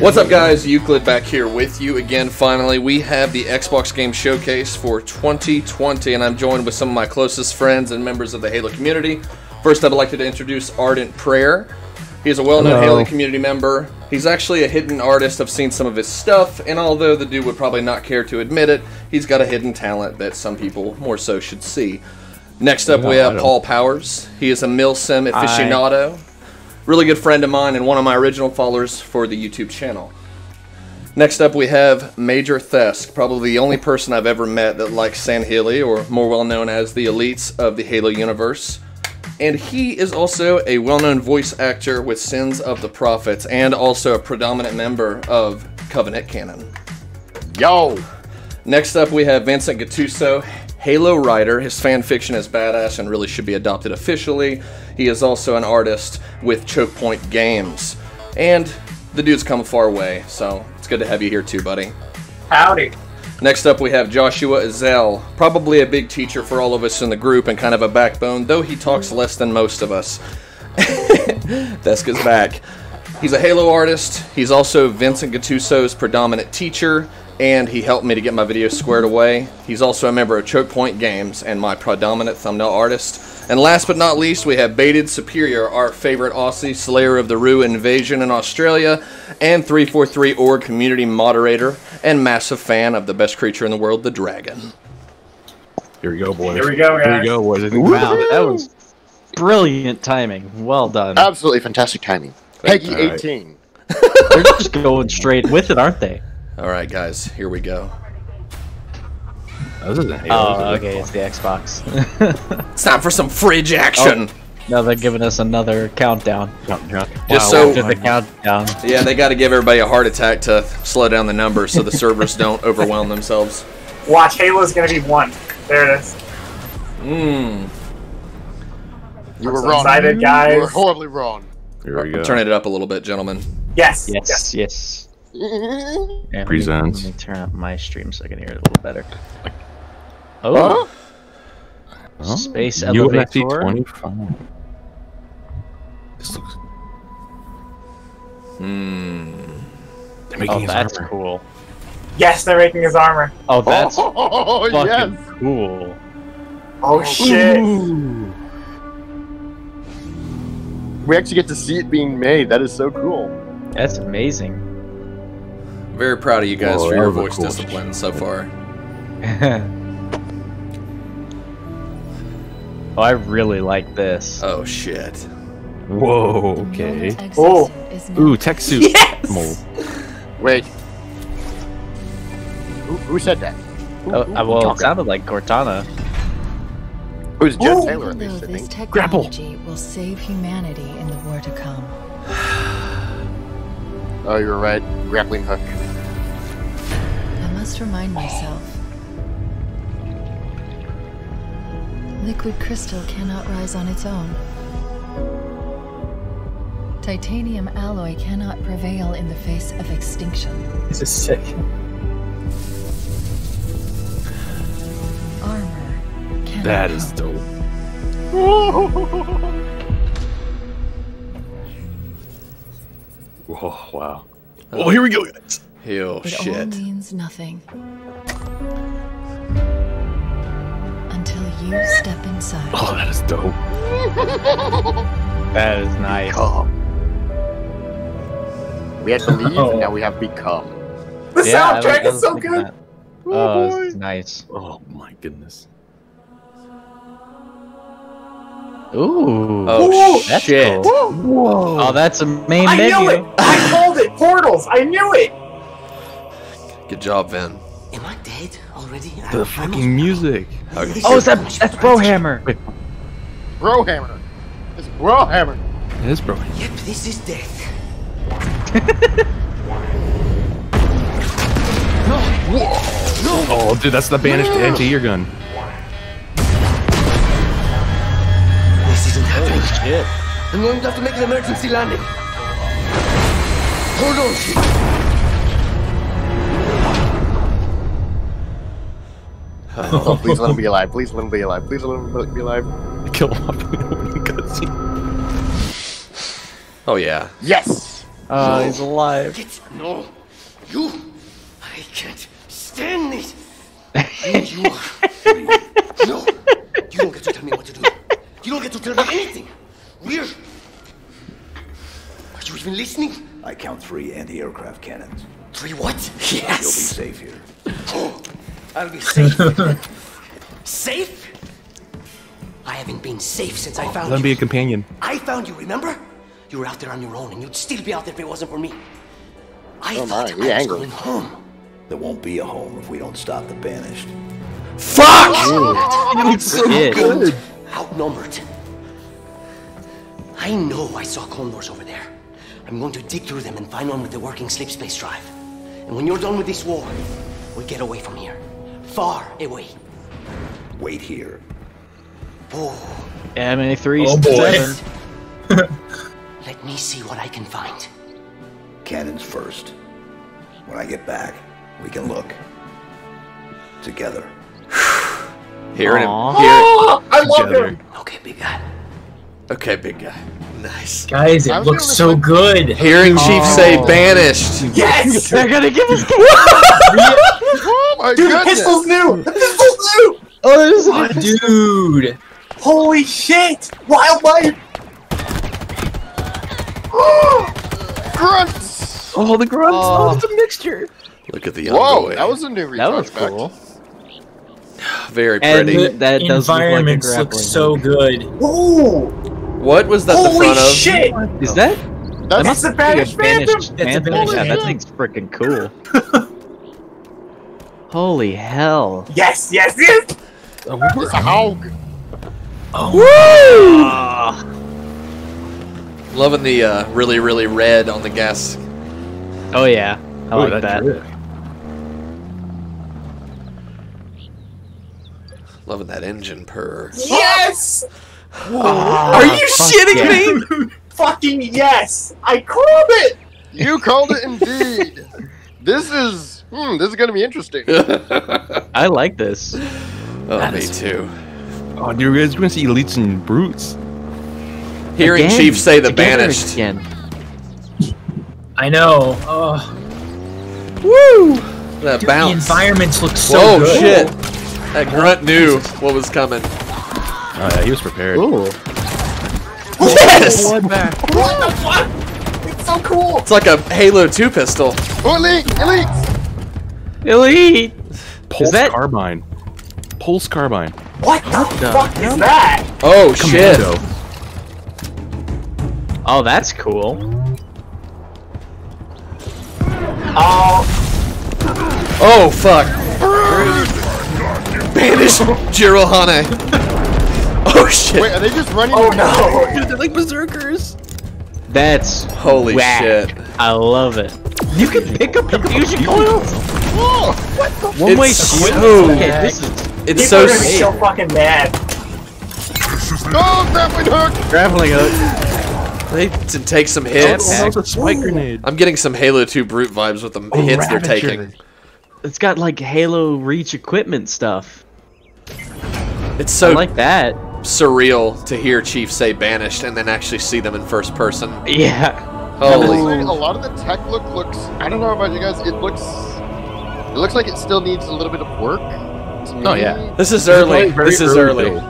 What's up, guys? Euclid back here with you again. Finally, we have the Xbox Game Showcase for 2020, and I'm joined with some of my closest friends and members of the Halo community. First, I'd like to introduce Ardent Prayer. He's a well-known Halo community member. He's actually a hidden artist. I've seen some of his stuff, and although the dude would probably not care to admit it, he's got a hidden talent that some people more so should see. Next up, we have Paul Powers. He is a milsim aficionado. Really good friend of mine and one of my original followers for the YouTube channel. Next up, we have Major Thesk, probably the only person I've ever met that likes Sandhili, or more well known as the elites of the Halo universe. And he is also a well-known voice actor with Sins of the Prophets, and also a predominant member of Covenant Canon. Yo! Next up, we have Vincent Gattuso, Halo writer. His fan fiction is badass and really should be adopted officially. He is also an artist with Choke Point Games. And the dude's come a far way, so it's good to have you here too, buddy. Howdy. Next up, we have Joshua Ezel, probably a big teacher for all of us in the group and kind of a backbone, though he talks less than most of us. Theska's back. He's a Halo artist. He's also Vincent Gattuso's predominant teacher, and he helped me to get my videos squared away. He's also a member of Choke Point Games and my predominant thumbnail artist. And last but not least, we have Baited Superior, our favorite Aussie, slayer of the Roo invasion in Australia, and 343 org community moderator, and massive fan of the best creature in the world, the dragon. Here we go, boys. Here we go, guys. Here we go, boys. Wow, that was brilliant timing. Well done. Absolutely fantastic timing. Peggy 18. They're just going straight with it, aren't they? Alright, guys, here we go. This isn't Halo. Oh, okay, it's the Xbox. It's time for some fridge action! Now they're giving us another countdown. Just so, After the countdown. yeah, they got to give everybody a heart attack to slow down the numbers so the servers don't overwhelm themselves. Watch, Halo's gonna be 1. There it is. Mmm. You were so wrong. excited, guys. You were horribly wrong. Here we go. Turn it up a little bit, gentlemen. Yes. Yes. And Presents. Let me turn up my stream so I can hear it a little better. Oh. Huh? Space UFC elevator. 25. This looks. They're making Oh, his that's armor. cool. Yes, they're making his armor. Oh, that's Oh, fucking yes. cool. Oh, shit. Ooh. We actually get to see it being made. That is so cool. That's amazing. Very proud of you guys Whoa, for your that was voice cool. discipline so far. Oh, I really like this. Oh, shit. Whoa, okay. Oh. Ooh, tech suit. Yes! Mold. Wait. Who said that? Well, it sounded like Cortana. Who's Jen Ooh. Taylor at Although least, I this think. technology will save humanity in the war to come. Oh, you were right. Grappling hook. I must remind myself. Liquid crystal cannot rise on its own. Titanium alloy cannot prevail in the face of extinction. This is sick. Armor cannot That is help. dope. Whoa, wow. Oh, here we go, guys. Oh, It all shit. means nothing. Until you step inside. Oh, that is dope. That is nice. Come. We had believe, and now we have become. The Yeah, soundtrack I is was so thinking good. that. Oh, it's nice. Oh my goodness. Ooh. Oh, that's shit. cool. Whoa. Oh, that's a main I menu. knew it. I called it. Portals. I knew it. Good job, Vin. Am I dead already? The fucking music. Okay. Oh, that's Brohammer. Brohammer. It's Brohammer. It is bro. Yep, this is death. Oh, dude, that's the banished anti-ear gun. This isn't happening. Shit. I'm going to have to make an emergency landing. Hold on, shit. Oh, please let him be alive. Please let him be alive. Please let him be alive. Kill him off in the opening cutscene. Oh, yeah. Yes! He's alive. No. You. I can't stand this. And you are free. No. You don't get to tell me what to do. You don't get to tell me anything. We're... Are you even listening? I count 3 anti-aircraft cannons. 3 what? You'll be Yes. safe here. Oh, I'll be safe. Safe? I haven't been safe since I found Let him be you. a companion. I found you, remember? You were out there on your own, and you'd still be out there if it wasn't for me. I Oh thought my, I he was angry. going home. There won't be a home if we don't stop the Banished. Fuck! Shit. Outnumbered. I know I saw condors over there. I'm going to dig through them and find one with the working sleep space drive. And when you're done with this war, we'll get away from here. Far away. Wait here. Oh, Yeah, many 3s Oh, to boy. 7. let me see what I can find. Cannons first. When I get back, we can look. Together. Hearing him. Aw. Oh, I love Together. him. Okay, big guy. Okay, big guy. Nice. Guys, I it was looks gonna so say- good. Hearing Chief say banished. Yes! They're gonna give us. Oh my Dude, the goodness! pistol's new! The pistol's new! Oh, there's Oh, dude! Holy shit! Wildlife! Grunts! Oh, the grunts. Oh, it's a mixture. Look at the young Whoa, boy. that was a new That retouch was cool. Very And pretty. that does look like a Environments look grappling so hook. good. Ooh! What was that the Holy front of? shit! Is that? That's That's the be a banished phantom! banished It's a phantom. banished Yeah, that phantom. thing's freaking cool. Holy hell. Yes, yes, yes! it's a hog. Loving the really, really red on the gas. Oh yeah, I like that. drip. Loving that engine purr. Yes! Are you shitting me? Fucking yes! I called it! You called it indeed. This is gonna be interesting. I like this. Oh, me too. Oh, dude, you guys are gonna see elites and brutes. Hearing Again, Chief say the together banished. again. I know. Oh, Woo! That dude, the bounce. environments look so Whoa, good. shit. That grunt knew what was coming. Oh yeah, he was prepared. Ooh. Yes! What the fuck? It's so cool! It's like a Halo 2 pistol. Elite! Elite! Elite. Pulse that- carbine. Pulse carbine. What the fuck is that? Oh, shit. Commando. Oh, that's cool. Oh, Oh, fuck. Banish Jirohane. Oh, shit. Wait, are they just running? oh no! Dude, they're like berserkers. That's Holy whack. shit. I love it. You can pick up the fusion coils. One way It's shield. so- Okay, this is It's People so are gonna be so fucking mad. Oh, grappling hook! grappling hook. They to take some hits. Jetpack. Oh, the spike grenade. I'm getting some Halo 2 brute vibes with the hits they're Ravager. taking. It's got like Halo Reach equipment stuff. It's so I like that. surreal to hear Chief say banished and then actually see them in first person. Yeah. Holy. Honestly, a lot of the tech looks. I don't know about you guys. It looks like it still needs a little bit of work. to Oh, me. yeah. This is early. Very This is early. build.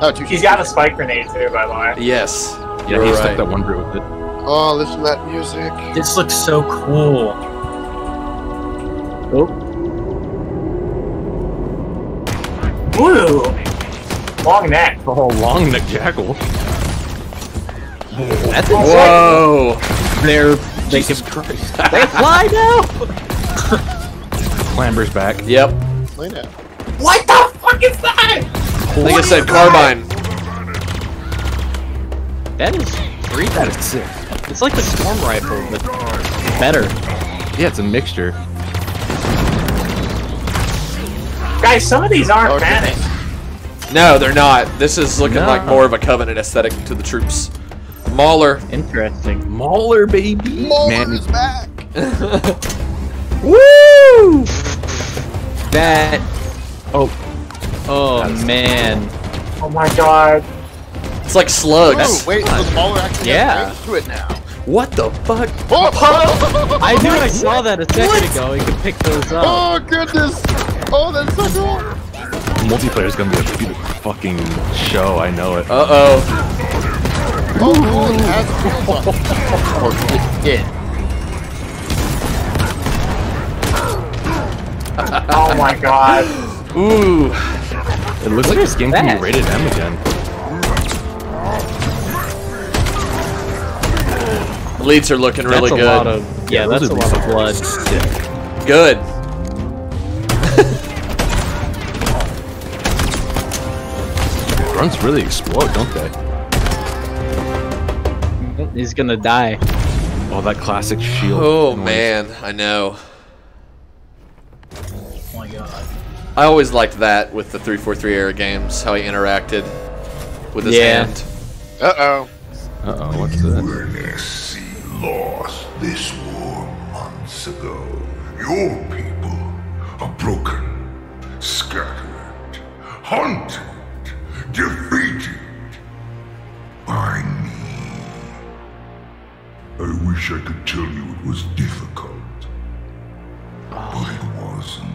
Oh, too He's got a spike grenade too, by the way. Yes. Yeah, You're he right. stuck that one brute with it. Oh, listen to that music. This looks so cool. Ooh! Long neck. Oh, long neck jackal. That's insane. Whoa. They can Christ. they fly now. Clambers back. Yep. Play now. What the fuck is that? Like I said, carbine. That is free. That is sick. It's like the storm rifle, but better. Yeah, it's a mixture. Guys, some of these aren't Okay. panic. No, they're not. This is looking No. like more of a Covenant aesthetic to the troops. Mauler. Interesting. Mauler, baby. Mauler Man, is back. Woo! That. Oh man. Oh my god. It's like slugs. Oh, wait, does Mauler actually Yeah. have range to it now? What the fuck? Oh! I knew I saw that a second ago. You could pick those up. Oh goodness! Oh, that's so cool! Multiplayer is gonna be a beautiful fucking show. I know it. Uh-oh. Oh, cool! It has wheels on it. Or it did. Oh my god. Ooh. It looks like this game can be rated M again. Leads are looking really That's a good. lot of, yeah, that's a lot of blood. Good. Grunts really explode, don't they? He's gonna die. Oh, that classic shield. Oh noise. man, I know. Oh my god. I always liked that with the 343 era games, how he interacted with his hand. Uh-oh. Uh-oh, what's that? Awareness lost this war months ago. Your people are broken, scattered, hunted, defeated by me. I wish I could tell you it was difficult, but it wasn't.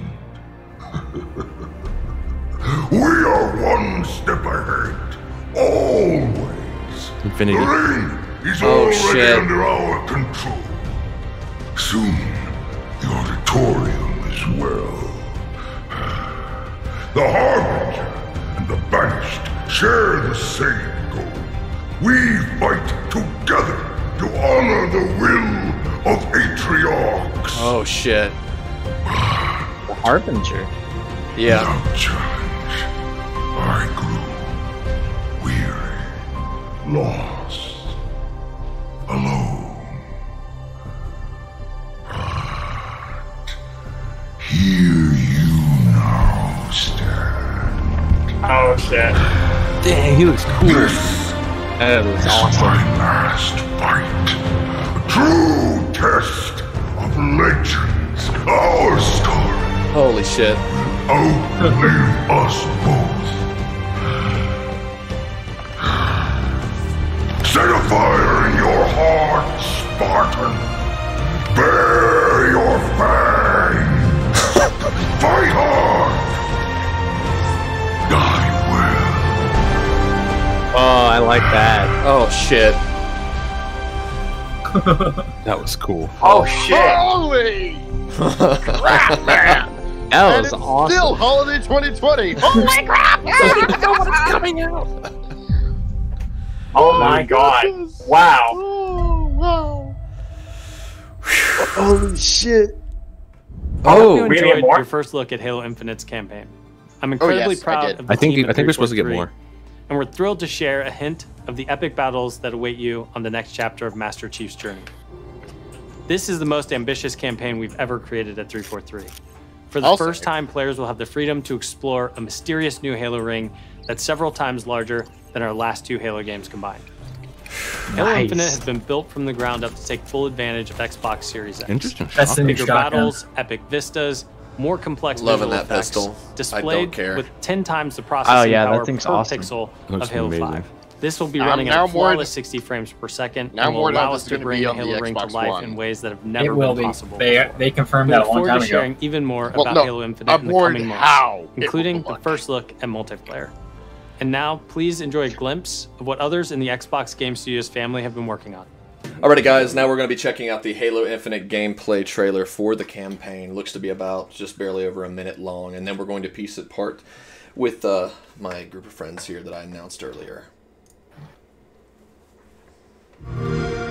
We are one step ahead, always. Infinity. The ring is Oh, already shit. under our control. Soon, the auditorium as well. The Harbinger and the Banished share the same goal. We fight together to honor the will of Atriox. Oh shit. The Harbinger. Yeah. Without challenge, I grew weary, lost, alone. But here you now stand. Oh shit. Dang, he looks cool. This That was is awesome. my last fight. A true test of legends. Our story Holy shit. outlive us both. Set a fire in your heart, Spartan. Bare your fangs. Fight hard. Die well. Oh, I like that. Oh shit. That was cool. Oh shit. Holy crap, man! That And was it's awesome. still holiday 2020. Holy crap! Oh my god. Wow. Oh, wow. Holy shit. Oh. We enjoyed need more? your first look at Halo Infinite's campaign. I'm Oh, incredibly yes, I proud did. of the I think team at we're supposed to get 343, more. and we're thrilled to share a hint of the epic battles that await you on the next chapter of Master Chief's journey. This is the most ambitious campaign we've ever created at 343. For the Also- first time, players will have the freedom to explore a mysterious new Halo ring that's several times larger than our last two Halo games combined. Halo Nice. Infinite has been built from the ground up to take full advantage of Xbox Series X. Interesting. That's the new Bigger shotgun. battles, epic vistas, more complex Loving visual that effects, pistol. I displayed don't care. with 10 times the processing Oh, yeah, that power thing's per awesome. pixel Looks of Halo amazing. 5. This will be I'm running now at a more- flawless 60 frames per second Now and will more allow now us it's to gonna bring be the on the Halo ring to Xbox life One. in ways that have It never will been be. possible They before. confirmed We that look a long forward time to ago. sharing even more Well, about no, Halo Infinite I'm in the warned coming months, how it including will the look. first look at multiplayer. And now, please enjoy a glimpse of what others in the Xbox Game Studios family have been working on. Alrighty guys, now we're going to be checking out the Halo Infinite gameplay trailer for the campaign. Looks to be about just barely over a minute long, and then we're going to piece it apart with my group of friends here that I announced earlier.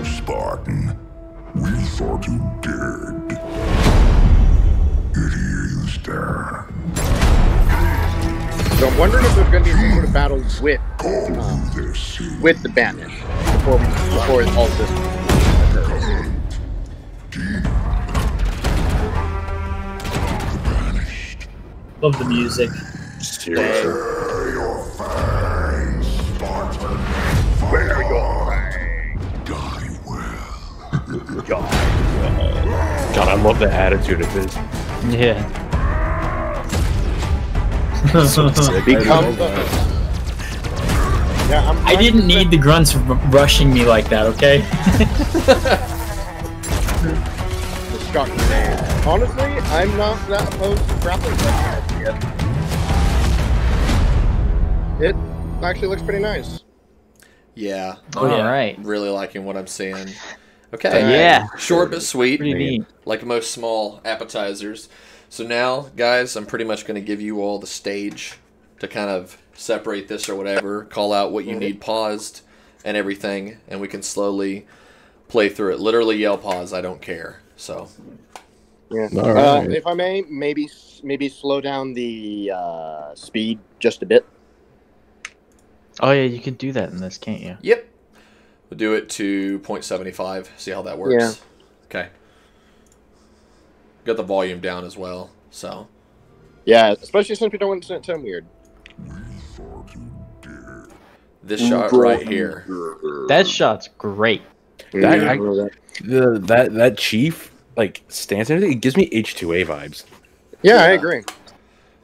Spartan, we thought you dead. Yet here you stand. So I'm wondering if there's going to be some sort of battle with Call who their sin. with the Banish before all this occurs. Love the music. Seriously. Bear your fangs, Spartan. Bear your fangs. Die well. God, I love the attitude of his. Yeah. Become the Yeah, I didn't need the grunts rushing me like that, okay? The shock grenade. Honestly, I'm not that opposed to grappling hook yet. It actually looks pretty nice. Yeah. Oh, yeah. Alright. Really liking what I'm seeing. Okay. Yeah. Short but sweet. Pretty neat. Like most small appetizers. So now, guys, I'm pretty much going to give you all the stage to kind of separate this or whatever, call out what you need paused and everything, and we can slowly play through it. Literally yell pause, I don't care. So, Yeah. All right. If I may, maybe slow down the speed just a bit. Oh yeah, you can do that in this, can't you? yep. We'll do it to 0.75, see how that works. Yeah. Okay. Got the volume down as well, so. Yeah, especially since we don't want it to sound weird. This shot right here. That shot's great. That chief like stance and everything, it gives me H2A vibes. Yeah, I agree.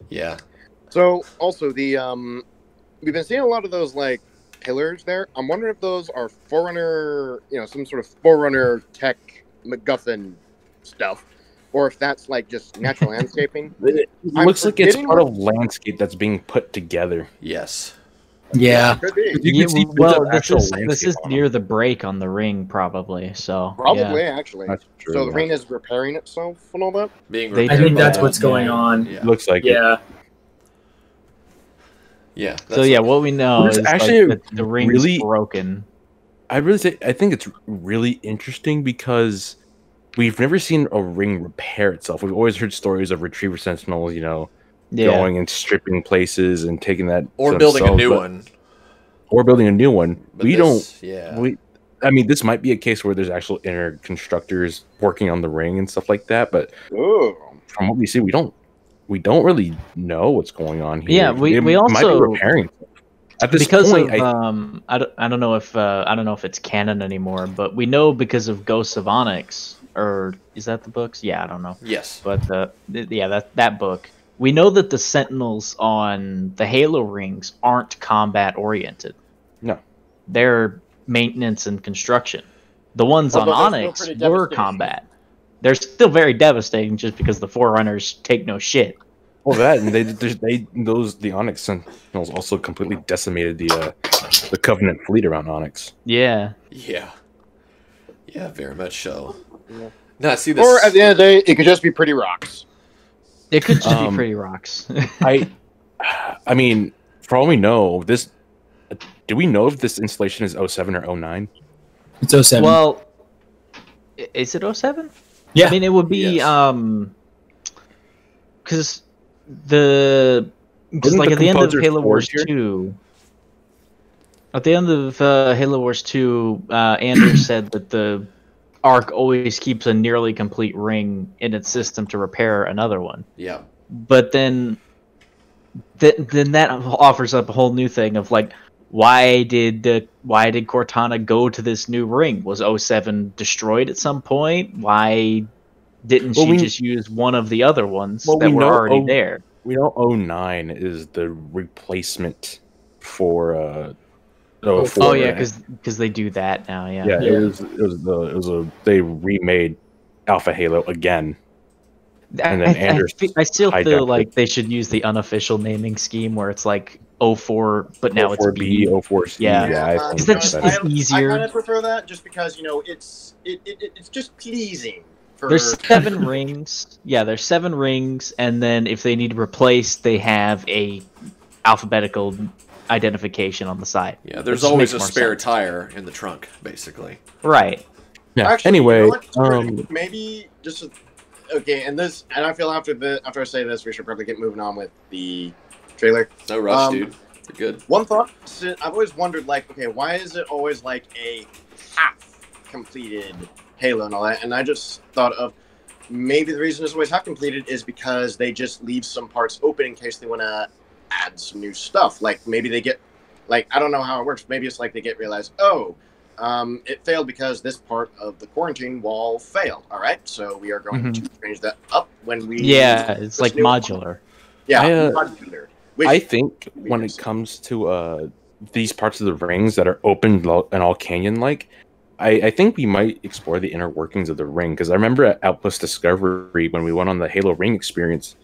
Yeah. So also the we've been seeing a lot of those like pillars there. I'm wondering if those are Forerunner, some sort of Forerunner tech MacGuffin stuff, or if that's like just natural landscaping. It looks like it's part of landscape that's being put together. Yes. Yeah. Could be. You can see well, the actual this landscape is on near the break on the ring, probably. So Probably, yeah. actually. That's true, So the yeah. ring is repairing itself and all that? Being They I repaired think by that's that. what's going on. Yeah. Looks like it. Yeah. Yeah. So yeah, what we know It's is actually like, that the ring's really- broken. I think it's really interesting because we've never seen a ring repair itself. We've always heard stories of Retriever Sentinels, Yeah. going and stripping places and taking that Or to building a themselves, new but- one. Or building a new one. But We this- don't. Yeah. I mean, this might be a case where there's actual inner constructors working on the ring and stuff like that. But Ooh. from what we see, we don't really know what's going on here. Yeah, we It might be also- repairing at this Because point. of I don't know if it's canon anymore, but we know because of Ghosts of Onyx, or is that the books? Yeah, I don't know. Yes. But that book. We know that the Sentinels on the Halo rings aren't combat oriented. No. They're maintenance and construction. The ones Although on they're Onyx still pretty were devastating. combat. They're still very devastating just because the Forerunners take no shit. Well, that and the Onyx Sentinels also completely decimated the Covenant fleet around Onyx. Yeah. Yeah. Yeah, very much so. Now, I see this. Or at the end of the day, it could just be pretty rocks. It could just be pretty rocks. I mean, for all we know, do we know if this installation is 07 or 09? It's 07. Well, is it 07? yeah. I mean, it would be Yes. because Wasn't like the at the end of composer Halo Wars forged here? 2. At the end of Halo Wars 2, Anders said that the Ark always keeps a nearly complete ring in its system to repair another one. Yeah. But then that offers up a whole new thing of like, why did Cortana go to this new ring? Was 07 destroyed at some point? Why didn't she just use one of the other ones that we were know already there? We know 09 is the replacement for Oh yeah, because they do that now. Yeah. yeah, it was they remade Alpha Halo again. And then Anders I still hijacked feel it. like they should use the unofficial naming scheme where it's like 04, but now it's 04B, B. 04C. Yeah. Yeah, I Because think that just that is easier. I kind of prefer that just because, it's just pleasing. There's 7 rings. Yeah, there's 7 rings, and then if they need to replace, they have a alphabetical identification on the side. Yeah, there's Which always a makes more spare sense. tire in the trunk, basically. Right. Yeah. Actually, Anyway, you know what? Maybe just okay. And I feel after I say this, we should probably get moving on with the trailer. No rush, dude. You're good. One thought: I've always wondered, like, okay, why is it always like a half completed Halo and all that? And I just thought of maybe the reason it's always half completed is because they just leave some parts open in case they want to add some new stuff. Like maybe they get, like, I don't know how it works. Maybe it's like they realized, it failed because this part of the quarantine wall failed. All right, so we are going to change that up when we. Yeah, it's like modular. Yeah, I, modular. I think when it comes to these parts of the rings that are open and all canyon-like, I think we might explore the inner workings of the ring, because I remember at Outpost Discovery when we went on the Halo Ring experience,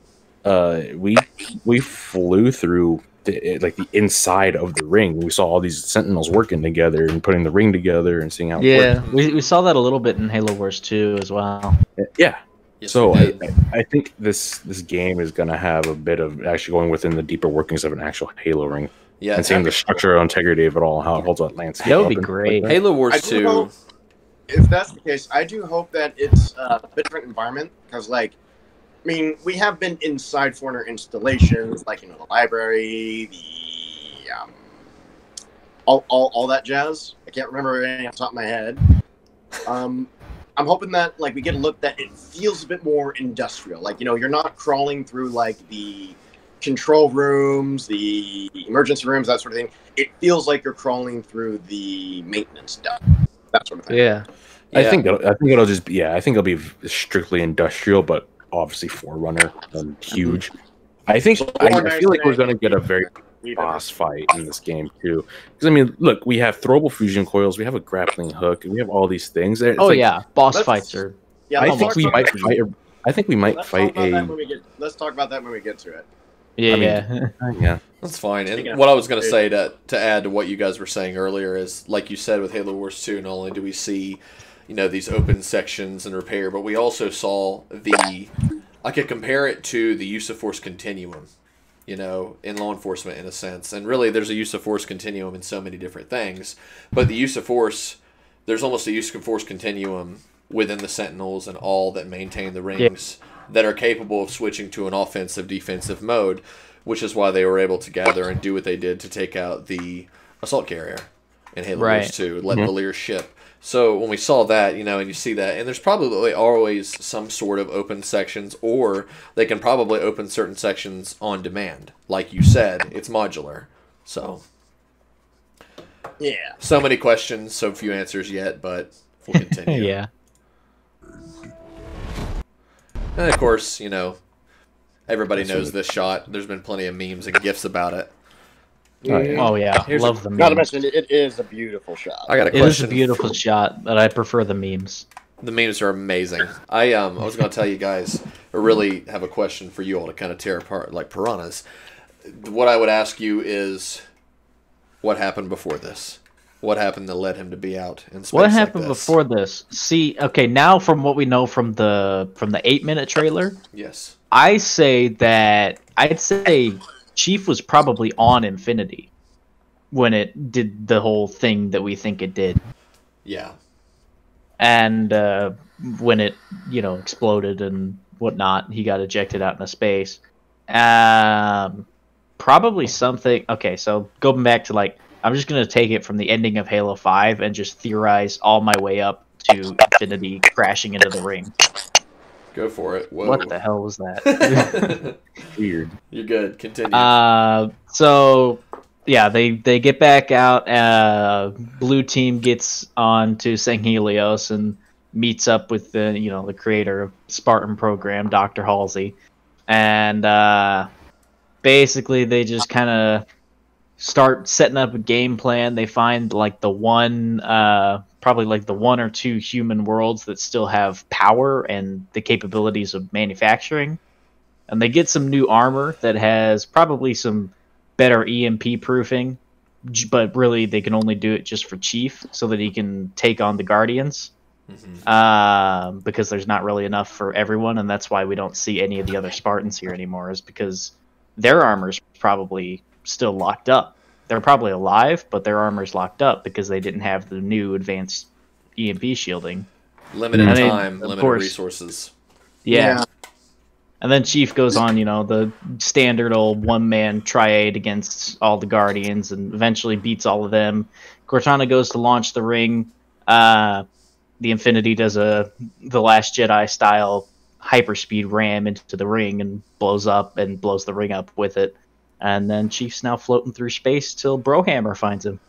we flew through the inside of the ring. We saw all these sentinels working together and putting the ring together and seeing how it Yeah, worked. we saw that a little bit in Halo Wars 2 as well. Yeah. Yes, So we did. I think this game is going to have a bit of actually going within the deeper workings of an actual Halo ring. Yeah, And seeing the structural integrity of it all, how it holds that landscape. That would be up and great. like that. Halo Wars I do 2. hope, if that's the case, I do hope that it's a bit different environment, because, like, I mean, we have been inside foreigner installations, like, the library, the all that jazz. I can't remember anything off the top of my head. I'm hoping that, like, we get a look that it feels a bit more industrial. Like, you're not crawling through, like, the control rooms, the emergency rooms, that sort of thing. It feels like you're crawling through the maintenance dump, that sort of thing. Yeah. I think it'll just be, I think it'll be strictly industrial, but obviously Forerunner and huge. I think I feel like we're going to get a very boss fight in this game too, because I mean, look, we have throwable fusion coils, we have a grappling hook, and we have all these things. It's boss fights are. Yeah, I think we might fight. I think we might fight a. Let's talk about that when we get to it. Yeah, Yeah. That's fine. And what I was going to say to add to what you guys were saying earlier is, like you said, with Halo Wars 2, not only do we see, these open sections and repair, but we also saw I could compare it to the use of force continuum, in law enforcement in a sense. And really, there's a use of force continuum in so many different things. But the use of force, there's almost a use of force continuum within the Sentinels and all that maintain the rings that are capable of switching to an offensive defensive mode, which is why they were able to gather and do what they did to take out the assault carrier in Halo Wars 2, let Valyr's ship. So when we saw that, and you see that, and there's probably always some sort of open sections, or they can probably open certain sections on demand. Like you said, it's modular. So, yeah. So many questions, so few answers yet, but we'll continue. Yeah. And of course, everybody knows this shot. There's been plenty of memes and GIFs about it. Oh yeah, love the memes. Not to mention, it is a beautiful shot. I got a It is a question. beautiful shot, but I prefer the memes. The memes are amazing. I was going to tell you guys, I really have a question for you all to kind of tear apart like piranhas. What I would ask you is, what happened before this? What happened that led him to be out in space? What happened like this? before this? See, okay, now from what we know from the 8-minute trailer, Yes. I'd say Chief was probably on Infinity when it did the whole thing that we think it did. Yeah. And when it, exploded and whatnot, he got ejected out into space. Probably something. Okay, so going back to I'm just gonna take it from the ending of Halo 5 and just theorize all my way up to Infinity crashing into the ring. Go for it. Whoa. What the hell was that? Weird. You're good. Continue. So yeah, they get back out. Blue team gets on to St. Helios and meets up with the creator of Spartan program, Dr. Halsey, and basically they just kind of start setting up a game plan. They find the one or two human worlds that still have power and the capabilities of manufacturing. And they get some new armor that has probably some better EMP proofing, but really they can only do it just for Chief so that he can take on the Guardians. Because there's not really enough for everyone, and that's why we don't see any of the other Spartans here anymore, is because their armor's probably still locked up. They're probably alive, but their armor's locked up because they didn't have the new advanced EMP shielding. Limited time, limited resources. Yeah. And then Chief goes on, the standard old one-man triade against all the Guardians and eventually beats all of them. Cortana goes to launch the ring. The Infinity does the Last Jedi style hyperspeed ram into the ring and blows the ring up with it. And then Chief's now floating through space till Brohammer finds him.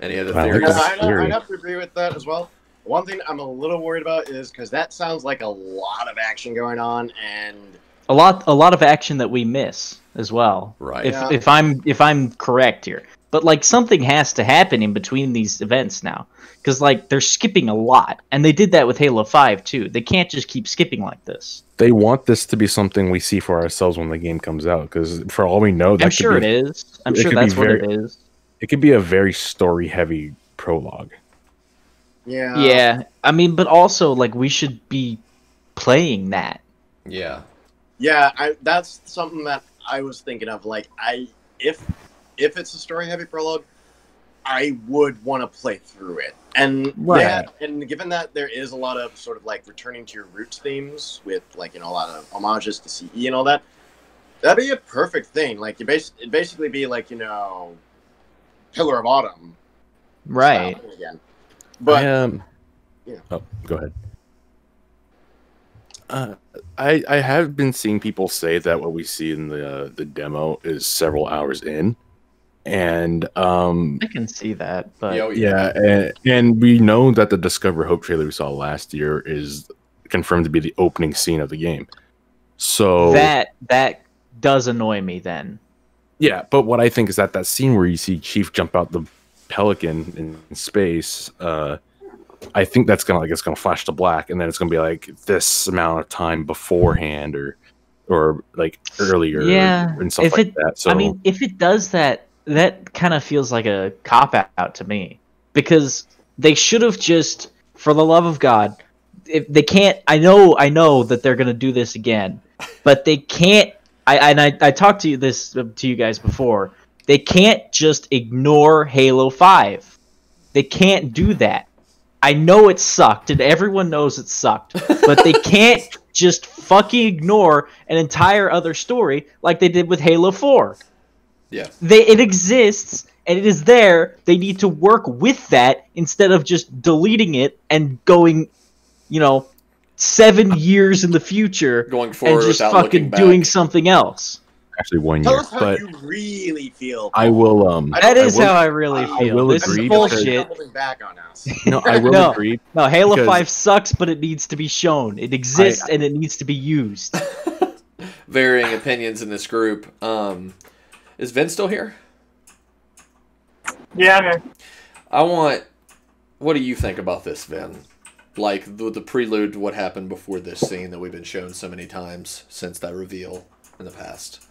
Any other theories? I'd have to agree with that as well. One thing I'm a little worried about is because that sounds like a lot of action going on, and a lot of action that we miss. as well. Right. If I'm correct here. But like something has to happen in between these events now, because like they're skipping a lot, and they did that with Halo 5 too. They can't just keep skipping like this. They want this to be something we see for ourselves when the game comes out, because for all we know, I'm sure it is. I'm sure that's what it is. It could be a very story-heavy prologue. Yeah. Yeah, I mean, but also like we should be playing that. Yeah. Yeah, that's something that I was thinking of. Like, if it's a story-heavy prologue, I would want to play through it. And and given that there is a lot of sort of like returning to your roots themes with like, you know, a lot of homages to CE and all that, that'd be a perfect thing. Like, it'd basically be like, you know, Pillar of Autumn. Right. Again. But yeah. Oh, go ahead. I have been seeing people say that what we see in the demo is several hours in, and I can see that, but and we know that the Discover Hope trailer we saw last year is confirmed to be the opening scene of the game. So that does annoy me then. Yeah, but what I think is that scene where you see Chief jump out the Pelican in space, I think that's gonna flash to black, and then it's gonna be like this amount of time beforehand, or like earlier, and stuff like that. So I mean, if it does that, that kind of feels like a cop out to me, because they should have just, for the love of God, if they can't. I know that they're gonna do this again, but they can't. I talked to you guys before. They can't just ignore Halo 5. They can't do that. I know it sucked, and everyone knows it sucked, but they can't just fucking ignore an entire other story like they did with Halo 4. Yeah. It exists, and it is there. They need to work with that instead of just deleting it and going, 7 years in the future, going forward, and just without fucking doing something else. Actually, 1 Tell year, us how but you really feel. I will. That is how I really feel. I will This agree is bullshit. Holding back on us. No, I will agree. No, Halo because 5 sucks, but it needs to be shown. It exists, and it needs to be used. Varying opinions in this group. Is Vin still here? Yeah, I'm here. What do you think about this, Vin? Like the prelude to what happened before this scene that we've been shown so many times since that reveal in the past.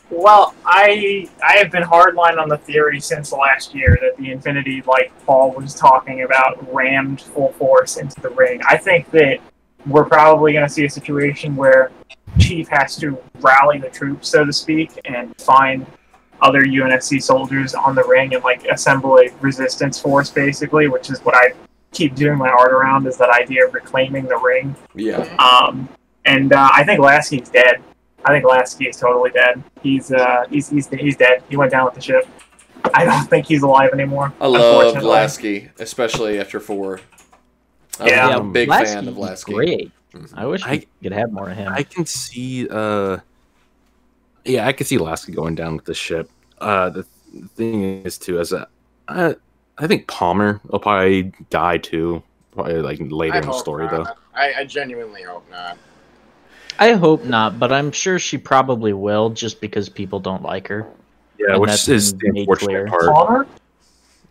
Well, I have been hardline on the theory since last year that the Infinity, like Paul was talking about, rammed full force into the ring. I think that we're probably going to see a situation where Chief has to rally the troops, so to speak, and find other UNSC soldiers on the ring and like assemble a resistance force, basically, which is what I keep doing my art around, is that idea of reclaiming the ring. Yeah. And I think Lasky's dead. I think Lasky is totally dead. He's dead. He went down with the ship. I don't think he's alive anymore. I love Lasky, especially after 4. I'm a big fan of Lasky. Great. I wish we could have more of him. I can see, I can see Lasky going down with the ship. The thing is, too, I think Palmer will probably die too, probably like later in the story, not. though. I genuinely hope not. I hope not, but I'm sure she probably will, just because people don't like her. Yeah, and which is the unfortunate part. Palmer?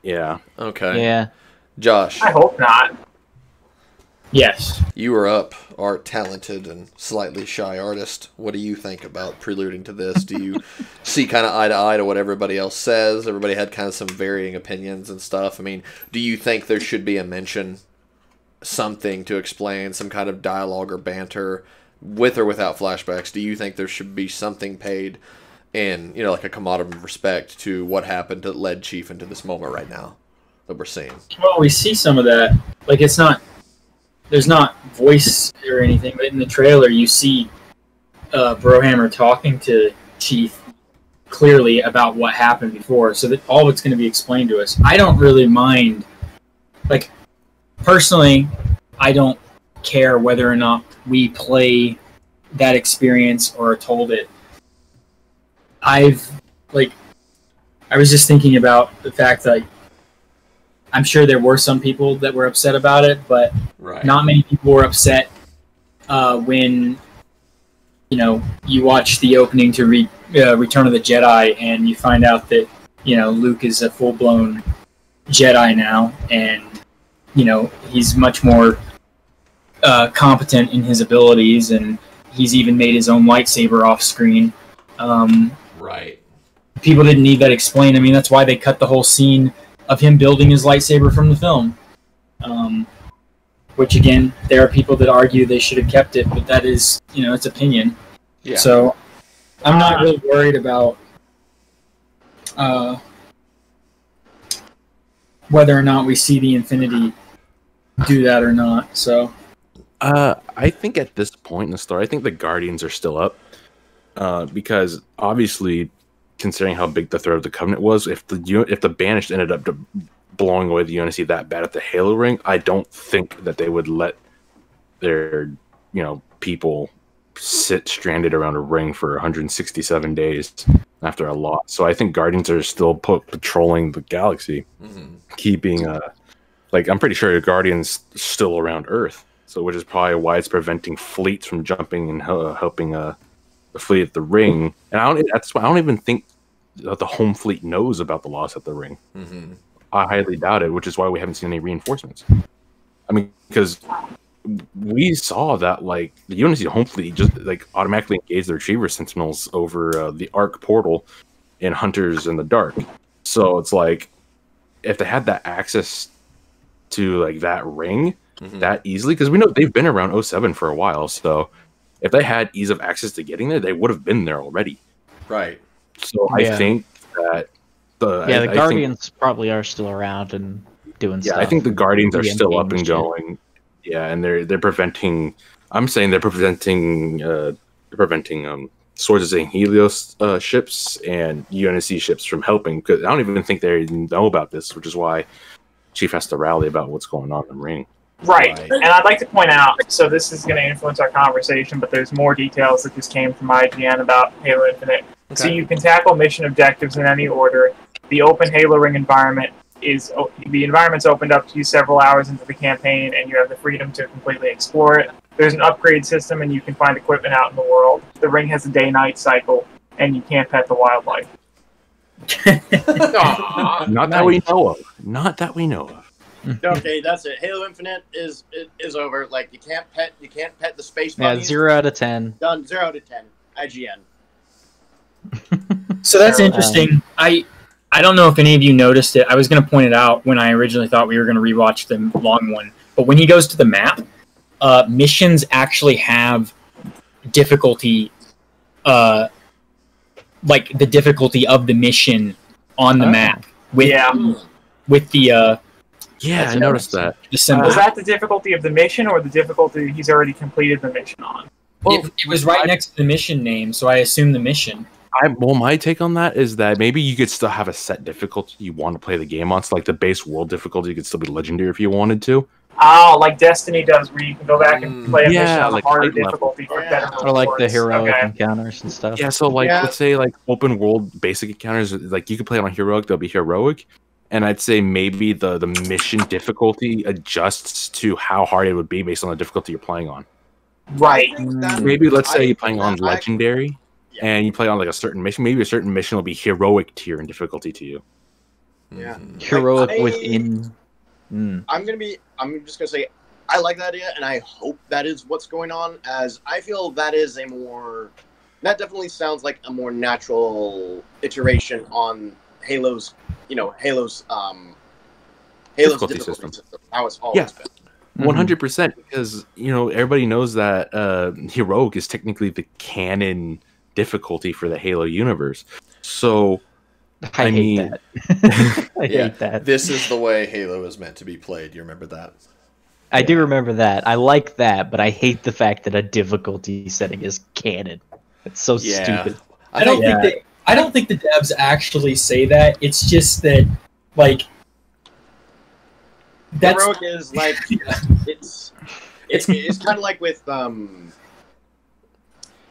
Yeah. Okay. Yeah. Josh. I hope not. Yes. You are up, art talented and slightly shy artist. What do you think about preluding to this? Do you see kind of eye to eye to what everybody else says? Everybody had kind of some varying opinions and stuff. I mean, do you think there should be a mention, something to explain, some kind of dialogue or banter, with or without flashbacks? Do you think there should be something paid in, like a commodity of respect to what happened that led Chief into this moment right now that we're seeing? Well, we see some of that. Like, there's not voice or anything, but in the trailer you see Brohammer talking to Chief clearly about what happened before, so that all of it's going to be explained to us. I don't really mind. Like, personally, I don't care whether or not we play that experience or are told it. I was just thinking about the fact that I'm sure there were some people that were upset about it, but not many people were upset when you watch the opening to Return of the Jedi, and you find out that Luke is a full-blown Jedi now, and he's much more competent in his abilities, and he's even made his own lightsaber off screen. Right. People didn't need that explained. I mean, that's why they cut the whole scene of him building his lightsaber from the film. Which, again, there are people that argue they should have kept it, but that is, it's opinion. Yeah. So, I'm not really worried about whether or not we see the Infinity do that or not. So, I think at this point in the story, I think the Guardians are still up. Because obviously, considering how big the threat of the Covenant was, if the Banished ended up blowing away the UNSC that bad at the Halo ring, I don't think that they would let their people sit stranded around a ring for 167 days after a loss. So I think Guardians are still patrolling the galaxy, keeping I'm pretty sure the Guardians still around Earth. So which is probably why it's preventing fleets from jumping and helping the fleet at the ring. And that's why I don't even think that the home fleet knows about the loss at the ring. I highly doubt it, which is why we haven't seen any reinforcements. I mean, because we saw that the UNSC home fleet just automatically engaged the Retriever Sentinels over the Arc portal in Hunters in the Dark. So it's if they had that access to that ring that easily, because we know they've been around 07 for a while, so if they had ease of access to getting there, they would have been there already. Right. So I think that the Guardians probably are still around and doing stuff. Yeah, I think the Guardians are still up and going. Yeah, and they're preventing. I'm saying they're preventing Swords of St. Helios ships and UNSC ships from helping, because I don't even think they know about this, which is why Chief has to rally about what's going on in the ring. Right. And I'd like to point out, so this is going to influence our conversation, but there's more details that just came from IGN about Halo Infinite. Okay. So you can tackle mission objectives in any order. The open Halo Ring environment the environment's opened up to you several hours into the campaign, and you have the freedom to completely explore it. There's an upgrade system, and you can find equipment out in the world. The ring has a day-night cycle, and you can't pet the wildlife. Not that we know of. Not that we know of. Okay, that's it. Halo Infinite is over. You can't pet the space bunnies. Yeah, 0 out of 10. Done. 0 out of 10. IGN. So that's interesting. I don't know if any of you noticed it. I was going to point it out when I originally thought we were going to rewatch the long one. But when he goes to the map, missions actually have difficulty, the difficulty of the mission on the map with the. Yeah, I noticed that. The symbol. Was that the difficulty of the mission, or the difficulty he's already completed the mission on? Well, it was right next to the mission name, so I assume the mission. My take on that is that maybe you could still have a set difficulty you want to play the game on. So the base world difficulty could still be legendary if you wanted to. Oh, like Destiny does, where you can go back and play a mission on a harder difficulty for better rewards. Or the heroic encounters and stuff. Yeah, so let's say open world basic encounters, you could play it on heroic, they'll be heroic. And I'd say maybe the mission difficulty adjusts to how hard it would be based on the difficulty you're playing on. Right. Maybe let's say you're playing on legendary. And you play on a certain mission. Maybe a certain mission will be heroic tier in difficulty to you. Yeah, heroic within. I'm just gonna say, I like that idea, and I hope that is what's going on. As I feel that definitely sounds like a more natural iteration on Halo's difficulty system. How it's always been. 100%, because everybody knows that heroic is technically the canon difficulty for the Halo universe. So I hate that. I hate that. This is the way Halo is meant to be played. You remember that? I do remember that. I like that, but I hate the fact that a difficulty setting is canon. It's so stupid. I don't think the devs actually say that. It's just that that's heroic is it's kind of like with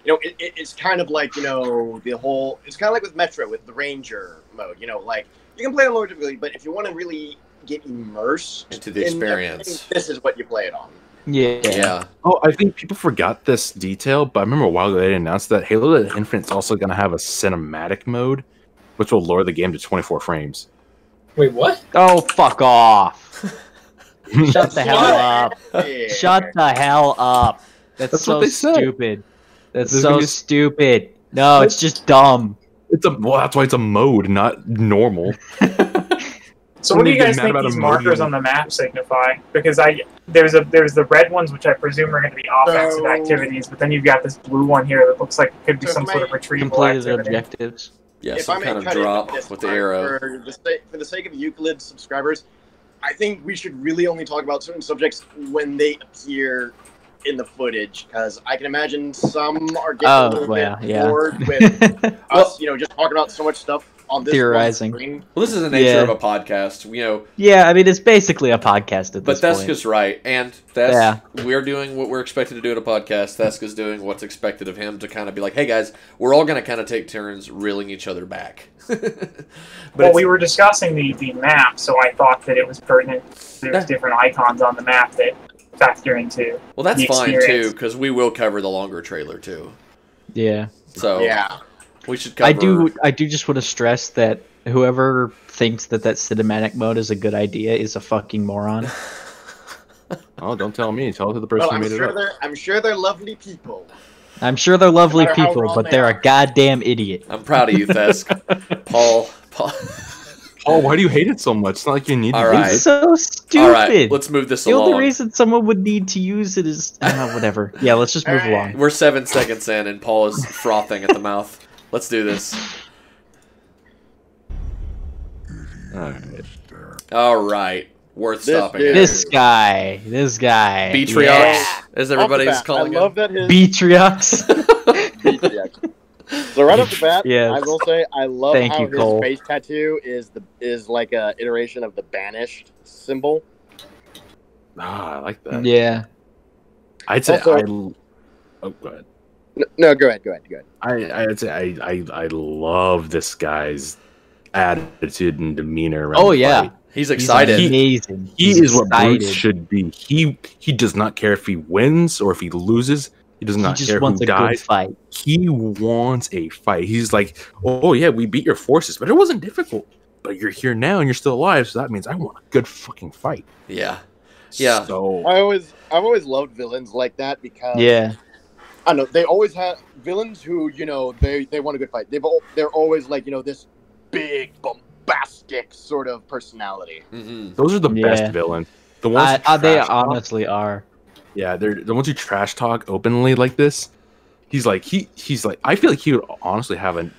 it's kind of like the whole. It's kind of like with Metro with the Ranger mode. You can play on lower difficulty, but if you want to really get immersed into the experience, this is what you play it on. Yeah. Oh, I think people forgot this detail, but I remember a while ago they announced that Halo Infinite's also going to have a cinematic mode, which will lower the game to 24 frames. Wait, what? Oh, fuck off! Shut the hell up! Shut the hell up! That's so what they said. stupid. That's There's so gonna be- stupid. No, it's just dumb. Well, that's why it's a mode, not normal. So what do you Somebody guys get mad think about these a markers movie. on the map signify? Because there's the red ones, which I presume are going to be offensive So- activities, but then you've got this blue one here that looks like it could be So some if sort I of retrievable Completed activity. objectives. Yeah, If some I may kind of cut in drop this with the time, arrow. For the sake of Euclid subscribers, I think we should really only talk about certain subjects when they appear in the footage, because I can imagine some are getting a little bit bored with us, just talking about so much stuff on this Theorizing. one screen. Well, this is the nature Yeah. of a podcast. Yeah, I mean, it's basically a podcast at But this point. Theska's right, and we're doing what we're expected to do at a podcast. Theska's doing what's expected of him to kind of be like, hey guys, we're all going to kind of take turns reeling each other back. Well, we were discussing the map, so I thought that it was pertinent. There's different icons on the map that factor into Well, that's the fine experience. too, because we will cover the longer trailer too. Yeah. So Yeah. we should cover. I do just want to stress that whoever thinks that cinematic mode is a good idea is a fucking moron. Oh, don't tell me. Tell it to the person Well, who made it up. I'm sure they're lovely people. I'm sure they're lovely No matter how people, wrong but they they're are. a goddamn idiot. I'm proud of you, Thesk. Paul. Oh, why do you hate it so much? It's not like you need All to right. use It's it. so stupid. All right, let's move this The along. only reason someone would need to use it is whatever. Yeah, let's just move along. We're 7 seconds in, and Paul is frothing at the mouth. Let's do this. Alright. All right, worth stopping at. This guy. Beatriox, Yeah. as everybody's Off the bat, calling I love him. that his Beatriox. Beatriox. So right off the bat, Yes. I will say I love Thank how you, his Cole. face tattoo is like a iteration of the banished symbol. Ah, I like that. Yeah. I'd say Also- oh, go ahead. No, go ahead. I'd say I love this guy's attitude and demeanor. Around Oh the yeah. fight. He's excited. Amazing. He He's is what Bruce excited. should be. He does not care if he wins or if he loses. He does not He care just wants who a good dies. fight. He wants a fight. He's like, oh yeah, we beat your forces, but it wasn't difficult. But you're here now and you're still alive, so that means I want a good fucking fight. Yeah. Yeah. So I've always loved villains like that because Yeah. I don't know, they always have villains who they want a good fight. They're always like this big bombastic sort of personality. Mm-hmm. those are the Yeah. best villains. The ones who They trash talk- honestly are. Yeah, they're the ones who trash talk openly like this. He's like he's like I feel like he would honestly have a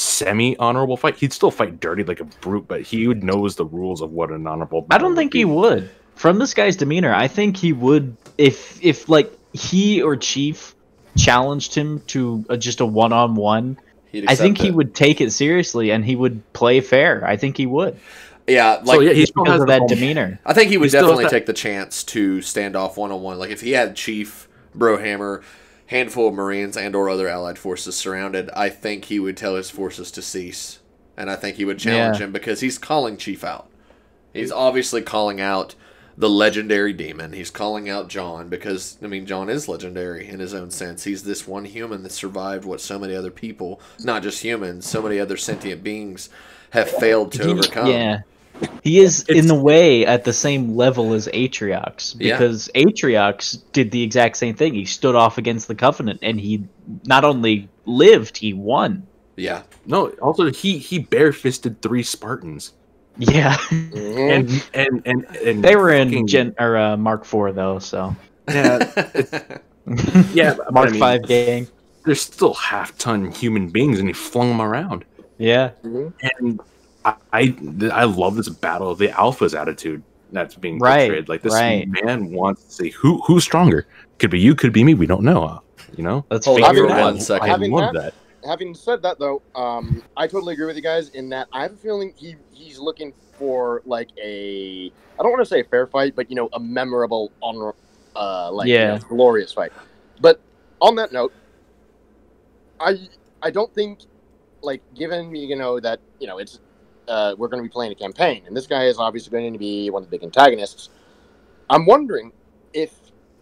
semi-honorable fight. He'd still fight dirty like a brute, but he would knows the rules of what an honorable. I don't think he would. From this guy's demeanor, I think he would if like he or Chief challenged him to just a one-on-one. I think he would take it seriously and he would play fair. I think he would. Yeah, So, yeah, he Just still because has of the that whole- demeanor. I think he would He still has definitely that- take the chance to stand off one-on-one. Like if he had Chief, Brohammer, handful of Marines, and/or other Allied forces surrounded, I think he would tell his forces to cease, and I think he would challenge him because he's calling Chief out. He's obviously calling out the legendary demon. He's calling out John because John is legendary in his own sense. He's this one human that survived what so many other people, not just humans, so many other sentient beings have failed to overcome. Yeah. He is, in the way, at the same level as Atriox, because Atriox did the exact same thing. He stood off against the Covenant, and he not only lived, he won. Yeah. No, also he barefisted 3 Spartans. Yeah. And They were in fucking- Mark IV, though, so. Yeah, yeah. but Mark I mean, 5 gang. They're still half-ton human beings, and he flung them around. Yeah. And I love this battle of the alphas attitude that's being Right, portrayed. Like this right. man wants to say who's stronger. Could be you, could be me. We don't know. Let's Hold figure on it for out. 1 second. I love that. Having said that, though, I totally agree with you guys in that I have a feeling he's looking for like I don't want to say a fair fight, but a memorable, honor, glorious fight. But on that note, I don't think given that it's we're going to be playing a campaign, and this guy is obviously going to be one of the big antagonists. I'm wondering if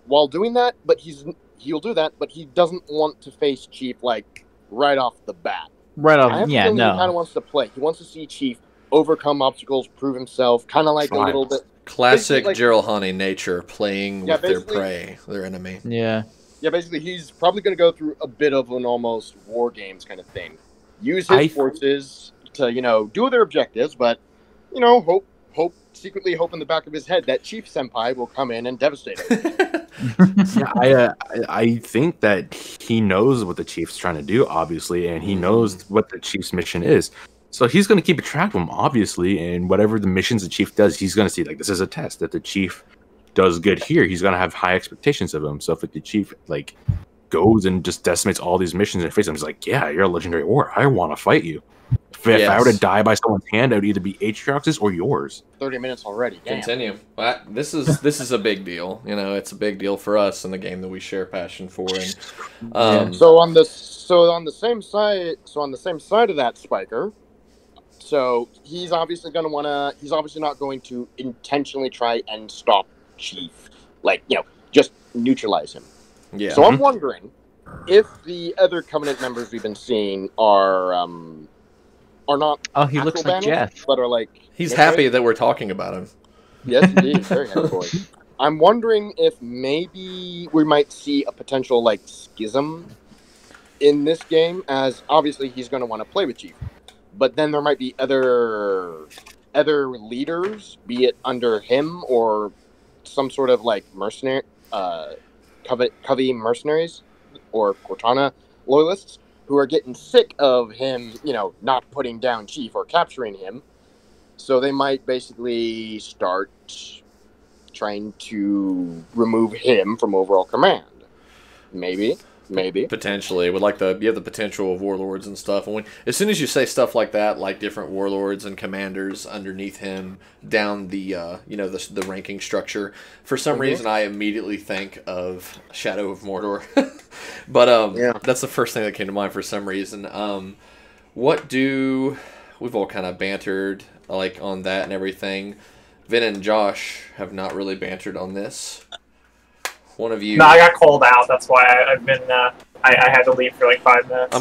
while doing that, but he'll do that, but he doesn't want to face Chief like right off the bat. Right I off, have a yeah, feeling He kind no. of wants to play. He wants to see Chief overcome obstacles, prove himself, kind of like a little bit. Classic like- Gerald Honey nature, playing Yeah, with their basically- prey, their enemy. Yeah. Yeah, basically, he's probably going to go through a bit of an almost war games kind of thing. Use his forces to, do their objectives, but, secretly hope in the back of his head that Chief Senpai will come in and devastate him. Yeah, I think that he knows what the Chief's trying to do, obviously, and he knows what the Chief's mission is. So he's going to keep a track of him, obviously, and whatever the missions the Chief does, he's going to see, like, this is a test that the Chief does good here. He's going to have high expectations of him. So if the Chief, like, goes and just decimates all these missions and faces him, he's like, yeah, you're a legendary warrior. I want to fight you. If I were to die by someone's hand, it would either be Atriox's or yours. 30 minutes already. Damn. Continue. This is a big deal. It's a big deal for us in the game that we share passion for. And So on the same side of that, Spiker. So he's obviously not going to intentionally try and stop Chief, just neutralize him. Yeah. So I'm wondering if the other Covenant members we've been seeing are not. Oh, he looks like banners, Jeff. but are like. He's happy that we're talking about him. Yes, indeed. Very happy for it. I'm wondering if maybe we might see a potential schism in this game, as obviously he's going to want to play with Chief, but then there might be other leaders, be it under him or some sort of mercenary, Covey mercenaries or Cortana loyalists who are getting sick of him, not putting down Chief or capturing him. So they might basically start trying to remove him from overall command. Maybe. Potentially, you have the potential of warlords and stuff. And as soon as you say stuff like that, like different warlords and commanders underneath him down the the ranking structure, for some reason I immediately think of Shadow of Mordor. But that's the first thing that came to mind for some reason. We've all kind of bantered on that and everything. Vin and Josh have not really bantered on this. One of you. No, I got called out. That's why I've been. I had to leave for 5 minutes.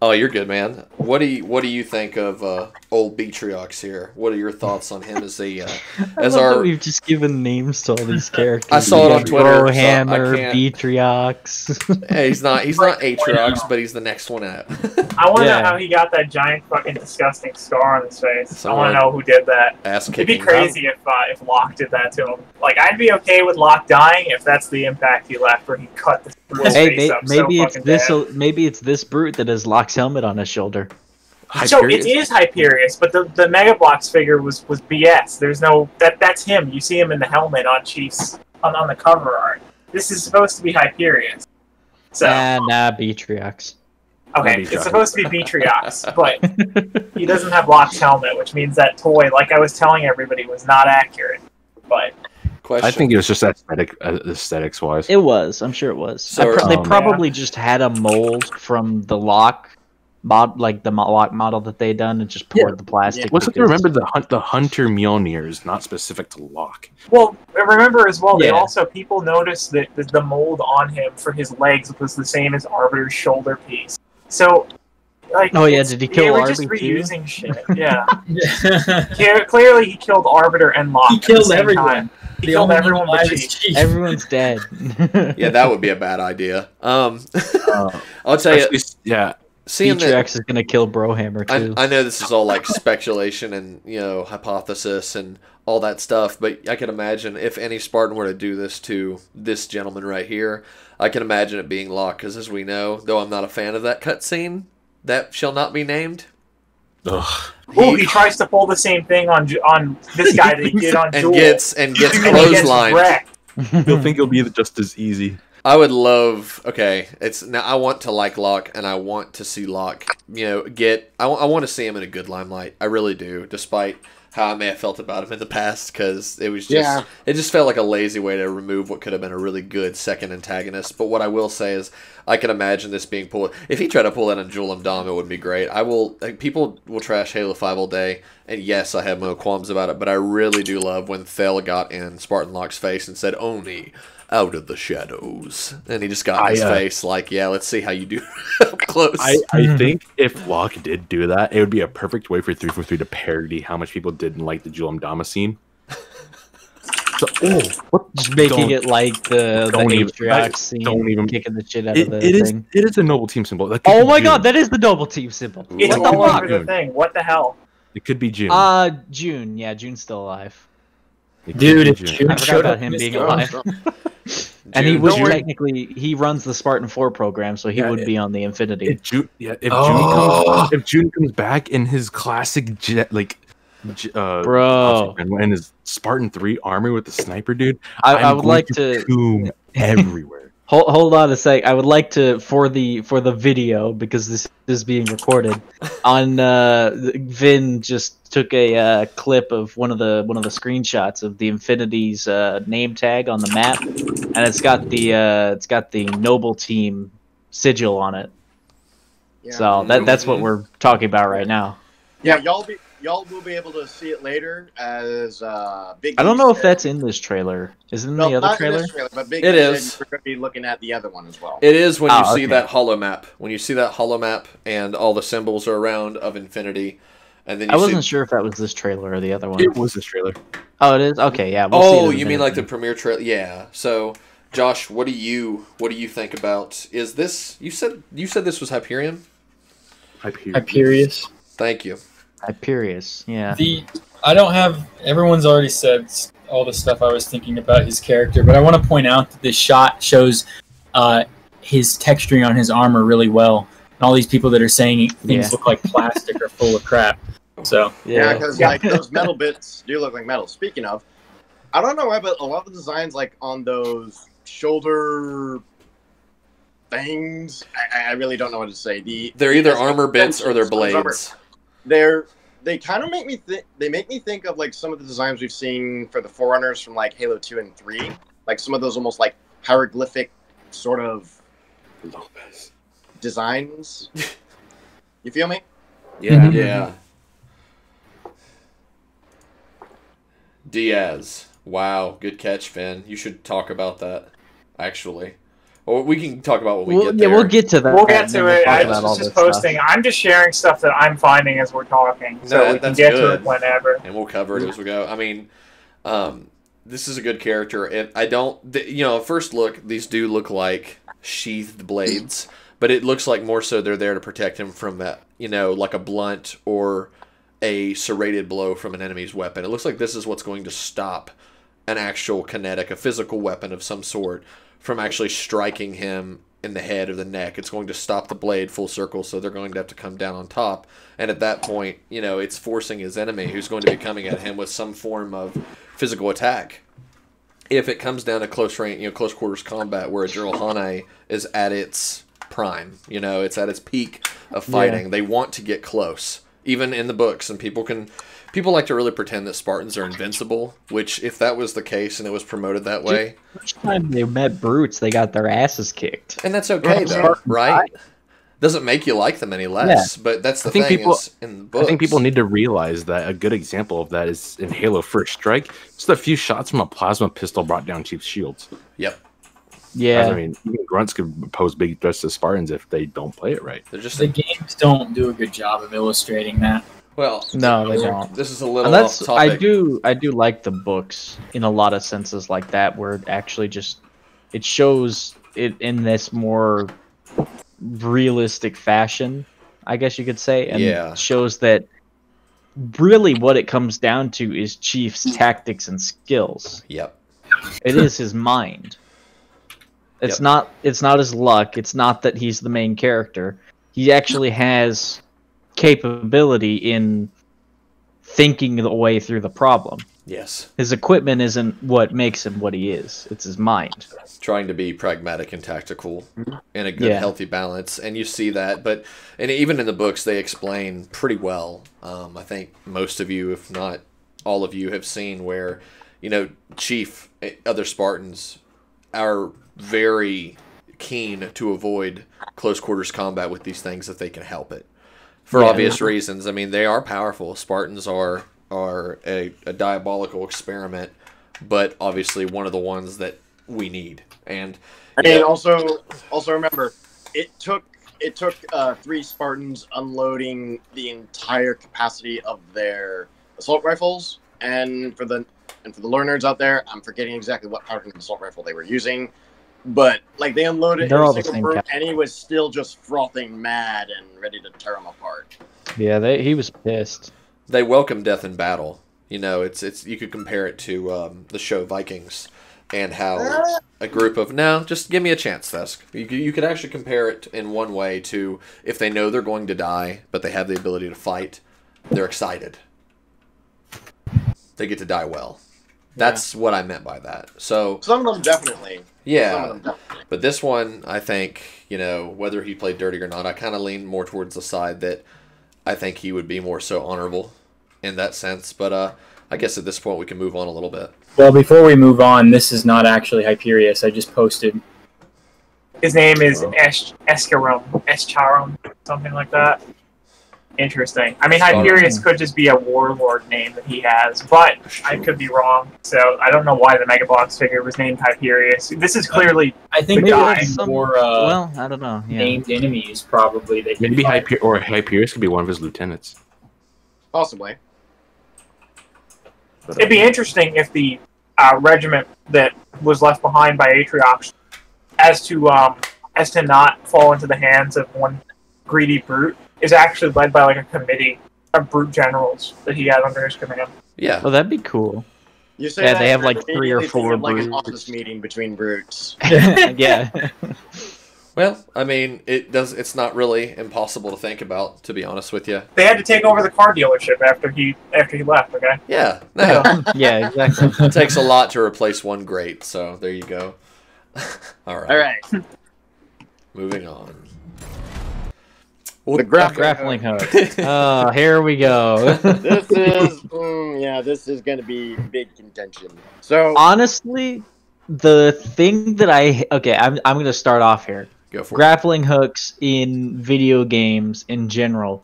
Oh, you're good, man. What do you think of old Beatriox here? What are your thoughts on him as we've just given names to all these characters. I saw it on Twitter. Hammer, Beatriox. Hey, he's not Atriox, but he's the next one out. I want to know how he got that giant fucking disgusting scar on his face. I want to know who did that. It'd be crazy if Locke did that to him. I'd be okay with Locke dying if that's the impact he left, where he cut the face up. Maybe it's this brute that has Locke's helmet on his shoulder. So it is Hyperius, but the Mega Bloks figure was BS. There's no that's him. You see him in the helmet on Chief's on the cover art. This is supposed to be Hyperius. So Beatriox. Okay, it's supposed to be Beatriox, but he doesn't have Locke's helmet, which means that toy, like I was telling everybody, was not accurate. But I think it was just aesthetics wise. It was. I'm sure it was. So, they probably just had a mold from the Locke mod, the Locke model that they done, and just poured the plastic. What's remember the Hunter Mjolnir is not specific to Locke. Well, remember as well. They also people noticed that the mold on him for his legs was the same as Arbiter's shoulder piece. So. Did he kill Arbiter? They were just reusing shit. Yeah. Clearly, he killed Arbiter and Locke. He killed everyone. He killed everyone but Chief. Everyone's dead. Yeah, that would be a bad idea. I'll tell you. Yeah. Beatriox is gonna kill Brohammer too. I know this is all speculation and hypothesis and all that stuff, but I can imagine if any Spartan were to do this to this gentleman right here, I can imagine it being Locke, because as we know, though I'm not a fan of that cutscene, that shall not be named. Ugh. He tries to pull the same thing on this guy that he did on Joel. and gets clotheslined. You'll think it'll be just as easy. I would love. Okay, I want to like Locke, and I want to see Locke. I want to see him in a good limelight. I really do. Despite how I may have felt about him in the past, because it was just it just felt like a lazy way to remove what could have been a really good second antagonist. But what I will say is, I can imagine this being pulled. If he tried to pull that on Jul 'Mdam, Dom, it would be great. People will trash Halo 5 all day, and yes, I have no qualms about it, but I really do love when Thel got in Spartan Locke's face and said, "Oni, out of the shadows," and he just got in his face like, "Yeah, let's see how you do up close." I think if Locke did do that, it would be a perfect way for 343 to parody how much people didn't like the Jul 'Mdam scene. So, just making it like the Atriox scene, don't even kicking the shit out of the thing. It is a noble team symbol. Oh my god, that is the noble team symbol. It's all over the thing. What the hell? It could be June. June. Yeah, June's still alive. Dude, if June I forgot about him being alive. And he was he runs the Spartan 4 program, so he would be on the Infinity. If June comes back in his classic bro, and his Spartan 3 armor with the sniper, dude, I would like to coom everywhere. Hold on a sec. I would like to for the video, because this is being recorded. On Vin just took a clip of one of the screenshots of the Infinity's name tag on the map, and it's got the Noble Team sigil on it. Yeah. So that's what we're talking about right now. Yeah, y'all will be able to see it later as Big. I don't know if that's in this trailer. Is it in the other trailer? In this trailer, but Big it is. We're going to be looking at the other one as well. It is when you see that holo map. When you see that holo map and all the symbols are around of Infinity, and then I wasn't sure if that was this trailer or the other one. It was this trailer. Oh, it is. Okay, yeah. We'll see you mean like the premiere trailer? Yeah. So, Josh, what do you think about? Is this you said this was Hyperion? Hyperius. Thank you. Hyperius, yeah. I don't have. Everyone's already said all the stuff I was thinking about his character, but I want to point out that this shot shows his texturing on his armor really well. And all these people that are saying things look like plastic are full of crap. So yeah, because like those metal bits do look like metal. Speaking of, I don't know why, but a lot of the designs like on those shoulder things, I really don't know what to say. They're either armor bits or they're blades. They kind of make me think of like some of the designs we've seen for the Forerunners from like Halo 2 and 3, like some of those almost like hieroglyphic sort of designs. You feel me? Yeah, yeah. Diaz. Wow, good catch, Finn. You should talk about that, actually. Or we can talk about what we get there. Yeah, we'll get to that. We'll get to it. I was just posting. Stuff. I'm just sharing stuff that I'm finding as we're talking, so we can get to it whenever. And we'll cover it as we go. I mean, this is a good character. I don't, first look, these do look like sheathed blades, but it looks like more so they're there to protect him from that, like a blunt or a serrated blow from an enemy's weapon. It looks like this is what's going to stop an actual kinetic, a physical weapon of some sort, from actually striking him in the head or the neck. It's going to stop the blade full circle, so they're going to have to come down on top. And at that point, it's forcing his enemy, who's going to be coming at him with some form of physical attack. If it comes down to close range, close quarters combat, where a Jiralhanae is at its prime, it's at its peak of fighting. They want to get close, even in the books, and people like to really pretend that Spartans are invincible, which, if that was the case and it was promoted that way... Each time they met brutes, they got their asses kicked. And that's okay, though, right? Doesn't make you like them any less, but that's the thing in the books. I think people need to realize that a good example of that is in Halo First Strike. Just a few shots from a plasma pistol brought down Chief's shields. Yep. Yeah. I mean, even grunts could pose big threats to Spartans if they don't play it right. The games don't do a good job of illustrating that. Well, no, they don't. This is a little off topic. I do like the books in a lot of senses like that, where it actually it shows it in this more realistic fashion, I guess you could say, and shows that really what it comes down to is Chief's tactics and skills. Yep. It is his mind. It's not his luck. It's not that he's the main character. He actually has capability in thinking the way through the problem. Yes. His equipment isn't what makes him what he is. It's his mind. Trying to be pragmatic and tactical in a good, healthy balance. And you see that. And even in the books, they explain pretty well. I think most of you, if not all of you have seen where, you know, Chief, other Spartans are very keen to avoid close quarters combat with these things if they can help it. For obvious reasons. I mean, they are powerful. Spartans are a diabolical experiment, but obviously one of the ones that we need. And also remember, it took 3 Spartans unloading the entire capacity of their assault rifles, and for the lore nerds out there, I'm forgetting exactly what part of the assault rifle they were using, but like they unloaded They're all a the single same brute, type. and he was still just frothing mad and ready to tear them apart. Yeah, he was pissed. they welcome death in battle. You know, it's you could compare it to the show Vikings and how a group of just give me a chance, Thesk. You could actually compare it in one way to if they know they're going to die, but they have the ability to fight, they're excited. They get to die well. That's what I meant by that. So some of them definitely. Yeah. Some of them definitely. But this one, I think, you know, whether he played dirty or not, I kind of lean more towards the side that I think he would be more so honorable in that sense. But I guess at this point we can move on a little bit. Well, before we move on, this is not actually Hyperius. I just posted. His name is Escharum, something like that. Interesting. I mean, Hyperius could just be a warlord name that he has, but I could be wrong. So I don't know why the Megabox figure was named Hyperius. This is clearly I think the guy. more well, I don't know. Yeah. named enemies probably. That Maybe Hyperius could be one of his lieutenants. Possibly. It'd be interesting if the regiment that was left behind by Atriox, as to not fall into the hands of one greedy brute, is actually led by like a committee of brute generals that he had under his command. Yeah. Well, that'd be cool. You say Yeah, that they have you're like 3 or 4 like an brutes. office meeting between brutes. Yeah. Well, I mean, it's not really impossible to think about, to be honest with you. They had to take over the car dealership after he left. Okay. Yeah. Yeah, exactly. It takes a lot to replace one great, so there you go. All right. All right. Moving on. The grappling hook. Oh, here we go. This is this is going to be big contention. So honestly, the thing that I'm going to start off here. Go for grappling hooks in video games in general,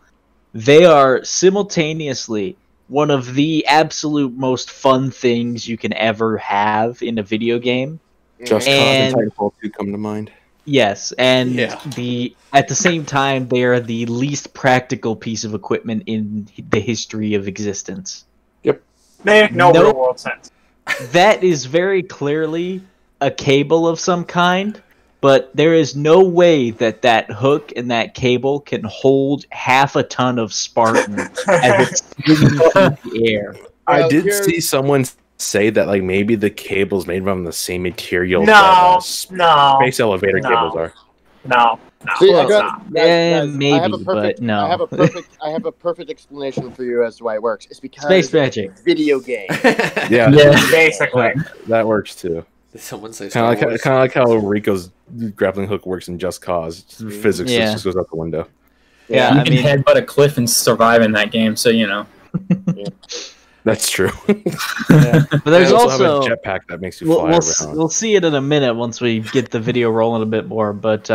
they are simultaneously one of the absolute most fun things you can ever have in a video game. Just Cause and Titanfall 2 come to mind. Yes, and at the same time, they are the least practical piece of equipment in the history of existence. Yep. They make no real world sense. That is very clearly a cable of some kind, but there is no way that hook and that cable can hold half a ton of Spartan as it's swinging through the air. I did see someone say that like maybe the cable's made from the same material that space elevator cables are. No. See, maybe, I have a perfect, but no. I have a perfect explanation for you as to why it works. It's because space magic. It's a video game. Yeah, basically. That works too. Did someone say kind of like how Rico's grappling hook works in Just Cause. Physics just goes out the window. Yeah, you can headbutt a cliff and survive in that game, so you know. That's true. But there's also have a jetpack that makes you fly around. We'll see it in a minute once we get the video rolling a bit more. But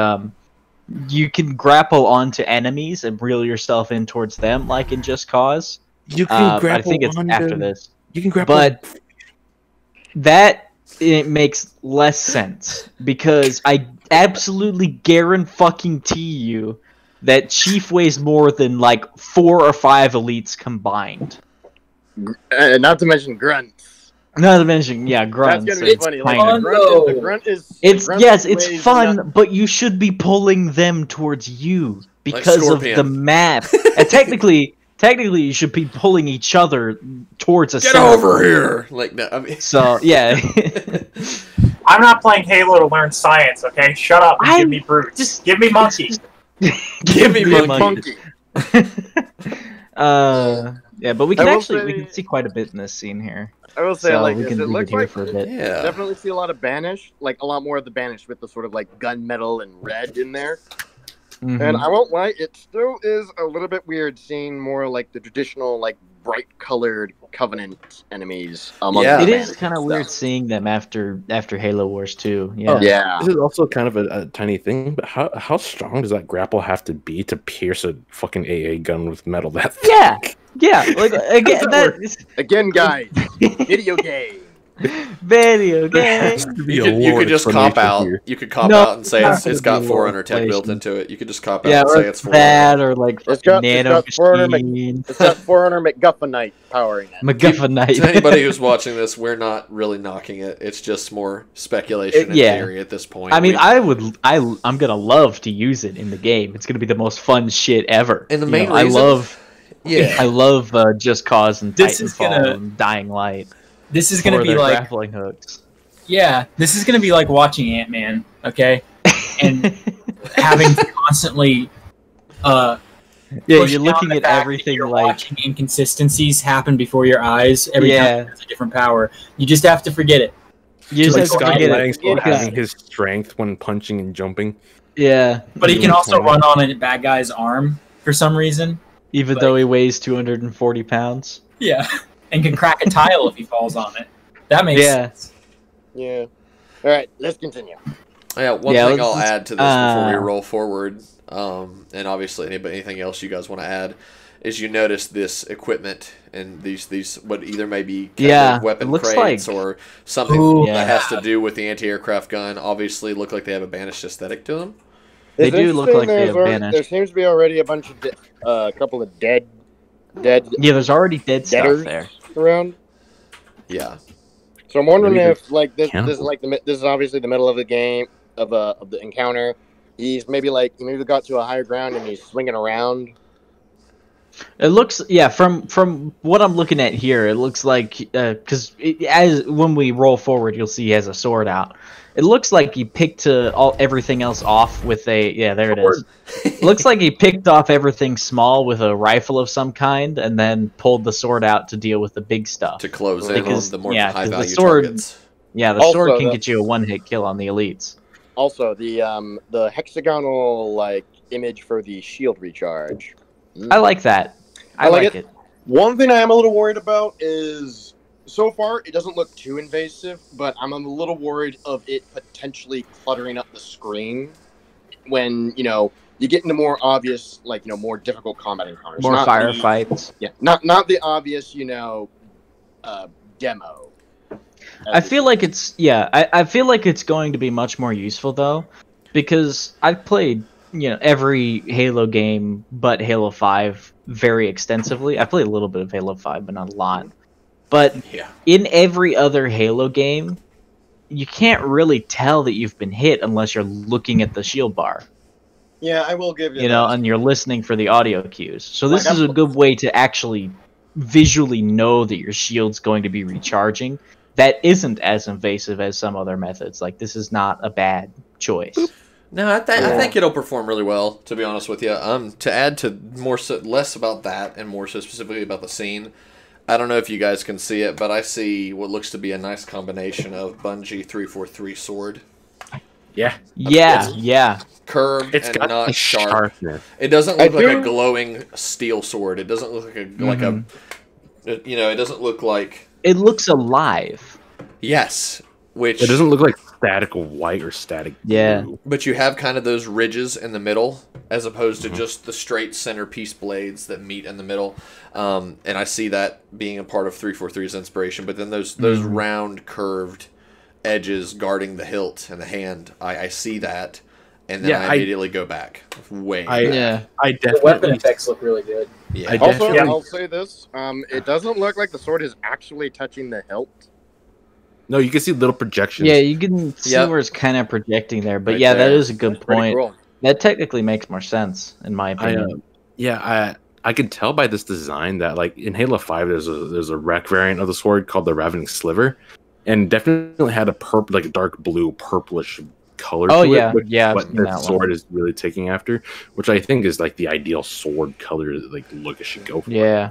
you can grapple onto enemies and reel yourself in towards them, like in Just Cause. You can grapple. I think it's after this. You can grapple, but it makes less sense because I absolutely guarantee you that Chief weighs more than like 4 or 5 elites combined. Not to mention grunts. Not to mention, grunts. That's gonna be funny. Like, the grunt is it's fun, but you should be pulling them towards you because of the map. And technically, you should be pulling each other towards a. Get over here! Like no, I mean. So yeah. I'm not playing Halo to learn science. Okay, shut up and give me brutes. Just give me monkey. Give me monkey. Yeah, but we can see quite a bit in this scene here. I will say, we can leave it here for a bit. Definitely see a lot of Banish, like a lot more of the Banish with the sort of like gunmetal and red in there. Mm-hmm. And I won't lie, it still is a little bit weird seeing more like the traditional like bright colored Covenant enemies among Yeah. the It band is kind of stuff. weird seeing them after Halo Wars 2. Yeah. Yeah. This is also kind of a tiny thing, but how strong does that grapple have to be to pierce a fucking AA gun with metal that thick? Yeah. Like again, Again, guys, video game. video game. You could just cop out. Here. You could cop No, out and say it's it's not got gonna be 400 tech built explanation. into it. You could just cop out Yeah, and or say it's 400. that, or like It's got 400 machine. It's got 400 MacGuffinite powering it. MacGuffinite. To anybody who's watching this, we're not really knocking it. It's just more speculation and theory at this point. I mean, I'm gonna love to use it in the game. It's gonna be the most fun shit ever. And the main I reason- I love Just Cause and This is Titanfall and Dying Light. This is gonna for be their like grappling hooks. Yeah, this is gonna be like watching Ant-Man, okay, and having to constantly Yeah, push you're down looking the at fact that everything you're like watching inconsistencies happen before your eyes every Yeah. time there's a different power. You just have to forget it. you just Like have to Scott forget Lang it. still because- having his strength when punching and jumping. Yeah, But he can also run on a bad guy's arm for some reason. even like- though he weighs 240 pounds. Yeah, and can crack a tile if he falls on it. That makes sense. Yeah. All right, let's continue. Yeah, one Yeah, thing let's- I'll add to this before we roll forward, and obviously anything else you guys want to add, is you notice this equipment and these what either may be kind of weapon it looks crates like- or something Ooh, that yeah. has to do with the anti-aircraft gun. Obviously, look like they have a banished aesthetic to them. They It's do look interesting like they have banished. There seems to be already a bunch of a couple of dead Yeah, there's already dead stuff Deaders. there. around. Yeah, So I'm wondering Maybe if like this cannibal. is like this is obviously the middle of the game of the encounter. He maybe got to a higher ground and he's swinging around. It looks, from what I'm looking at here, it looks like because as when we roll forward, you'll see he has a sword out. It looks like he picked everything else off with there it is. It looks like he picked off everything small with a rifle of some kind, and then pulled the sword out to deal with the big stuff. to close in on Because- the more yeah, 'cause the high-value sword- targets. Yeah, the Also, sword can the- get you a one-hit kill on the elites. Also, the hexagonal image for the shield recharge. I like that. I I like like it. it. One thing I am a little worried about is so far it doesn't look too invasive, but I'm a little worried of it potentially cluttering up the screen when you get into more obvious, more difficult combat encounters. More Not firefights. not the obvious, demo. I feel like I feel like it's going to be much more useful though, because I've played every Halo game but Halo 5 very extensively. I played a little bit of Halo 5, but not a lot. But Yeah. in every other Halo game, you can't really tell that you've been hit unless you're looking at the shield bar, Yeah, I will give you. and you're listening for the audio cues. So this Like, is a good way to actually visually know that your shield's going to be recharging. That isn't as invasive as some other methods. Like, this is not a bad choice. No, I think it'll perform really well. To be honest with you, to add to less about that and more so specifically about the scene. I don't know if you guys can see it, but I see what looks to be a nice combination of Bungie 343 sword. Yeah. Yeah. Curved It's and got not the sharp. sharpness. It doesn't I look like a do- glowing steel sword. It doesn't look like it doesn't look like It looks alive. yes, which It doesn't look like static white or static Yeah. blue. but you have kind of those ridges in the middle as opposed to just the straight centerpiece blades that meet in the middle. And I see that being a part of 343's inspiration, but then those round curved edges guarding the hilt and the hand, I see that, and then Yeah, I immediately go back. Way I back. I The weapon definitely effects look really good. Yeah. I Also, definitely- I'll say this: it doesn't look like the sword is actually touching the hilt. no, you can see little projections. Yeah, you can see Yep. where it's kind of projecting there. But Right yeah, that there. is a good Pretty point. cool. That technically makes more sense, in my opinion. I can tell by this design that like in Halo 5 there's a wreck variant of the sword called the Ravening Sliver, and definitely had a like a dark blue purplish color Oh, to yeah. it, which Yeah, I've what seen the that one. sword is really taking after, which I think is like the ideal sword color like look it should go for. Yeah.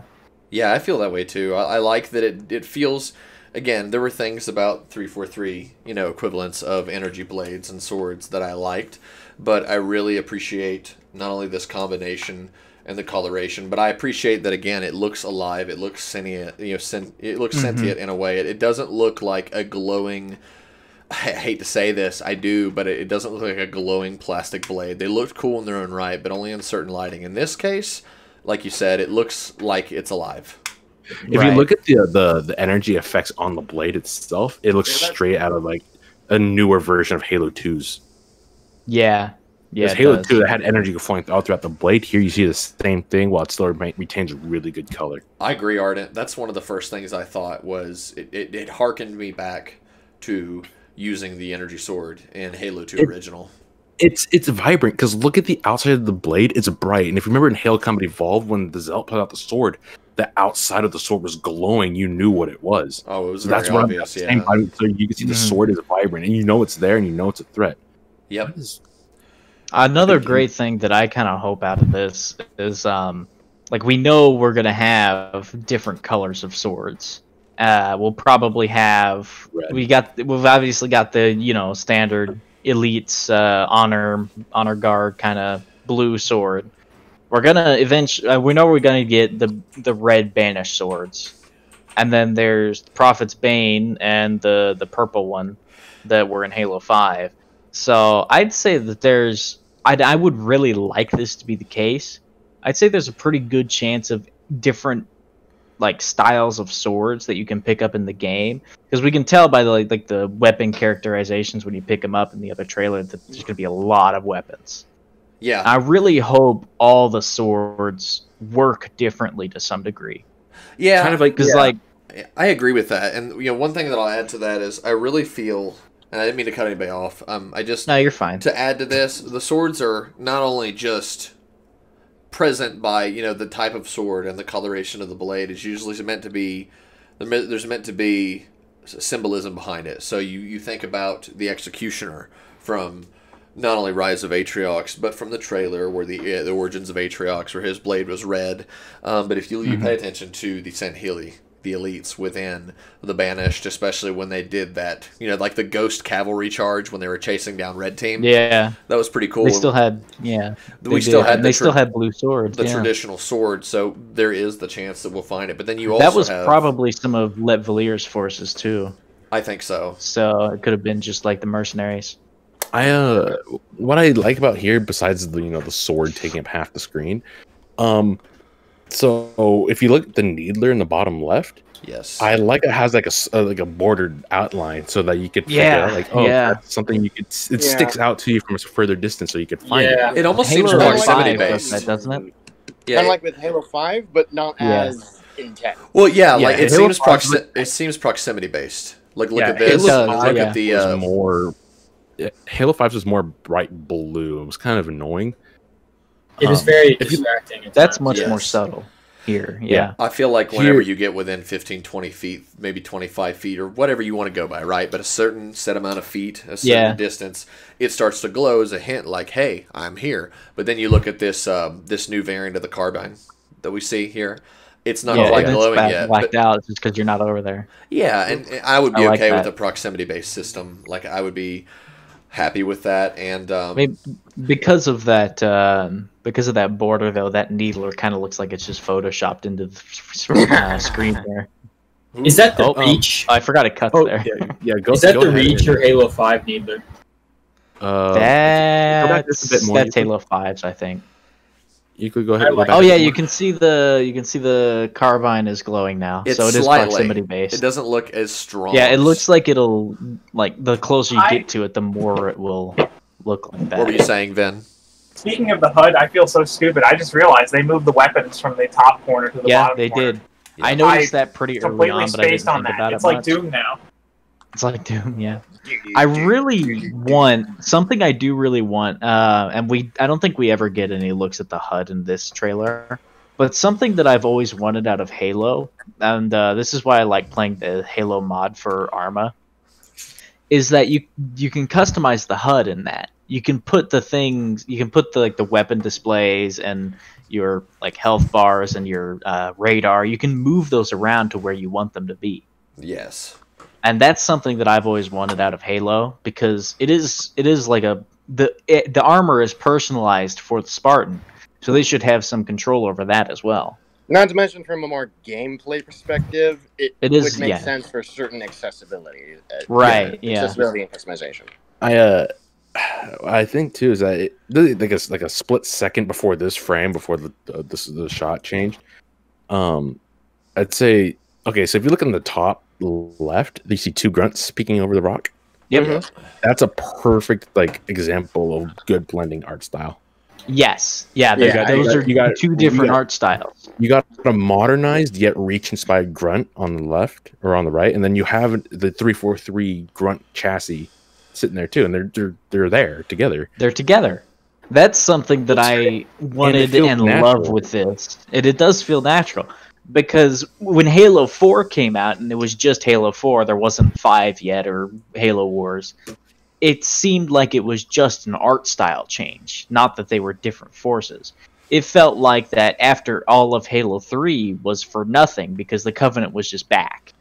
Yeah, I feel that way too. I like that it feels. Again, there were things about 343, equivalents of energy blades and swords that I liked, but I really appreciate not only this combination and the coloration. But I appreciate that again. It looks alive. It looks sentient. It looks sentient in a way. It doesn't look like a glowing. I hate to say this, I do, but it doesn't look like a glowing plastic blade. They looked cool in their own right, but only in certain lighting. In this case, like you said, it looks like it's alive. If you look at the energy effects on the blade itself, it looks straight out of like a newer version of Halo 2's. Yeah. Because Halo 2 that had energy flowing all throughout the blade. Here you see the same thing while it still retains really good color. I agree, Ardent. That's one of the first things I thought was it harkened me back to using the energy sword in Halo 2 original. It's vibrant because look at the outside of the blade. It's bright, and if you remember in Halo Combat Evolved, when the Zealot put out the sword, the outside of the sword was glowing. You knew what it was. Oh, it was so very that's obvious. So you can see the sword is vibrant, and you know it's there, and you know it's a threat. Yep. Another great thing that I kind of hope out of this is, like, we know we're gonna have different colors of swords. We'll probably have we've obviously got the standard elites honor guard kind of blue sword. We're gonna eventually we know we're gonna get the red banished swords, and then there's Prophet's Bane and the purple one that were in Halo 5. So I'd say that I would really like this to be the case. I'd say there's a pretty good chance of different like styles of swords that you can pick up in the game, because we can tell by the weapon characterizations when you pick them up in the other trailer that there's gonna be a lot of weapons. Yeah, I really hope all the swords work differently to some degree. Yeah, kind of like because I agree with that, and one thing that I'll add to that is I really feel, and I didn't mean to cut anybody off. No, you're fine. To add to this, the swords are not only just present by the type of sword and the coloration of the blade. Is usually meant to be there's meant to be symbolism behind it. So you think about the Executioner from not only Rise of Atriox, but from the trailer where the origins of Atriox, where his blade was red. But if you pay attention to the Sanhili, the elites within the Banished, especially when they did that, like the Ghost Cavalry charge when they were chasing down Red Team. Yeah, that was pretty cool. They still had they still had blue swords, the traditional sword. So there is the chance that we'll find it. But then you also that was probably some of Let Valier's forces too. I think so. So it could have been just like the mercenaries. What I like about here, besides the sword taking up half the screen, so if you look at the needler in the bottom left, yes, I like it has like a bordered outline so that you could figure out that's something you could it sticks out to you from a further distance so you could find it. It almost seems proximity based, doesn't it? Yeah, kind of like with Halo 5, but not as intense. Well, like it seems proximity based. Like look at this. Look at the more. Halo 5 was more bright blue. It was kind of annoying. It was very distracting. That's much more subtle here. Yeah. I feel like whenever you get within 15, 20 feet, maybe 25 feet, or whatever you want to go by, right? But a certain set amount of feet, a certain distance, it starts to glow as a hint like, hey, I'm here. But then you look at this this new variant of the carbine that we see here. It's not quite glowing yet. Blacked out just because you're not over there. Yeah, and I would be okay with a proximity-based system. Like, I would be happy with that. And because of that border, though, that needler kind of looks like it's just photoshopped into the screen there. Is that the Reach? I forgot it cuts there. Is that the Reach or Halo 5 needler? That's Halo 5's, I think. You could go ahead. You can see the carbine is glowing now, so it is proximity based. It doesn't look as strong. Yeah, it looks like it'll the closer you get to it, the more it will look like that. What were you saying, Vin? Speaking of the HUD, I feel so stupid. I just realized they moved the weapons from the top corner to the bottom corner. Yeah, they did. I noticed that pretty early on, but I didn't think about it It's like much. Doom now. It's like Doom, yeah. I really want something. I do really want, and I don't think we ever get any looks at the HUD in this trailer. But something that I've always wanted out of Halo, and this is why I like playing the Halo mod for Arma, is that you can customize the HUD in that. You can put the things, you can put the weapon displays and your health bars and your radar. You can move those around to where you want them to be. Yes. And that's something that I've always wanted out of Halo, because it is like the armor is personalized for the Spartan, So they should have some control over that as well. Not to mention, from a more gameplay perspective, it is, would make yeah. sense for certain accessibility. Right, yeah. Accessibility and customization. I think too is that like a split second before this frame, before the shot changed. I'd say, okay, so if you look on the top left, you see two grunts peeking over the rock. Yep. That's a perfect like example of good blending art style. Yes. Yeah, those are two different art styles. You got a modernized yet reach-inspired grunt on the left or on the right, and then you have the 343 grunt chassis sitting there too, and they're there together. They're together. That's something that I wanted and love with this. It does feel natural. Because when Halo 4 came out, and it was just Halo 4, there wasn't 5 yet, or Halo Wars, it seemed like it was just an art style change, not that they were different forces. It felt like that after all of Halo 3 was for nothing, because the Covenant was just back.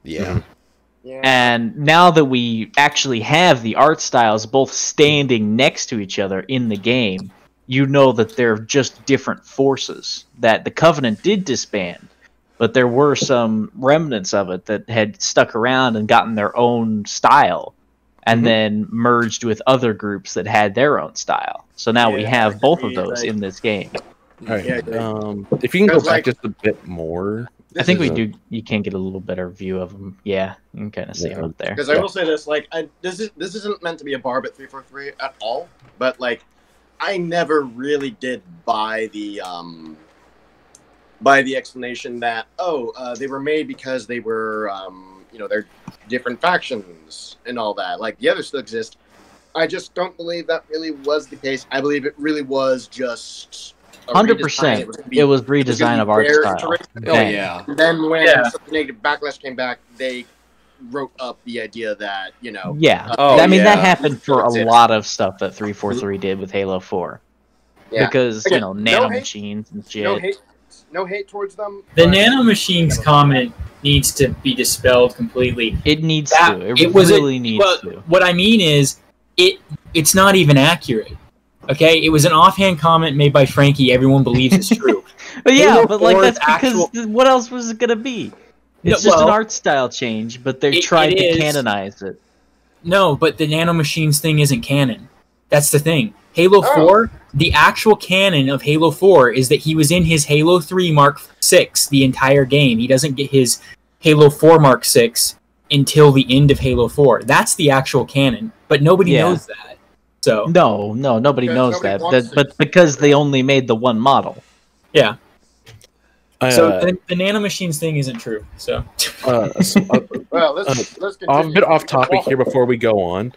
Yeah. And now that we actually have the art styles both standing next to each other in the game, you know that they're just different forces, that the Covenant did disband, but there were some remnants of it that had stuck around and gotten their own style, and then merged with other groups that had their own style. So now we have both of those in this game. All right. If you can go back just a bit more. I think we do. You can get a little better view of them. Yeah, you can kind of see them up there. Because I will say this, like, this isn't meant to be a barb at 343 at all, but like, I never really did buy the explanation that they were made because they were they're different factions and all that. Like, the others still exist. I just don't believe that really was the case. I believe it really was just 100%. It was redesign of art style. Oh yeah. And then when something negative backlash came back, they wrote up the idea that that happened for a lot of stuff that 343 did with Halo 4 because nanomachines and shit. No hate towards them. The nanomachines comment needs to be dispelled completely. It needs to. It really needs to. What I mean is, it's not even accurate. Okay, it was an offhand comment made by Frankie. Everyone believes it's true. But that's because what else was it gonna be? It's just an art style change, but they tried to canonize it. No, but the nanomachines thing isn't canon. That's the thing. Halo 4, the actual canon of Halo 4 is that he was in his Halo 3 Mark 6 the entire game. He doesn't get his Halo 4 Mark 6 until the end of Halo 4. That's the actual canon, but nobody knows that. So no, nobody knows that. But because they only made the one model. Yeah. So the nanomachines thing isn't true. So. Let's continue. A bit off topic here before we go on.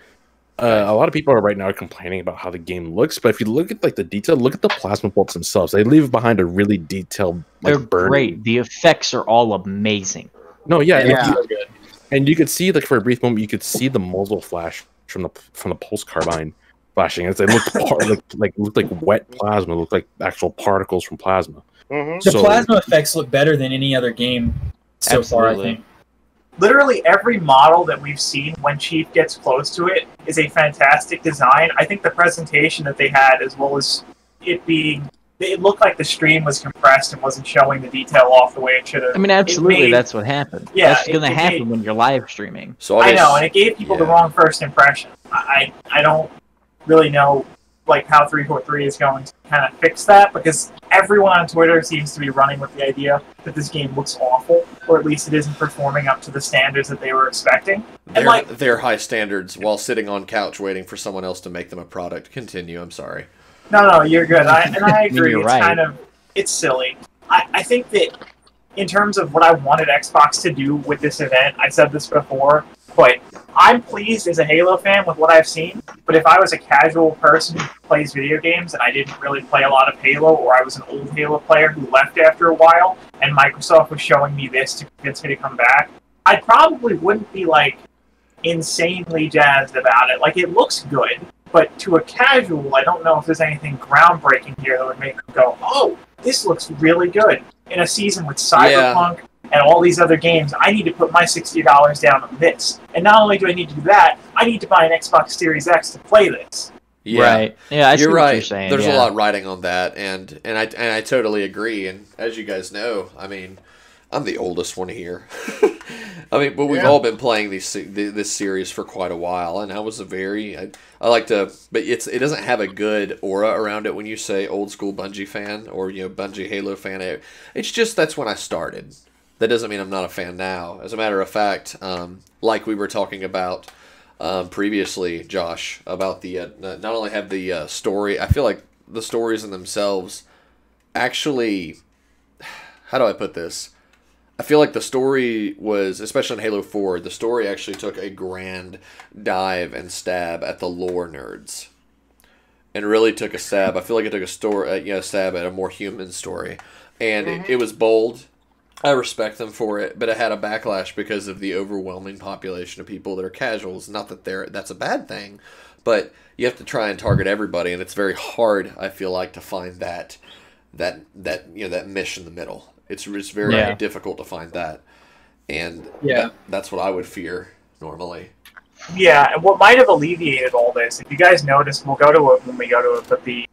A lot of people are right now complaining about how the game looks, but if you look at like the detail, look at the plasma bolts themselves. They leave behind a really detailed. They're great. The effects are all amazing. No, and you could see, like, for a brief moment, you could see the muzzle flash from the pulse carbine flashing. It looked like wet plasma. It looked like actual particles from plasma. The plasma effects look better than any other game so far, I think. Literally every model that we've seen when Chief gets close to it is a fantastic design. I think the presentation that they had, as well as it looked like the stream was compressed and wasn't showing the detail off the way it should have. I mean, absolutely, that's what happened. Yeah, that's going to happen when you're live streaming. So I know, and it gave people the wrong first impression. I don't really know like how 343 is going to kind of fix that, because everyone on Twitter seems to be running with the idea that this game looks awful, or at least it isn't performing up to the standards that they were expecting. Their high standards while sitting on couch waiting for someone else to make them a product. Continue, I'm sorry. No, you're good. I agree. You're it's right. it's silly. I think that in terms of what I wanted Xbox to do with this event, I said this before, but I'm pleased as a Halo fan with what I've seen, but if I was a casual person who plays video games and I didn't really play a lot of Halo, or I was an old Halo player who left after a while, and Microsoft was showing me this to convince me to come back, I probably wouldn't be, like, insanely jazzed about it. Like, it looks good, but to a casual, I don't know if there's anything groundbreaking here that would make them go, oh, this looks really good. In a season with Cyberpunk and all these other games, I need to put my $60 down on this. And not only do I need to do that, I need to buy an Xbox Series X to play this. Yeah. Right. Yeah, I see you're what right. you're saying. There's yeah. a lot riding on that, and I totally agree. And as you guys know, I mean, I'm the oldest one here. I mean, but we've all been playing this series for quite a while, and I was I like to, but it doesn't have a good aura around it when you say old school Bungie fan or Bungie Halo fan. It's just that's when I started. That doesn't mean I'm not a fan now. As a matter of fact, like we were talking about previously, Josh, about the not only have the story. I feel like the stories in themselves actually. How do I put this? I feel like the story was, especially in Halo 4, the story actually took a grand dive and stab at the lore nerds, and really took a stab. I feel like it took a stab at a more human story, and it was bold. I respect them for it, but it had a backlash because of the overwhelming population of people that are casuals. Not that that's a bad thing, but you have to try and target everybody, and it's very hard. I feel like to find that mesh in the middle. It's very difficult to find that, and that's what I would fear normally. Yeah, and what might have alleviated all this, if you guys notice, we'll go to it when we go to it, but the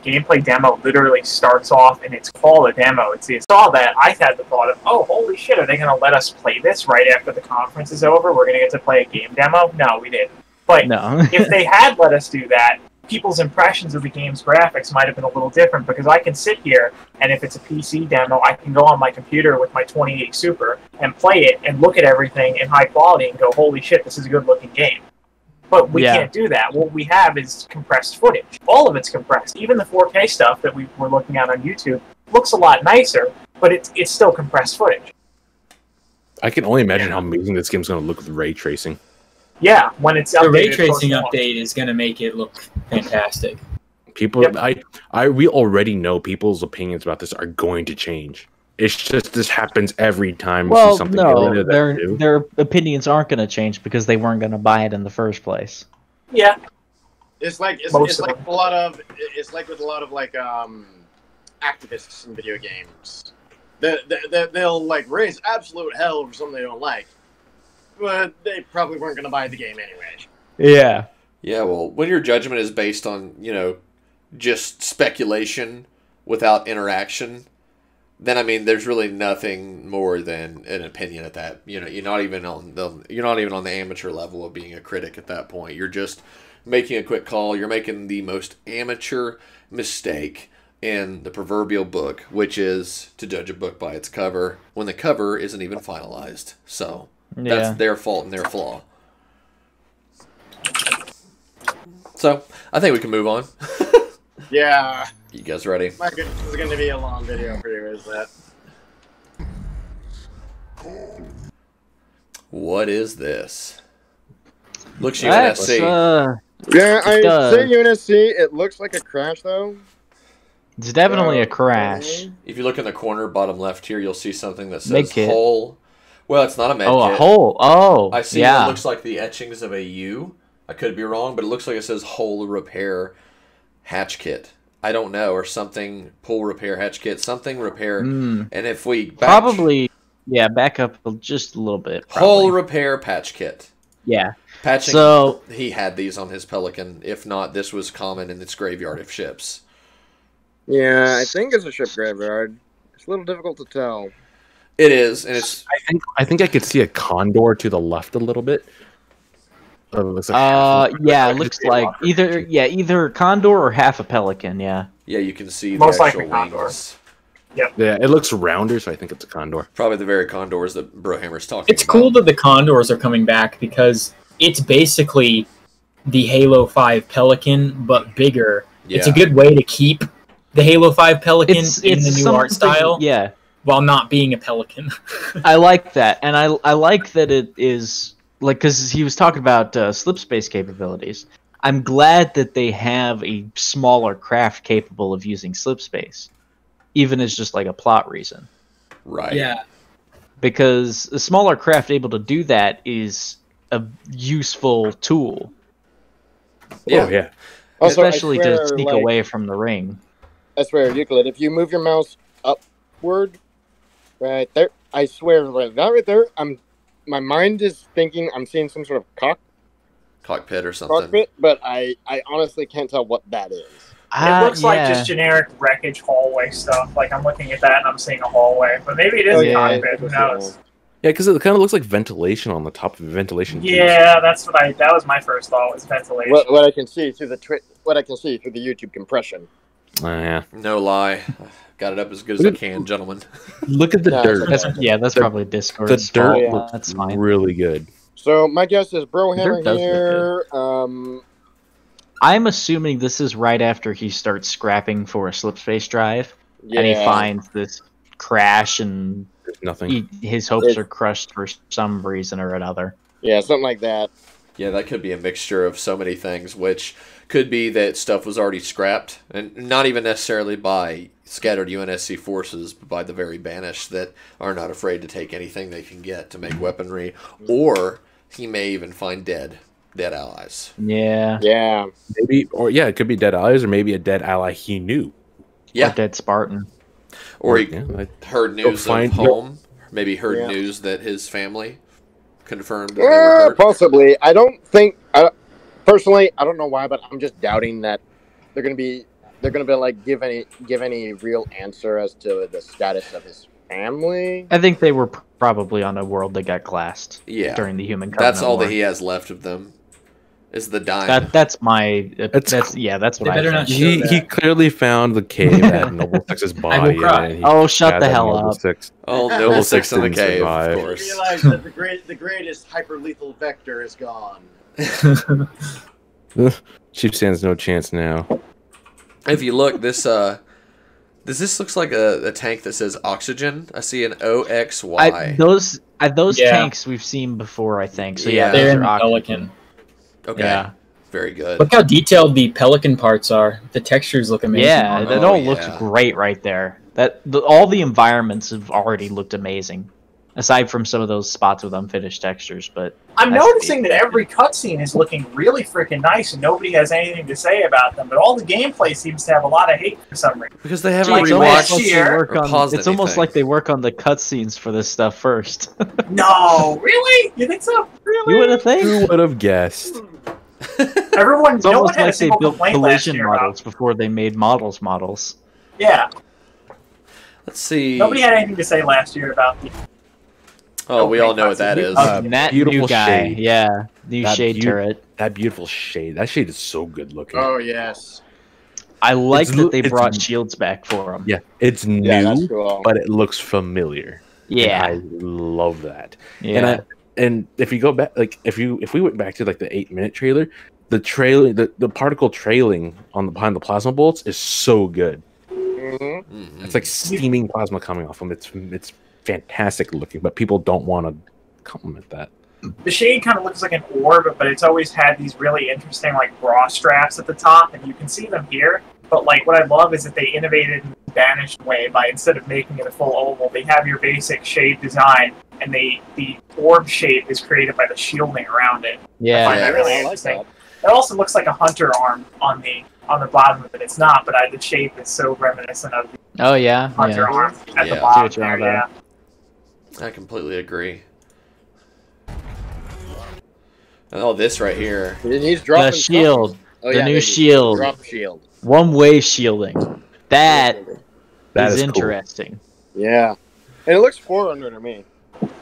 gameplay demo literally starts off and it's called a demo. It's all that I had the thought of, oh, holy shit, are they going to let us play this right after the conference is over? We're going to get to play a game demo? No, we didn't. But if they had let us do that, people's impressions of the game's graphics might have been a little different, because I can sit here and if it's a PC demo, I can go on my computer with my 2080 Super and play it and look at everything in high quality and go, holy shit, this is a good looking game. But we can't do that. What we have is compressed footage. All of it's compressed. Even the 4K stuff that we were looking at on YouTube looks a lot nicer, but it's still compressed footage. I can only imagine how amazing this game's going to look with ray tracing. Yeah, when it's the ray tracing update is going to make it look fantastic. People, we already know people's opinions about this are going to change. It's just this happens every time we see something. No, their opinions aren't going to change because they weren't going to buy it in the first place. Yeah, it's like with a lot of activists in video games. They'll like raise absolute hell over something they don't like, but they probably weren't going to buy the game anyway. Yeah. Yeah. Well, when your judgment is based on just speculation without interaction, then I mean, there's really nothing more than an opinion at that. You're not even on the amateur level of being a critic at that point. You're just making a quick call. You're making the most amateur mistake in the proverbial book, which is to judge a book by its cover when the cover isn't even finalized. So that's their fault and their flaw. So I think we can move on. Yeah. You guys ready? My goodness, this is going to be a long video for you, is that? What is this? Looks UNSC. Yeah, I say UNSC. It looks like a crash, though. It's definitely a crash. If you look in the corner, bottom left here, you'll see something that says hole. Well, it's not a med kit. Oh, a hole. Oh, I see what looks like the etchings of a U. I could be wrong, but it looks like it says hole repair hatch kit. I don't know, or something, pull repair hatch kit, something repair. And if we back up just a little bit. Hole repair patch kit. Yeah. Patching. So he had these on his Pelican. If not, this was common in its graveyard of ships. Yeah, I think it's a ship graveyard. It's a little difficult to tell. It is, and it's. I think I could see a condor to the left a little bit. It looks like either condor or half a pelican. Yeah. Yeah, you can see most the actual wings. Yep. Yeah, it looks rounder, so I think it's a condor. Probably the very condors that Brohammer's talking about. It's cool that the condors are coming back because it's basically the Halo 5 Pelican, but bigger. Yeah. It's a good way to keep the Halo 5 Pelican in the new art style. Yeah. While not being a pelican. I like that, and I like that it is. Like, because he was talking about slip space capabilities. I'm glad that they have a smaller craft capable of using slip space, even as just like a plot reason. Right. Yeah. Because a smaller craft able to do that is a useful tool. Yeah. Oh, yeah. Especially to sneak away from the ring. I swear, Euclid, if you move your mouse upward, right there, I swear, right there, my mind is thinking I'm seeing some sort of cock cockpit or something. Cockpit, but I honestly can't tell what that is. It looks like just generic wreckage hallway stuff. Like, I'm looking at that and I'm seeing a hallway. But maybe it is a cockpit. Who knows? Yeah, because it kind of looks like ventilation on the top of ventilation. Yeah, that's what that was my first thought, was ventilation. What I can see through the YouTube compression. Yeah. No lie. Got it up as good as I can, gentlemen. Look at the dirt. That's probably Discord. The dirt looks that's fine. Really good. So my guess is Brohammer here. I'm assuming this is right after he starts scrapping for a slipspace drive, and he finds this crash, and nothing. His hopes are crushed for some reason or another. Yeah, something like that. Yeah, that could be a mixture of so many things, which could be that stuff was already scrapped, and not even necessarily by scattered UNSC forces, but by the very banished that are not afraid to take anything they can get to make weaponry, or he may even find dead allies. Yeah. Yeah. Maybe, or it could be dead allies, or maybe a dead ally he knew. Yeah. Or dead Spartan. Or he heard news of home. Maybe heard news that his family confirmed that they were hurt. Possibly. I don't think. Personally, I don't know why, but I'm just doubting that they're gonna be like give any real answer as to the status of his family. I think they were probably on a world that got glassed. Yeah. During the Human Covenant That's all War. that he has left of them. Is the dime. That's my. That's what I think. He clearly found the cave at Noble Six's body. Shut the hell up. Oh, Noble Six in the cave, of course. You realize that the greatest hyper-lethal vector is gone. Chief stands no chance now. If you look, this looks like a tank that says oxygen. I see an OXY. Those tanks we've seen before, I think. So they're in the Pelican. Okay. Yeah. Very good. Look how detailed the Pelican parts are. The textures look amazing. Yeah, that all looks great right there. All the environments have already looked amazing, aside from some of those spots with unfinished textures. But I'm noticing that every cutscene is looking really freaking nice, and nobody has anything to say about them. But all the gameplay seems to have a lot of hate for some reason. Because they haven't rewatched it's almost like they work on the cutscenes for this stuff first. No, really? You think so? Really? You would have think? Who would have guessed? Everyone, It's no almost one had a like they single built complaint last collision year models about. before they made models. Yeah. Let's see. Nobody had anything to say last year about the. Oh, we all know what that is. That beautiful new guy, shade. yeah, new shade turret. That beautiful shade. That shade is so good looking. Oh yes. I like It's that they it's- brought shields back for him. Yeah, it's new, that's cool. but it looks familiar. Yeah. And I love that. Yeah. And if you go back, like if we went back to like the 8-minute trailer, the particle trailing behind the plasma bolts is so good. Mm-hmm. It's like steaming plasma coming off them. It's fantastic looking, but people don't want to compliment that. The shade kind of looks like an orb, but it's always had these really interesting like bra straps at the top, and you can see them here. But like what I love is that they innovated in a banished way by instead of making it a full oval, they have your basic shade design, and the orb shape is created by the shielding around it. I find that really interesting. It also looks like a hunter arm on the bottom of it. It's not, but the shape is so reminiscent of the hunter arm at the bottom there. Yeah. I completely agree. And all this right here. He's dropping The shield, Oh, the yeah, new they shield, drop shield. one-way shielding. That is is cool. interesting. Yeah, and it looks Forerunner to me.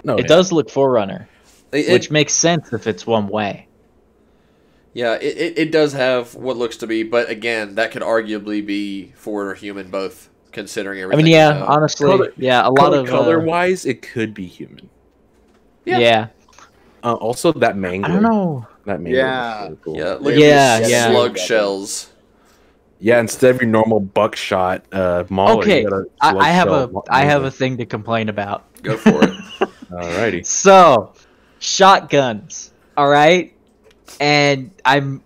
No, It does look Forerunner, It- which makes sense if it's one way. Yeah, it does have what looks to be, but again, that could arguably be Ford or human, both considering I everything. mean, you know. honestly, a lot of color wise, it could be human. Yeah. Also, that mango. I don't know. That mango. Yeah. Really cool. Yeah, look Yeah, at these yeah. slug shells. Yeah, instead of your normal buckshot mauler, Okay, you got a I have slug a shell thing to complain about. Go for it. Alrighty. So, shotguns. All right, and I'm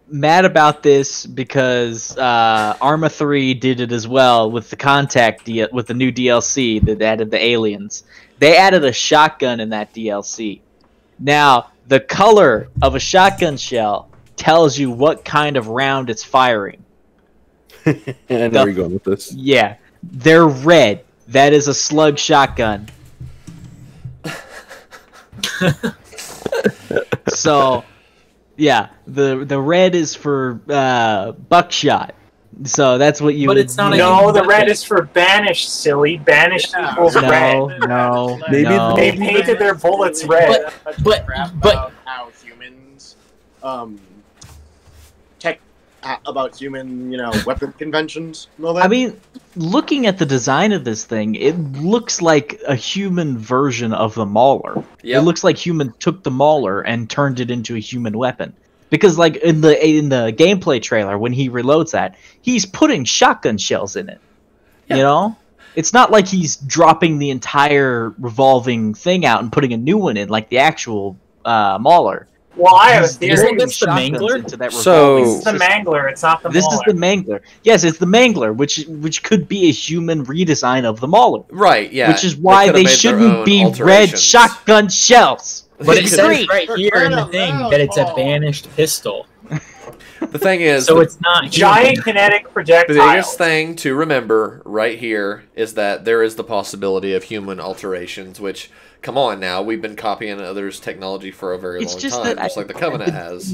mad about this because Arma 3 did it as well with the with the new DLC that added the aliens. They added a shotgun in that DLC. Now, the color of a shotgun shell tells you what kind of round it's firing. I know where you're going with this. Yeah, they're red. That is a slug shotgun. So, Yeah, the red is for buckshot. So that's what you. But would, it's not you a know. No, the red is for banished, silly. Banished equals red. No, Maybe no. They painted their bullets red. But how humans, about human, weapon conventions and all that. I mean, looking at the design of this thing, it looks like a human version of the Mauler. Yep. It looks like human took the Mauler and turned it into a human weapon. Because like in the gameplay trailer, when he reloads that, he's putting shotgun shells in it. Yeah. You know? It's not like he's dropping the entire revolving thing out and putting a new one in like the actual Mauler. Well, I have a He's theory. putting this the shotguns Mangler? into that So- revolving This is the system. Mangler. It's not the This Mauler. is the Mangler. Yes, it's the Mangler, which could be a human redesign of the Mauler. Right, yeah. Which is why could've they made their shouldn't own be red alterations. shotgun shells. But it It's says green. right here in the thing that it's a banished pistol. The thing is, So it's not Giant kinetic the projectile. biggest thing to remember right here is that there is the possibility of human alterations, which, come on now, we've been copying others' technology for a very It's long just time, that just like the Covenant has.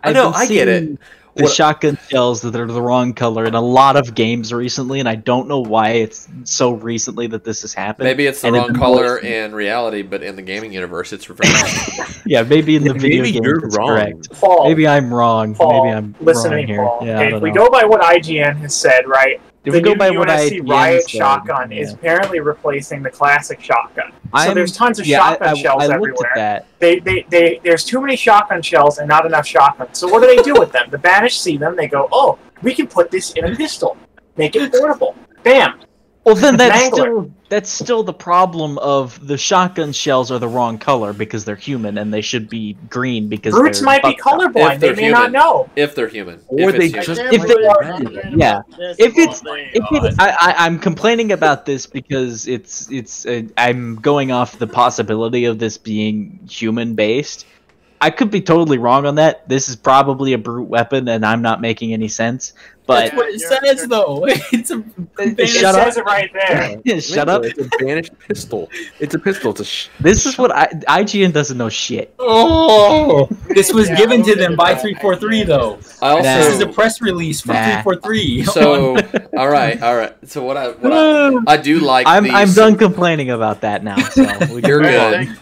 I've know, been I get it. seeing The What- shotgun shells that are the wrong color in a lot of games recently, and I don't know why it's so recently that this has happened. Maybe it's the And it wrong color annoys me. in reality, but in the gaming universe, it's reversed. Yeah, maybe in the video Maybe game you're it's wrong. correct. Paul, Maybe I'm wrong. Paul, Maybe I'm listen wrong to me, here. Paul. Yeah, I okay, don't if we know. go by what IGN has said, right? If the we go new by what UNSC IGN Riot said, shotgun yeah. is apparently replacing the classic shotgun. So I'm- there's tons of yeah, shotgun shells I looked everywhere. at that. There's too many shotgun shells and not enough shotguns. So what do they do with them? The banished see them. They go, oh, we can put this in a pistol. Make it portable. Bam. Well, then Mangler. that's still the problem of the shotgun shells are the wrong color because they're human and they should be green because Brutes they're might be buckshot. colorblind. If They they're may not human. know. If they're human. Or if they it's just- human. If yeah. If it's I'm complaining about this because I'm going off the possibility of this being human based. I could be totally wrong on that. This is probably a brute weapon, and I'm not making any sense. But That's what it says, though. It's a It Shut up. says it right there. shut up. It's a banished pistol. It's a pistol. It's a This is what IGN doesn't know shit. Oh, this was given to them by 343, though. I also This is a press release from Nah. 343. so all right. So what I do like. I'm these, done complaining about that now. So we can You're move good. on.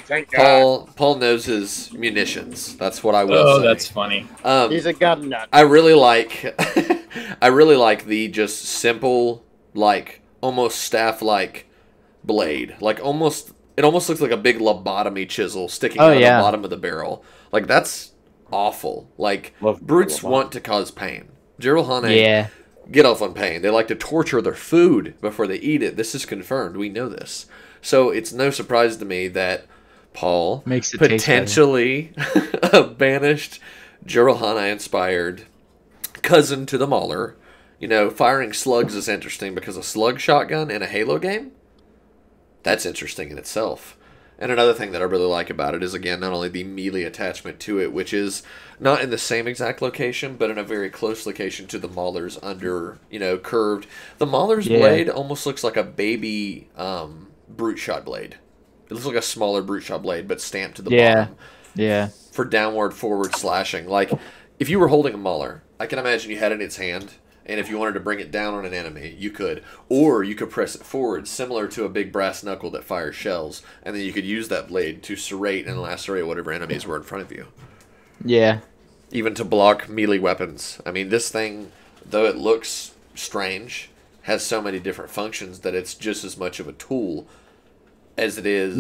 Thank God. Paul knows his munitions. That's what I will Oh, say. that's funny. He's a gun nut. I really like I really like the just simple, like almost staff-like blade. Like it almost looks like a big lobotomy chisel sticking out of the bottom of the barrel. Like that's awful. Like Love brutes lobotomy. want to cause pain. Jiralhane Yeah. get off on pain. They like to torture their food before they eat it. This is confirmed. We know this. So it's no surprise to me that Paul Makes it taste potentially a banished Jiralhane inspired cousin to the Mauler. You know, firing slugs is interesting because a slug shotgun in a Halo game, that's interesting in itself. And another thing that I really like about it is, again, not only the melee attachment to it, which is not in the same exact location, but in a very close location to the Mauler's under, curved. The Mauler's blade almost looks like a baby brute shot blade. It looks like a smaller brute shot blade, but stamped to the bottom. Yeah. For downward, forward slashing. Like, if you were holding a Mauler, I can imagine you had it in its hand, and if you wanted to bring it down on an enemy, you could. Or you could press it forward, similar to a big brass knuckle that fires shells, and then you could use that blade to serrate and lacerate whatever enemies were in front of you. Yeah. Even to block melee weapons. I mean, this thing, though it looks strange, has so many different functions that it's just as much of a tool as it is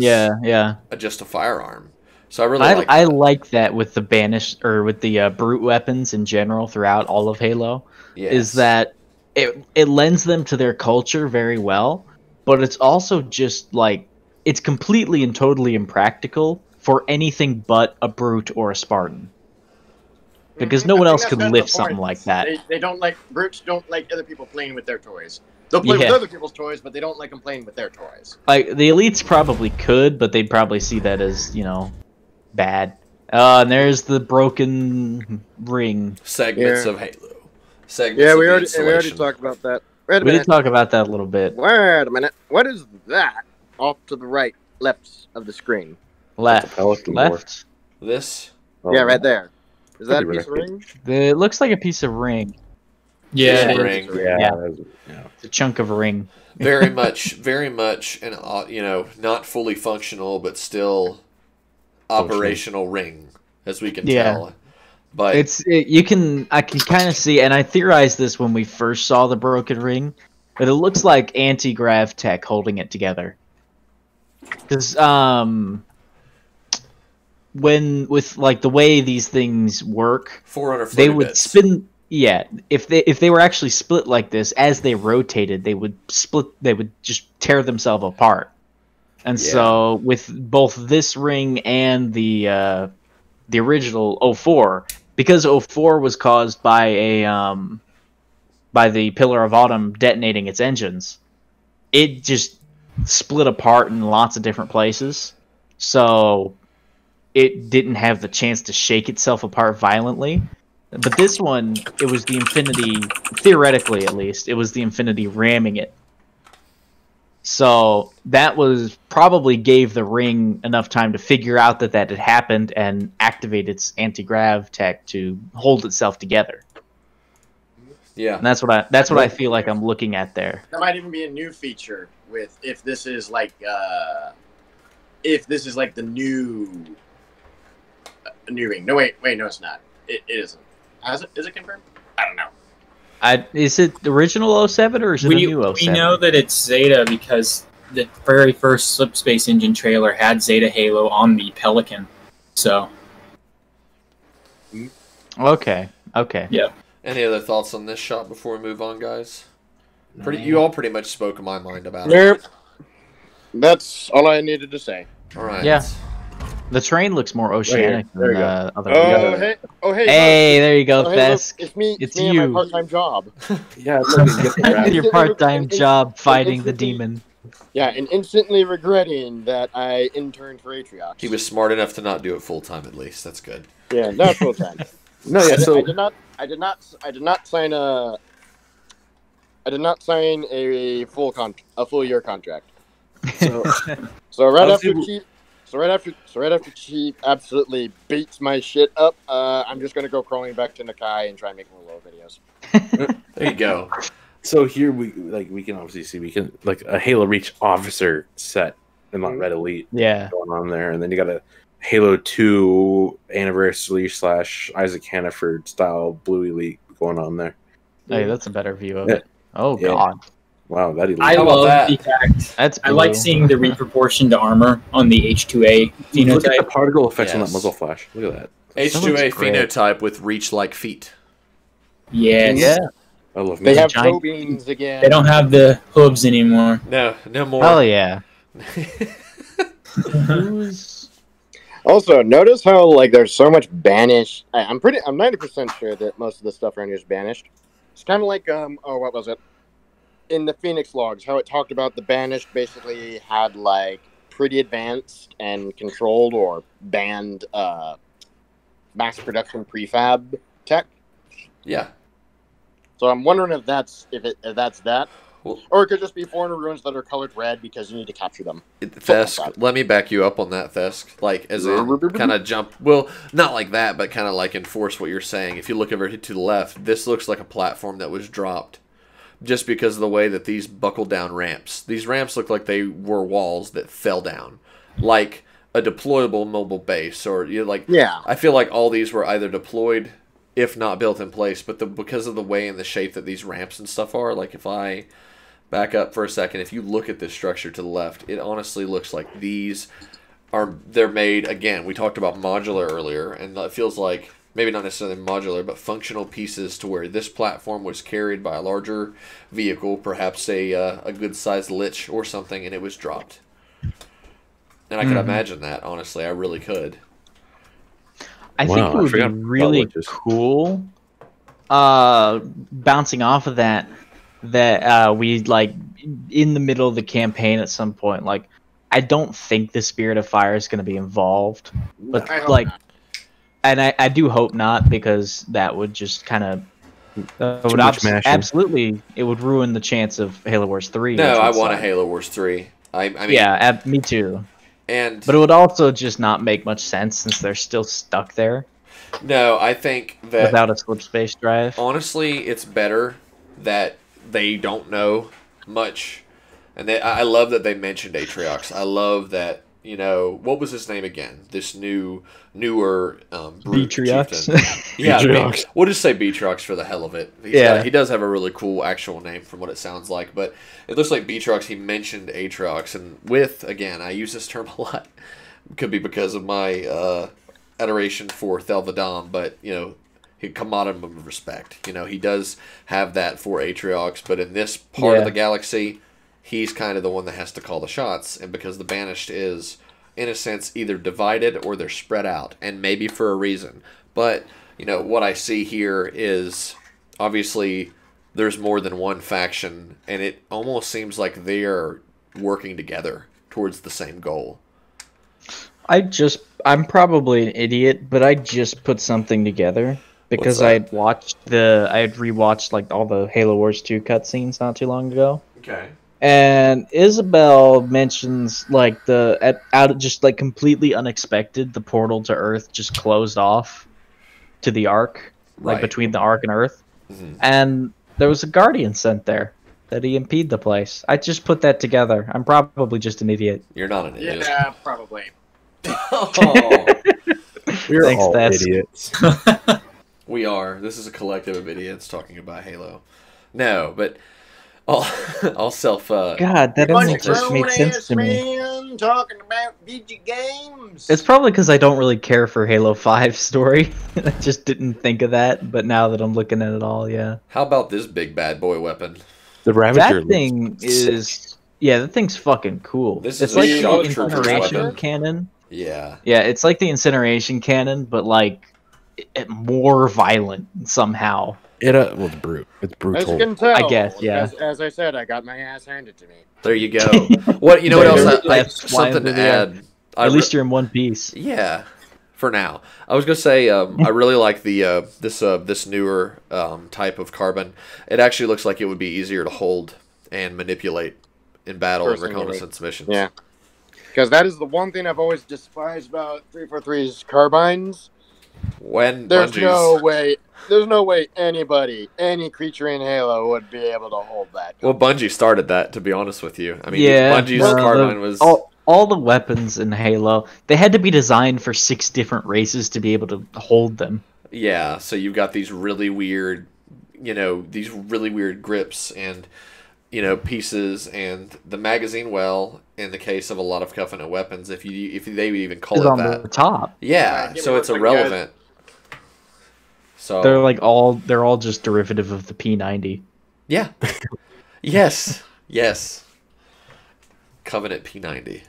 just a firearm. So I really like I that. like that with the banished or with the brute weapons in general throughout all of Halo. Yes. Is that it lends them to their culture very well, but it's also just like it's completely and totally impractical for anything but a brute or a Spartan. Because no I one think else that's could kind of lift the something point. like that. They don't like brutes. Don't like other people playing with their toys. They'll play with other people's toys, but they don't like them playing with their toys. Like the elites probably could, but they'd probably see that as bad. And there's the broken ring. Segments of Halo. Segments Yeah, of we the already installation. talked about that. Wait a We did minute. talk about that a little bit. Wait a minute. What is that off to the right, left of the screen? Left, Pelican War. left. This? Oh, Yeah, right there. Is that a Pretty piece of ring? It looks like a piece of ring. Yeah, Piece of it is. ring. Yeah. It's a chunk of ring. Very much, and not fully functional, but still operational ring, as we can tell. But I can kind of see, and I theorized this when we first saw the broken ring, but it looks like anti-grav tech holding it together. Because with like the way these things work, 400 they would bits. spin. Yeah, if they were actually split like this, as they rotated, they would split. They would just tear themselves apart. And so with both this ring and the original 04, because 04 was caused by by the Pillar of Autumn detonating its engines, it just split apart in lots of different places. So it didn't have the chance to shake itself apart violently. But this one, it was the Infinity, theoretically at least, it was the Infinity ramming it. So that was probably gave the ring enough time to figure out that had happened and activate its anti-grav tech to hold itself together. Yeah, and that's what I feel like I'm looking at there. That might even be a new feature with if this is like the new ring. No, wait, no, it's not. It isn't. Is it confirmed? I don't know. Is it the original 07 or is it the new 07? We know that it's Zeta because the very first Slipspace Engine trailer had Zeta Halo on the Pelican. So. Okay. Yeah. Any other thoughts on this shot before we move on, guys? You all pretty much spoke in my mind about it. That's all I needed to say. All right. Yeah. The train looks more oceanic than the other. Hey, there you go, Thesk. Thesk. It's me and my part-time job. Yeah, it's your part-time job fighting the demon. Yeah, and instantly regretting that I interned for Atriox. He was smart enough to not do it full time, at least. That's good. Yeah, not full time. No, yeah. So I did not sign a full year contract. So right after Chief absolutely beats my shit up, I'm just gonna go crawling back to Nakai and try and make more little videos. There you go. So here we can obviously see like a Halo Reach officer set in like Red Elite going on there, and then you got a Halo 2 anniversary / Isaac Hannaford style Blue Elite going on there. Hey, that's a better view of it. Oh god. Wow, that Elite. I love the fact. I like seeing the reproportioned armor on the H2A phenotype. Look at the particle effects on that muzzle flash. Look at that. H2A phenotype with Reach-like feet. Yes. Yeah. I love They have toe beams again. They don't have the hooves anymore. No more. Oh yeah. Also, notice how like there's so much banished. I'm 90% sure that most of the stuff around here is banished. It's kind of like what was it? In the Phoenix logs, how it talked about the banished basically had like pretty advanced and controlled or banned mass production prefab tech. Yeah. So I'm wondering if that's that. Or it could just be foreigner ruins that are colored red because you need to capture them. Thesk, let me back you up on that, Thesk. Like, as in, kind of jump... Well, not like that, but kind of like enforce what you're saying. If you look over to the left, this looks like a platform that was dropped just because of the way that these buckle down ramps. These ramps look like they were walls that fell down. Like a deployable mobile base. Or, yeah. I feel like all these were either deployed, if not built in place, but because of the way and the shape that these ramps and stuff are, like if I... Back up for a second. If you look at this structure to the left, it honestly looks like they're made, again, we talked about modular earlier, and it feels like, maybe not necessarily modular, but functional pieces to where this platform was carried by a larger vehicle, perhaps a good-sized lich or something, and it was dropped. And I could imagine that, honestly. I really could. I think it would be really cool, bouncing off of that we like in the middle of the campaign at some point. Like, I don't think the Spirit of Fire is going to be involved, but and I do hope not, because that would just kind of absolutely it would ruin the chance of Halo Wars 3. No, I want a Halo Wars 3. I mean, yeah, me too. But it would also just not make much sense since they're still stuck there. No, I think that without a slip space drive. honestly, it's better that they don't know much, and I love that they mentioned Atriox. I love that what was his name again? This newer brute Beatriox. chieftain. Yeah, Beatriox. we'll just say Beatriox for the hell of it. He does have a really cool actual name from what it sounds like, but it looks like Beatriox. He mentioned Atriox, and again, I use this term a lot. Could be because of my adoration for Thelvadam, but he come on him with respect. He does have that for Atriox, but in this part of the galaxy, he's kind of the one that has to call the shots, and because the Banished is, in a sense, either divided or they're spread out, and maybe for a reason. But, what I see here is, obviously, there's more than one faction, and it almost seems like they are working together towards the same goal. I'm probably an idiot, but I just put something together because I had rewatched like all the Halo Wars 2 cutscenes not too long ago. Okay. And Isabel mentions like just like completely unexpected, the portal to Earth just closed off to the Ark, like between the Ark and Earth, and there was a Guardian sent there that EMP'd the place. I just put that together. I'm probably just an idiot. You're not an idiot. Yeah, probably. Oh. We're all idiots. We are. This is a collective of idiots talking about Halo. No, but I'll self. God, that only just made sense to me. Man talking about video games. It's probably because I don't really care for Halo 5 story. I just didn't think of that, but now that I'm looking at it all, yeah. How about this big bad boy weapon? The Ravager. That thing is... Yeah, that thing's fucking cool. This it's is like a the shock trooper incineration weapon. cannon. Yeah. Yeah, it's like the incineration cannon, but like more violent somehow. It's brute. It's brutal. As you can tell, I guess, yeah. As I said, I got my ass handed to me. There you go. What else? Something to add. At least you're in one piece. Yeah. For now, I was gonna say I really like the this newer type of carbon. It actually looks like it would be easier to hold and manipulate in battle and reconnaissance missions. Yeah, because that is the one thing I've always despised about 343's carbines. When there's no way any creature in Halo would be able to hold that. Well, Bungie started that, to be honest with you. I mean, yeah, Bungie's carbine was all the weapons in Halo. They had to be designed for 6 different races to be able to hold them. Yeah, so you've got these really weird, grips and pieces, and the magazine well. In the case of a lot of Covenant weapons, if they would even call it on that, the top. Yeah, so it's irrelevant. So they're all just derivative of the P90. Yeah. Yes. Covenant P90.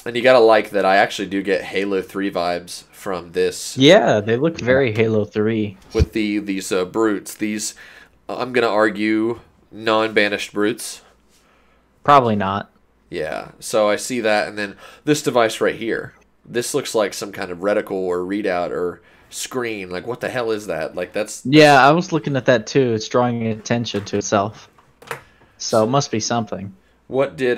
And you gotta like that I actually do get Halo 3 vibes from this. Yeah, they look very Halo 3. With these brutes. These, I'm gonna argue, non-banished brutes. Probably not. Yeah, so I see that, and then this device right here. This looks like some kind of reticle or readout or screen. Like, what the hell is that? Like, that's... Yeah, I was looking at that too. It's drawing attention to itself. So it must be something. What did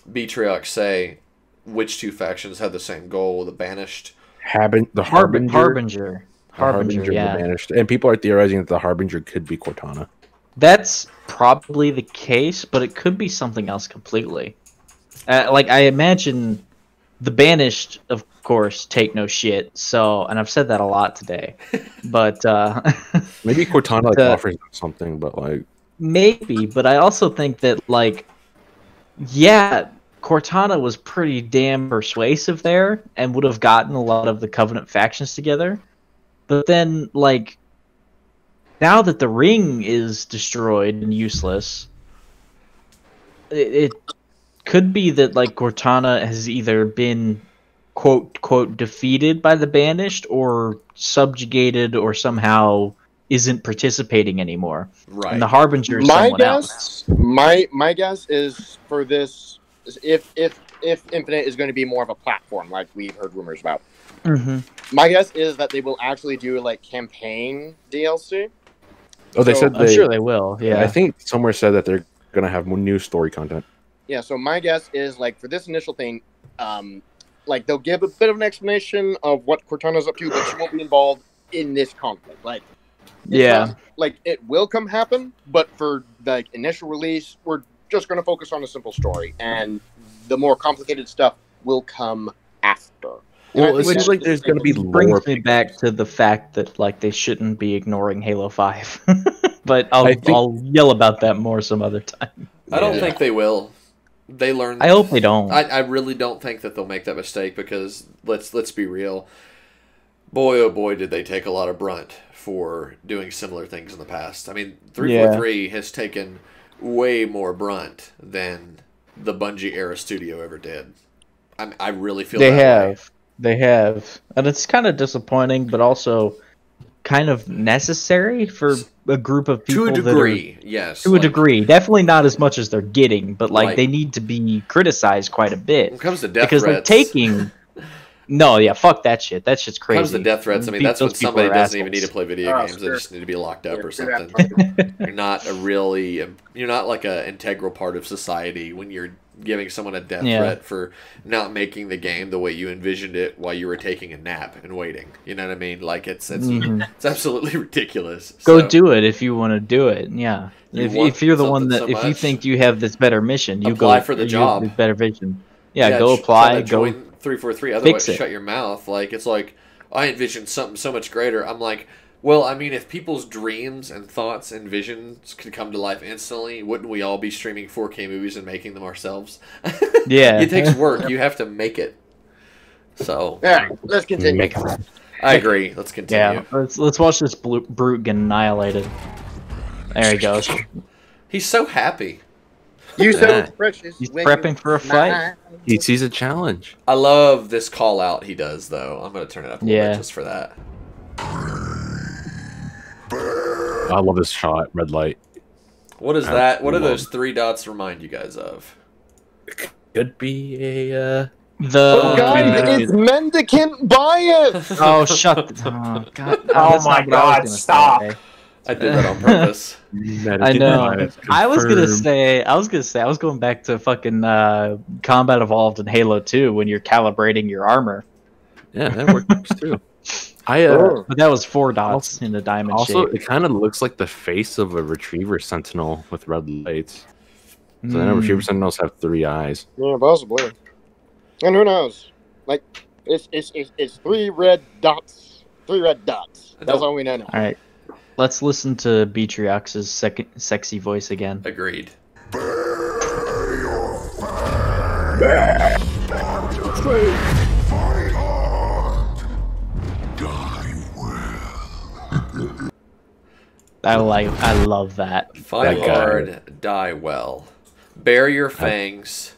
Beatriox say? Which 2 factions had the same goal? The Banished? The Harbinger. Harbinger, yeah. The Banished. And people are theorizing that the Harbinger could be Cortana. That's probably the case, but it could be something else completely. Like, I imagine the Banished, of course, take no shit. So, and I've said that a lot today. But maybe Cortana offers something, but like... Maybe, but I also think that, like, yeah, Cortana was pretty damn persuasive there and would have gotten a lot of the Covenant factions together. But then, like, now that the ring is destroyed and useless, it could be that, like, Cortana has either been, quote, defeated by the Banished or subjugated or somehow isn't participating anymore. Right. And the Harbinger is someone else. My guess is for this, if Infinite is going to be more of a platform, like we've heard rumors about, my guess is that they will actually do like campaign DLC. Oh, they said I'm sure they will. Yeah, I think somewhere said that they're going to have more new story content. Yeah. So my guess is like for this initial thing, like they'll give a bit of an explanation of what Cortana's up to, but she won't be involved in this conflict. Like, like it will come happen, but for like initial release, we're just going to focus on a simple story, and the more complicated stuff will come after. Well, it seems like there's going to be brings me back to the fact that like they shouldn't be ignoring Halo 5. But I'll yell about that more some other time. I don't think they will. They learn. I hope they don't. I really don't think that they'll make that mistake, because let's be real. Boy, oh boy, did they take a lot of brunt for doing similar things in the past. I mean, 343 has taken way more brunt than the Bungie era studio ever did. I really feel They have. And it's kind of disappointing, but also kind of necessary for a group of people. To a degree, yes. To a degree. Definitely not as much as they're getting, but like they need to be criticized quite a bit. When it comes to death because threats. they're taking... No, yeah, fuck that shit. That shit's crazy. When it comes to death threats, I mean, that's when somebody doesn't even need to play video games. They just need to be locked up or something. You're not you're not like an integral part of society when you're giving someone a death threat for not making the game the way you envisioned it while you were taking a nap and waiting. You know what I mean? Like it's absolutely ridiculous. Go do it if you want to do it. Yeah. If you're the one that if you think you have this better mission, you apply go for the job. This better vision. Yeah, go apply. Go 343. Otherwise, shut your mouth. Like it's like I envisioned something so much greater. I'm like, well, I mean, if people's dreams and thoughts and visions could come to life instantly, wouldn't we all be streaming 4K movies and making them ourselves? Yeah, it takes work. You have to make it. So yeah, let's continue. I agree. Let's continue. Yeah, let's watch this brute get annihilated. There he goes. He's so happy. You so precious. He's prepping for a fight. He sees a challenge. I love this call out he does, though. I'm going to turn it up a little bit just for that. I love this shot. Red light. What is that? What do those 3 dots remind you guys of? Could be a it's mendicant bias. Oh, shut the... Oh, God. Oh my God, stop. I did that on purpose. I know. I was going back to fucking Combat Evolved in Halo 2 when you're calibrating your armor. Yeah, that works too. But that was 4 dots in a diamond shape. Also, it kind of looks like the face of a retriever sentinel with red lights. So then retriever sentinels have 3 eyes. Yeah, possibly. And who knows? Like, it's 3 red dots. 3 red dots. That's all we know now. All right. Let's listen to Beatriox's sexy voice again. Agreed. I love that. Fight hard, die well. Bare your fangs.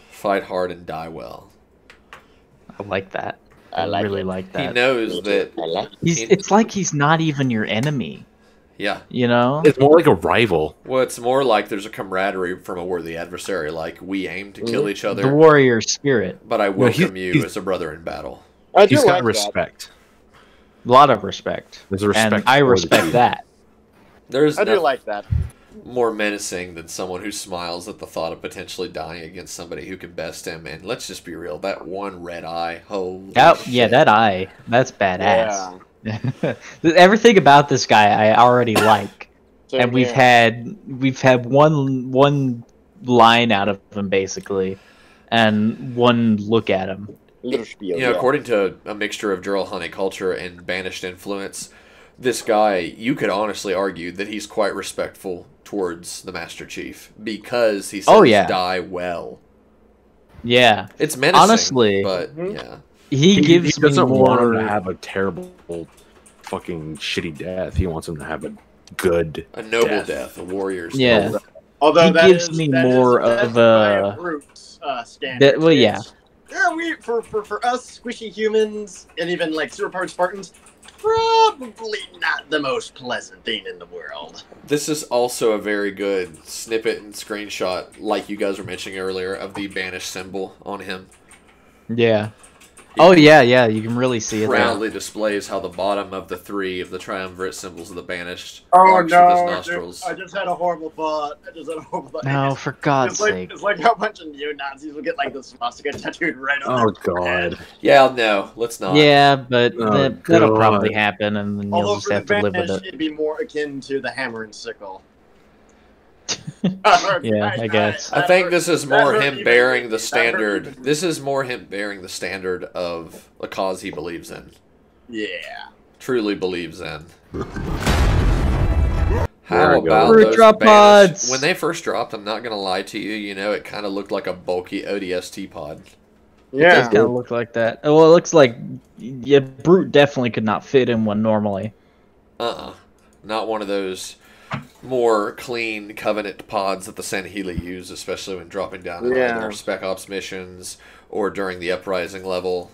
Fight hard and die well. I like that. I really like that. He knows that it's like he's not even your enemy. Yeah. You know? It's more like a rival. Well, it's more like there's a camaraderie from a worthy adversary. Like, we aim to kill each other. The warrior spirit. But I welcome you as a brother in battle. He's got respect. A lot of respect. There's a respect. And I respect that. I do like that. More menacing than someone who smiles at the thought of potentially dying against somebody who can best him. And let's just be real, that one red eye, yeah, that eye, that's badass. Yeah. Everything about this guy I already like, and we've had one line out of him basically, and one look at him. According to a mixture of Drill Honey culture and banished influence, this guy, you could honestly argue that he's quite respectful towards the Master Chief because he says die well. Yeah. It's menacing, honestly, but yeah. He doesn't want him to have a terrible fucking shitty death. He wants him to have a noble death, a warrior's death. death. Although he gives me more of a standard. Well, yeah. For us squishy humans and even like superpowered Spartans, probably not the most pleasant thing in the world. This is also a very good snippet and screenshot, like you guys were mentioning earlier, of the banished symbol on him. Yeah. Oh yeah, yeah, you can really see it there. Proudly displays how the bottom of the 3 of the triumvirate symbols of the banished Oh arcs with his no! nostrils. I just had a horrible thought. No, for God's sake. It's like how a bunch of neo-Nazis will get like the swastika tattooed right on their forehead. Yeah, no, let's not. Yeah, but that'll God. probably happen, and then you'll Although just for have the to live with Banished, it. it'd be more akin to the hammer and sickle. Yeah, I guess. I think this is more him even bearing me. the That hurt standard. even me. This is more him bearing the standard of a cause he believes in. Yeah. Truly believes in. There How we go. about Fruit those drop banished? pods? When they first dropped, I'm not gonna lie to you. You know, it kind of looked like a bulky ODST pod. It does Yeah. kind of look like that. Well, it looks like Brute definitely could not fit in one normally. Not one of those more clean Covenant pods that the Sanheli use, especially when dropping down in Yeah. either Spec Ops missions or during the Uprising level.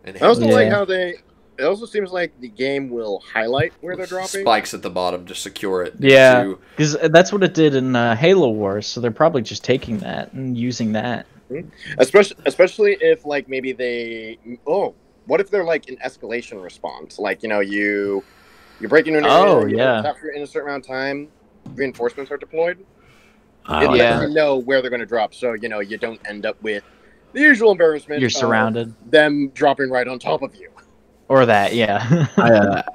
And I also Yeah. like how they. It also seems like the game will highlight where they're dropping. spikes at the bottom to secure it. Yeah, into- because that's what it did in Halo Wars, so they're probably just taking that and using that. Especially if like maybe they. Oh, what if they're like an escalation response? Like you break into an area. Oh, you yeah. After in a certain amount of time, reinforcements are deployed. I It like Yeah. lets you know where they're going to drop, so you don't end up with the usual embarrassment. You're of surrounded. Them dropping right on top of you. Or that, yeah.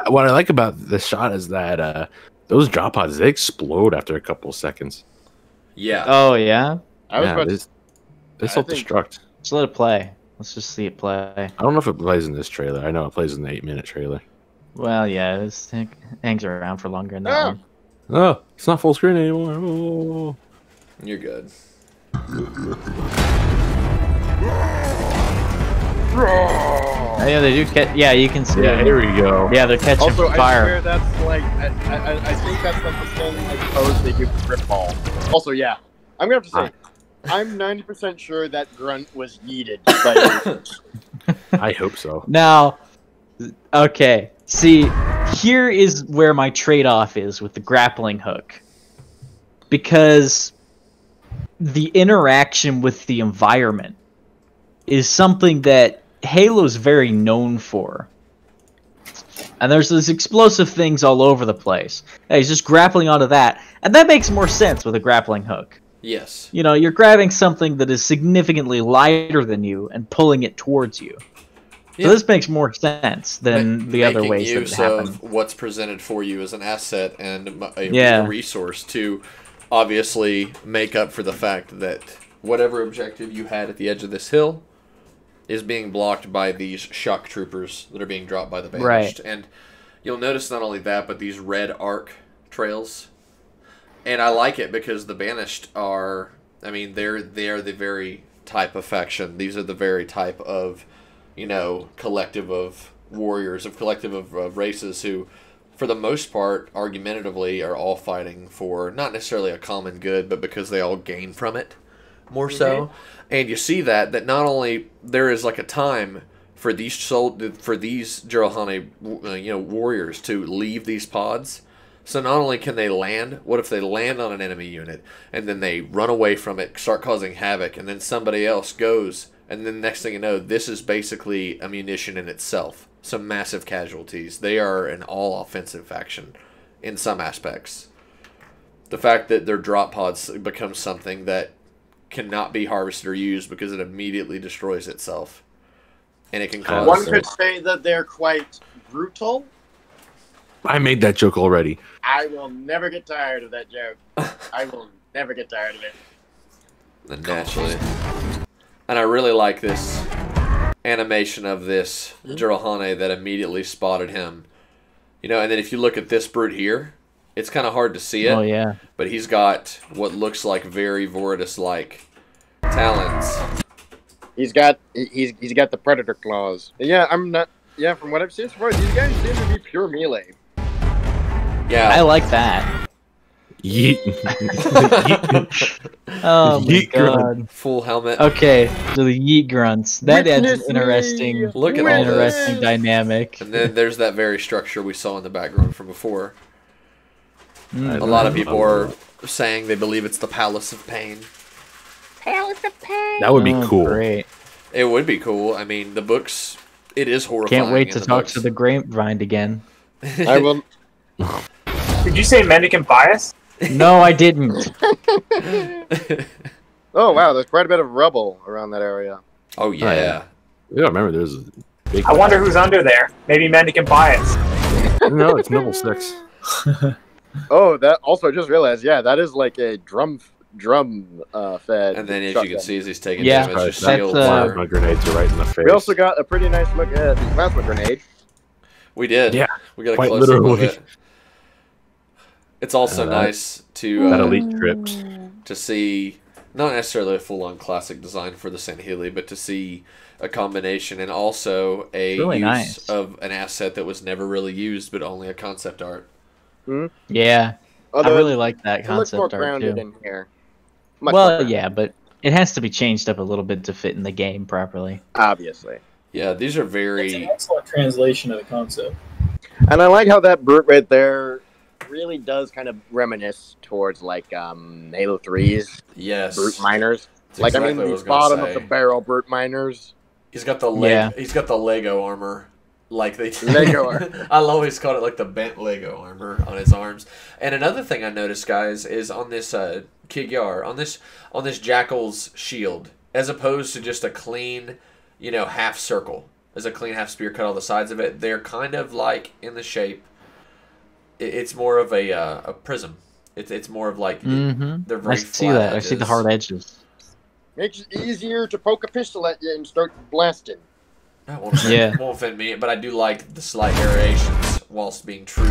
what I like about this shot is that those drop pods, they explode after a couple of seconds. Yeah. Oh, yeah? I was Yeah, about they I self-destruct. Just let it play. Let's just see it play. I don't know if it plays in this trailer. I know it plays in the 8-minute trailer. Well, yeah, it hangs around for longer than that Ah. one. Oh, it's not full screen anymore. Oh. You're good. Oh, yeah, they do catch. Yeah, you can see. Yeah, here we go. Yeah, they're catching Also, I fire. swear that's like I think that's like the same like pose they do for Grip Ball. Also, yeah, I'm gonna have to say, I'm 90% sure that grunt was yeeted. But I hope so. Now, okay. See, here is where my trade-off is with the grappling hook. Because the interaction with the environment is something that Halo's very known for. And there's these explosive things all over the place. Yeah, he's just grappling onto that. And that makes more sense with a grappling hook. Yes. You know, you're grabbing something that is significantly lighter than you and pulling it towards you. Yeah. So this makes more sense than the other ways that it use happened. of what's presented for you as an asset and a Yeah. resource to obviously make up for the fact that whatever objective you had at the edge of this hill is being blocked by these shock troopers that are being dropped by the banished. Right. And you'll notice not only that, but these red arc trails. And I like it because the banished are, I mean, they're the very type of faction. These are the very type of, collective of warriors, collective of races who, for the most part, argumentatively, are all fighting for not necessarily a common good, but because they all gain from it more so. And you see that not only there is like a time for these Jiralhane, warriors to leave these pods. So not only can they land, what if they land on an enemy unit and then they run away from it, start causing havoc, and then somebody else goes, and then next thing you know, this is basically a munition in itself. Some massive casualties. They are an all-offensive faction in some aspects. The fact that their drop pods become something that cannot be harvested or used because it immediately destroys itself. And it can cause... One could say that they're quite brutal. I made that joke already. I will never get tired of that joke. I will never get tired of it. And naturally. And I really like this animation of this Jiralhane that immediately spotted him. And then if you look at this brute here, it's kind of hard to see it. Oh, yeah. But he's got what looks like very Voridus-like talons. he's got the predator claws. Yeah, I'm not. Yeah, from what I've seen so far, these guys seem to be pure melee. Yeah. I like that. Yeet. Oh my Yeet god. grunt. Full helmet. Okay, so the yeet grunts. That adds Witness an interesting, me. Look at all this. interesting dynamic. And then there's that very structure we saw in the background from before. Mm. A lot of people are saying they believe it's the Palace of Pain. That would be Oh, cool. Great. It would be cool. I mean, the books. It is horrifying. Can't wait in to the talk books. to the grapevine again. I will. Did you say mendicant bias? No, I didn't. Oh wow, there's quite a bit of rubble around that area. Oh yeah. Yeah, remember there's a big. I wonder who's under there. Maybe mendicant bias. No, it's Noble 6. Oh, that also I just realized. Yeah, that is like a drum fed. And then as you can see, as he's taking Yeah, damage, your that's, shields Plasma grenades are right in the face. We also got a pretty nice look at the plasma grenade. We did. Yeah, we got a quite close up of literally. it. It's also nice to that elite trips to see not necessarily a full-on classic design for the St. Healy, but to see a combination and also a Really use nice. of an asset that was never really used, but only a concept art. Yeah, Although I really like that It looks more concept art grounded too. in here. Much more Well, grounded, yeah, but it has to be changed up a little bit to fit in the game properly. obviously. Yeah, these are It's an very. excellent translation of the concept. And I like how that brute right there really does kind of reminisce towards like Halo 3's Yes. brute miners. That's Like exactly I what mean, I was the gonna bottom say. of the barrel brute miners. He's got the Yeah. He's got the Lego armor, like they Lego armor. I always called it like the bent Lego armor on his arms. And another thing I noticed, guys, is on this Kigyar, on this Jackal's shield, as opposed to just a clean, half circle, as a clean half spear cut all the sides of it. They're kind of like in the shape. It's more of a prism. It's more of like they're very I see flat that. I see the edges. hard edges. Makes it easier to poke a pistol at you and start blasting. That won't offend, Yeah. won't offend me, but I do like the slight variations whilst being true.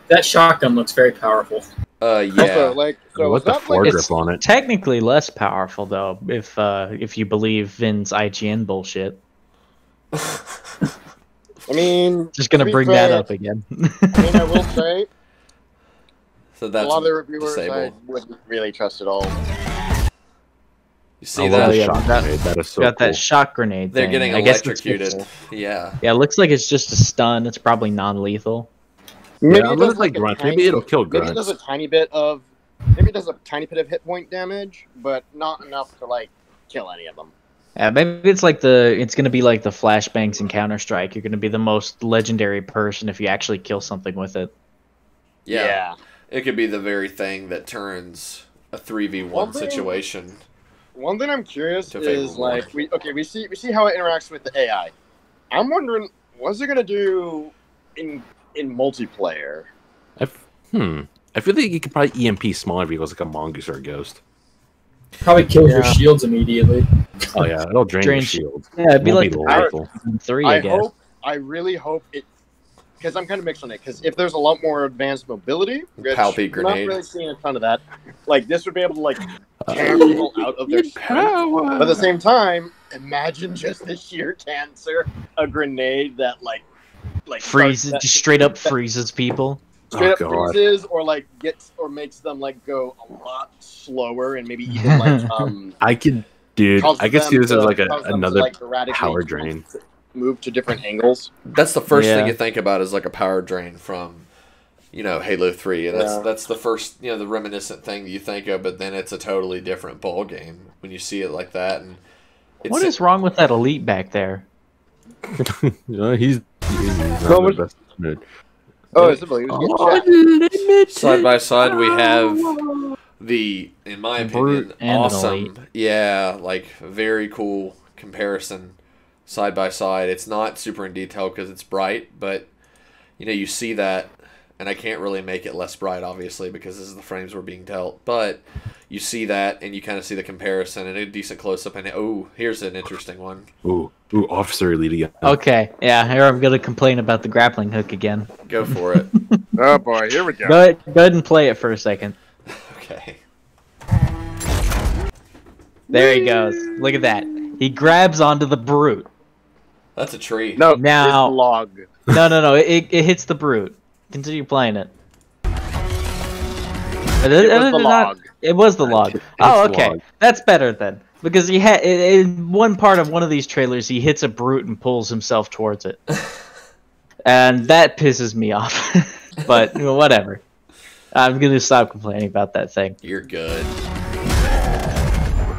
That shotgun looks very powerful. Yeah. Also, like, so What is the that like foregrip on it? Technically less powerful though, if you believe Vin's IGN bullshit. I mean, Just gonna to be bring that fair, up again. I mean, I will say So a that's lot of the reviewers I disabled. wouldn't really trust at all. You see I that? love the yeah, shot that- grenade. That is so Got cool. that shock grenade. They're thing. getting I guess it's electrocuted. just- Yeah. yeah, it looks like it's just a stun. It's probably non-lethal. Maybe Yeah, it it does looks like a grunts. tiny- Maybe it'll kill Maybe it does grunts. a tiny bit of. Maybe it does a tiny bit of hit point damage, but not enough to like kill any of them. Yeah, maybe it's like it's gonna be like the flashbangs in Counter Strike. You're gonna be the most legendary person if you actually kill something with it. Yeah. It could be the very thing that turns a 3v1 One thing- situation. One thing I'm curious To favor is one. like we see how it interacts with the AI. I'm wondering what's it gonna do in multiplayer. I feel like you could probably EMP smaller vehicles like a mongoose or a ghost. Probably kills your Yeah. shields immediately. Oh yeah, it'll drain your Drain shield. Yeah, it'd be Won't like be the lethal. Season 3, I guess. I really hope it, because I'm kind of mixed on it. Because if there's a lot more advanced mobility, which Palpy I'm grenade. not really seeing a ton of that. Like this would be able to like tear people out of their strength. But at the same time, imagine just the sheer cancer, a grenade that like Freezes, starts- just straight up freezes people. straight up God. freezes or like gets or makes them like go a lot slower and maybe even like I could, dude. causes I could see them this as to- like causes them to, another like, erratically power drain. move to different angles. That's the first thing Yeah. you think about is like a power drain from, Halo 3. And Yeah. that's the first, the reminiscent thing you think of, but then it's a totally different ball game when you see it like that. And What is wrong with that elite back there? He's not So the much- best mood. Oh, it's ability to get shot. Side by side, we have the, in my Brute opinion, and an awesome, elite. yeah, like very cool comparison side by side. It's not super in detail because it's bright, but you see that, and I can't really make it less bright, obviously, because this is the frames we're being dealt. But you see that, and you kind of see the comparison, and a decent close up. And here's an interesting one. Ooh, officer elite again. Okay, yeah, here I'm gonna complain about the grappling hook again. Go for it. Oh boy, here we go. Go ahead and play it for a second. Okay. There he goes. Look at that. He grabs onto the brute. That's a tree. No, Now- it's the log. No. It hits the brute. Continue playing it. It was the log. It was the log. Oh, the okay. log. That's better then. Because he had in one part of one of these trailers, he hits a brute and pulls himself towards it, and that pisses me off. But whatever. I'm gonna stop complaining about that thing. You're good.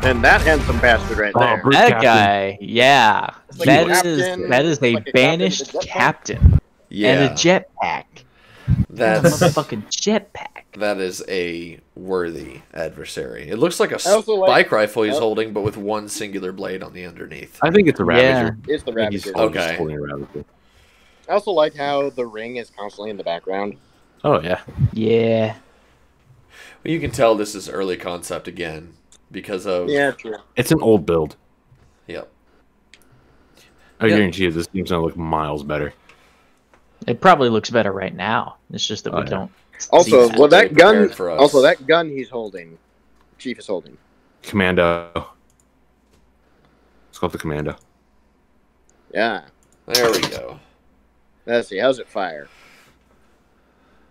And that handsome bastard right there. Brute That Captain. guy, yeah, It's like that a is captain, that is it's a like a banished captain captain Yeah, and a jetpack. that's Motherfucking jetpack. that is a worthy adversary. It looks like a I also like- spike rifle he's holding, but with one singular blade on the underneath. I think it's a Ravager. It's the I think he's Ravager. still just Okay. holding a Ravager. I also like how the ring is constantly in the background. Oh yeah. Yeah. Well, you can tell this is early concept again because of Yeah, true. It's an old build. Yep. I Yeah. guarantee you this game's gonna look miles better. It probably looks better right now. It's just that Oh, we yeah. don't. Also, see well, that gun. prepared for us. Also, that gun he's holding, Chief is holding. Commando. It's called the Commando. Yeah. There we go. Let's see. How's it fire?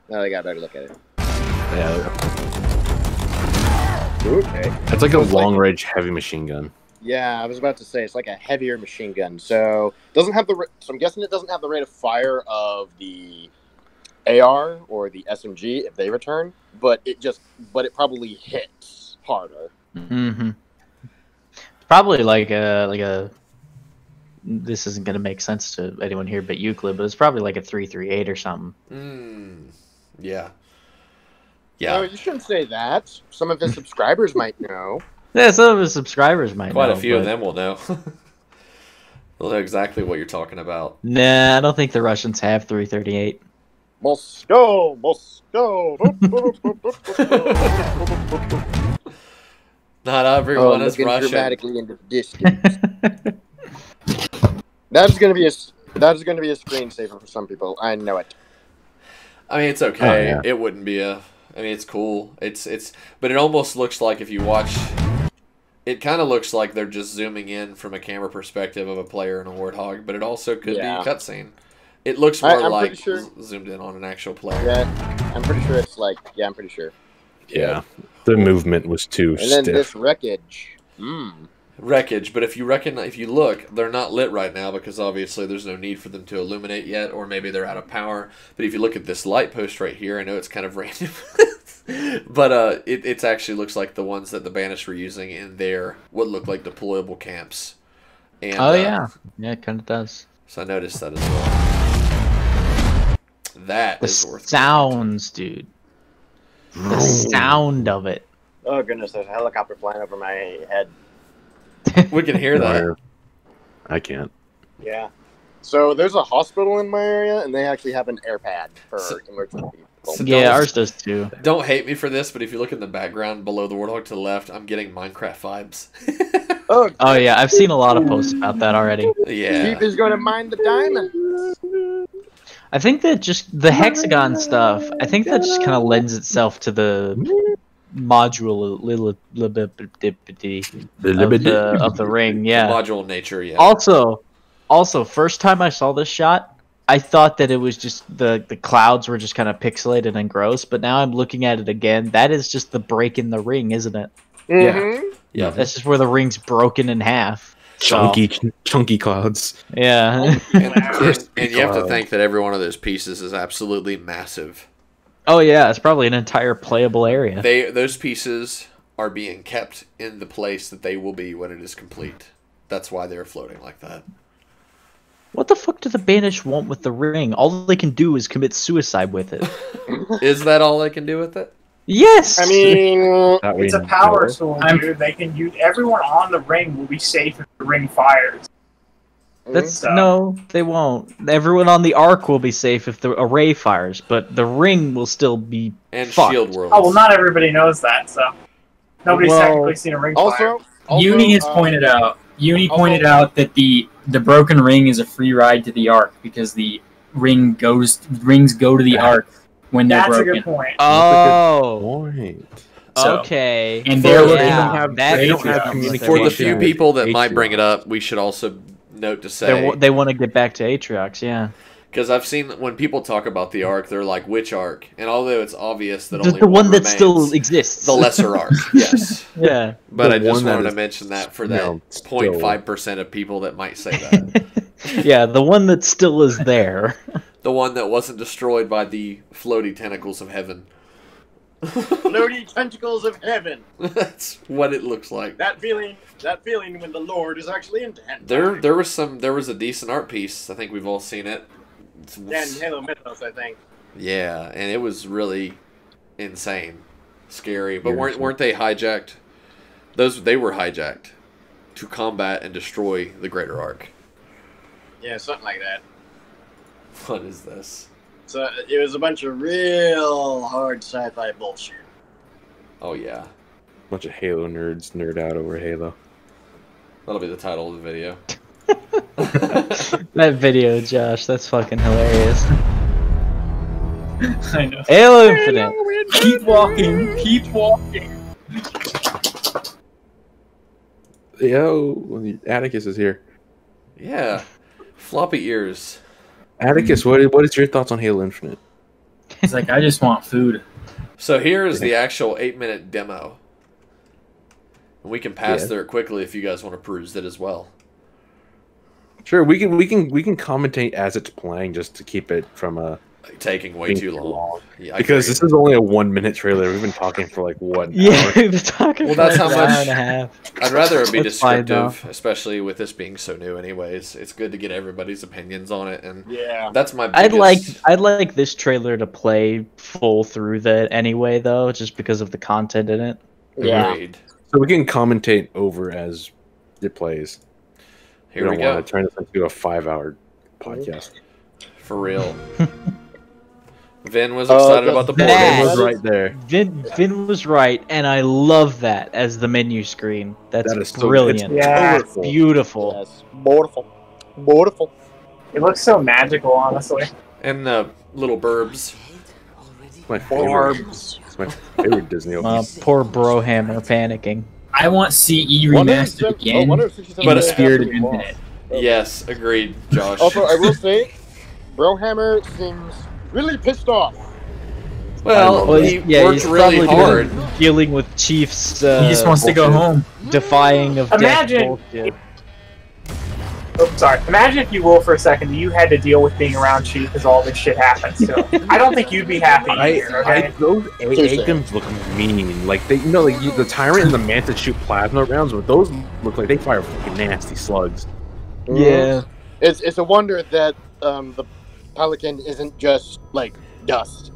Now I got a better look at it. Yeah. Okay. It's like a It's like- long range heavy machine gun. Yeah, I was about to say it's like a heavier machine gun. So doesn't have the. So I'm guessing it doesn't have the rate of fire of the AR or the SMG if they return, but it probably hits harder. Mm-hmm. Probably like a. This isn't gonna make sense to anyone here but Euclid, but it's probably like a 338 or something. Yeah. No, Yeah. you shouldn't say that. Some of his subscribers might know. Yeah, some of his subscribers might Quite know, a few of but- them will know. They'll know exactly what you're talking about. Nah, I don't think the Russians have 338. Moscow, Moscow. Not everyone is looking Russian. dramatically into the distance. That is going to be a screensaver for some people. I know it. I mean, it's okay. Oh, yeah. It wouldn't be a. I mean, it's cool. But it almost looks like if you watch, it kind of looks like they're just zooming in from a camera perspective of a player in a Warthog. But it also could Yeah. be a cutscene. It looks more I'm like pretty sure- zoomed in on an actual player. Yeah, I'm pretty sure it's like. Yeah, I'm pretty sure. Yeah. The movement was too And then stiff. this wreckage. Wreckage, but if you look, they're not lit right now because obviously there's no need for them to illuminate yet, or maybe they're out of power. But if you look at this light post right here, I know it's kind of random, but it actually looks like the ones that the Banished were using in their what look like deployable camps. And, Oh yeah, it kind of does. So I noticed that as well. That The is worth sounds, dude. The sound of it. Oh goodness, there's a helicopter flying over my head. We can hear that. I can't. Yeah. So there's a hospital in my area, and they actually have an air pad for emergency people. So Yeah, don't- ours does too. Don't hate me for this, but if you look in the background below the Warthog to the left, I'm getting Minecraft vibes. Oh, Oh yeah, I've seen a lot of posts about that already. Yeah. Chief is going to mine the diamond. I think that just the hexagon stuff. I think that just kind of lends itself to the module of the ring. Yeah. Module nature, yeah. Also, first time I saw this shot, I thought that it was just the clouds were just kind of pixelated and gross. But now I'm looking at it again. That is just the break in the ring, isn't it? Mm-hmm. Yeah. That's just where the ring's broken in half. Chunky clouds. Yeah. And you have to think that every one of those pieces is absolutely massive. Oh yeah, it's probably an entire playable area. Those pieces are being kept in the place that they will be when it is complete. That's why they're floating like that. What the fuck do the Banished want with the ring? All they can do is commit suicide with it. Is that all they can do with it? Yes. I mean, That we It's a know. power tool, dude. They can use everyone on the ring will be safe if the ring fires. That's So- no, they won't. Everyone on the Ark will be safe if the array fires, but the ring will still be And fucked. Shield Worlds. Oh well, not everybody knows that, so nobody's Well, technically seen a ring fire. Uni has pointed out. Uni pointed out that the broken ring is a free ride to the Ark because the rings go to the Ark when they're That's a broken. good point. Oh, So- okay. And For- they're they looking don't have- that they is don't have something that they For the want. few with people that might Atriox. bring it up, we should also note to say, They want to get back to Atriox, yeah. because I've seen when people talk about the Ark, they're like, which Ark? And although it's obvious that The, only the one that remains, still exists. the lesser Ark, yes. Yeah. But The I just one that wanted to is, mention that for you that know, still- 0.5% of people that might say that. Yeah, the one that still is there. The one that wasn't destroyed by the floaty tentacles of heaven. Floaty tentacles of heaven. That's what it looks like. That feeling when the Lord is actually into heaven. There was a decent art piece. I think we've all seen it. And Halo Mythos, I think. Yeah, and it was really insane, scary. But weren't they hijacked? They were hijacked to combat and destroy the Greater Ark. Yeah, something like that. What is this? So it was a bunch of real hard sci-fi bullshit. Oh yeah, Bunch of Halo nerds nerd out over Halo. that'll be the title of the video. That video, Josh, that's fucking hilarious. I know. Halo Infinite. Keep walking. Keep walking. Yo, Atticus is here. Yeah, floppy ears. Atticus, what is your thoughts on Halo Infinite? He's like, I just want food. So here is the actual 8-minute demo. And we can pass Yeah. through it quickly if you guys want to peruse it as well. Sure, we can commentate as it's playing just to keep it from Taking way being too long. Yeah, I because agree. this is only a 1-minute trailer. We've been talking for like what? Yeah, we've been talking Well, for that's like how an hour much- and a half. I'd rather it be It's fine, descriptive, especially with this being so new. Anyways, it's good to get everybody's opinions on it, and Yeah. that's my biggest... I'd like this trailer to play full through that anyway, though, just because of the content in it. Yeah. Agreed. So we can commentate over as it plays. Here we don't go. want to turn this into a 5-hour podcast. For real. Vin was excited about the board. that- Vin was right there. Vin was right, and I love that as the menu screen. That's That is so brilliant. it's Yeah. colorful. Beautiful. Yes. Beautiful. Beautiful. It looks so magical, honestly. And the little burbs. My favorite. It's my favorite Disney opening. Poor Brohammer panicking. I want CE remastered again in the spirit of Infinite. Yes, agreed, Josh. Also, I will say, Brohammer seems really pissed off. Well, he worked he's really probably hard. dealing with Chief's. He just wants to go home. Defying of Imagine- death bullshit. Oh, sorry. Imagine, if you will, for a second, you had to deal with being around Chief as all this shit happens. So I don't think you'd be happy either, okay? Those A-guns look mean. Like they, the Tyrant and the Manta shoot plasma rounds, but those look like they fire fucking nasty slugs. Yeah. It's a wonder that the Pelican isn't just like dust.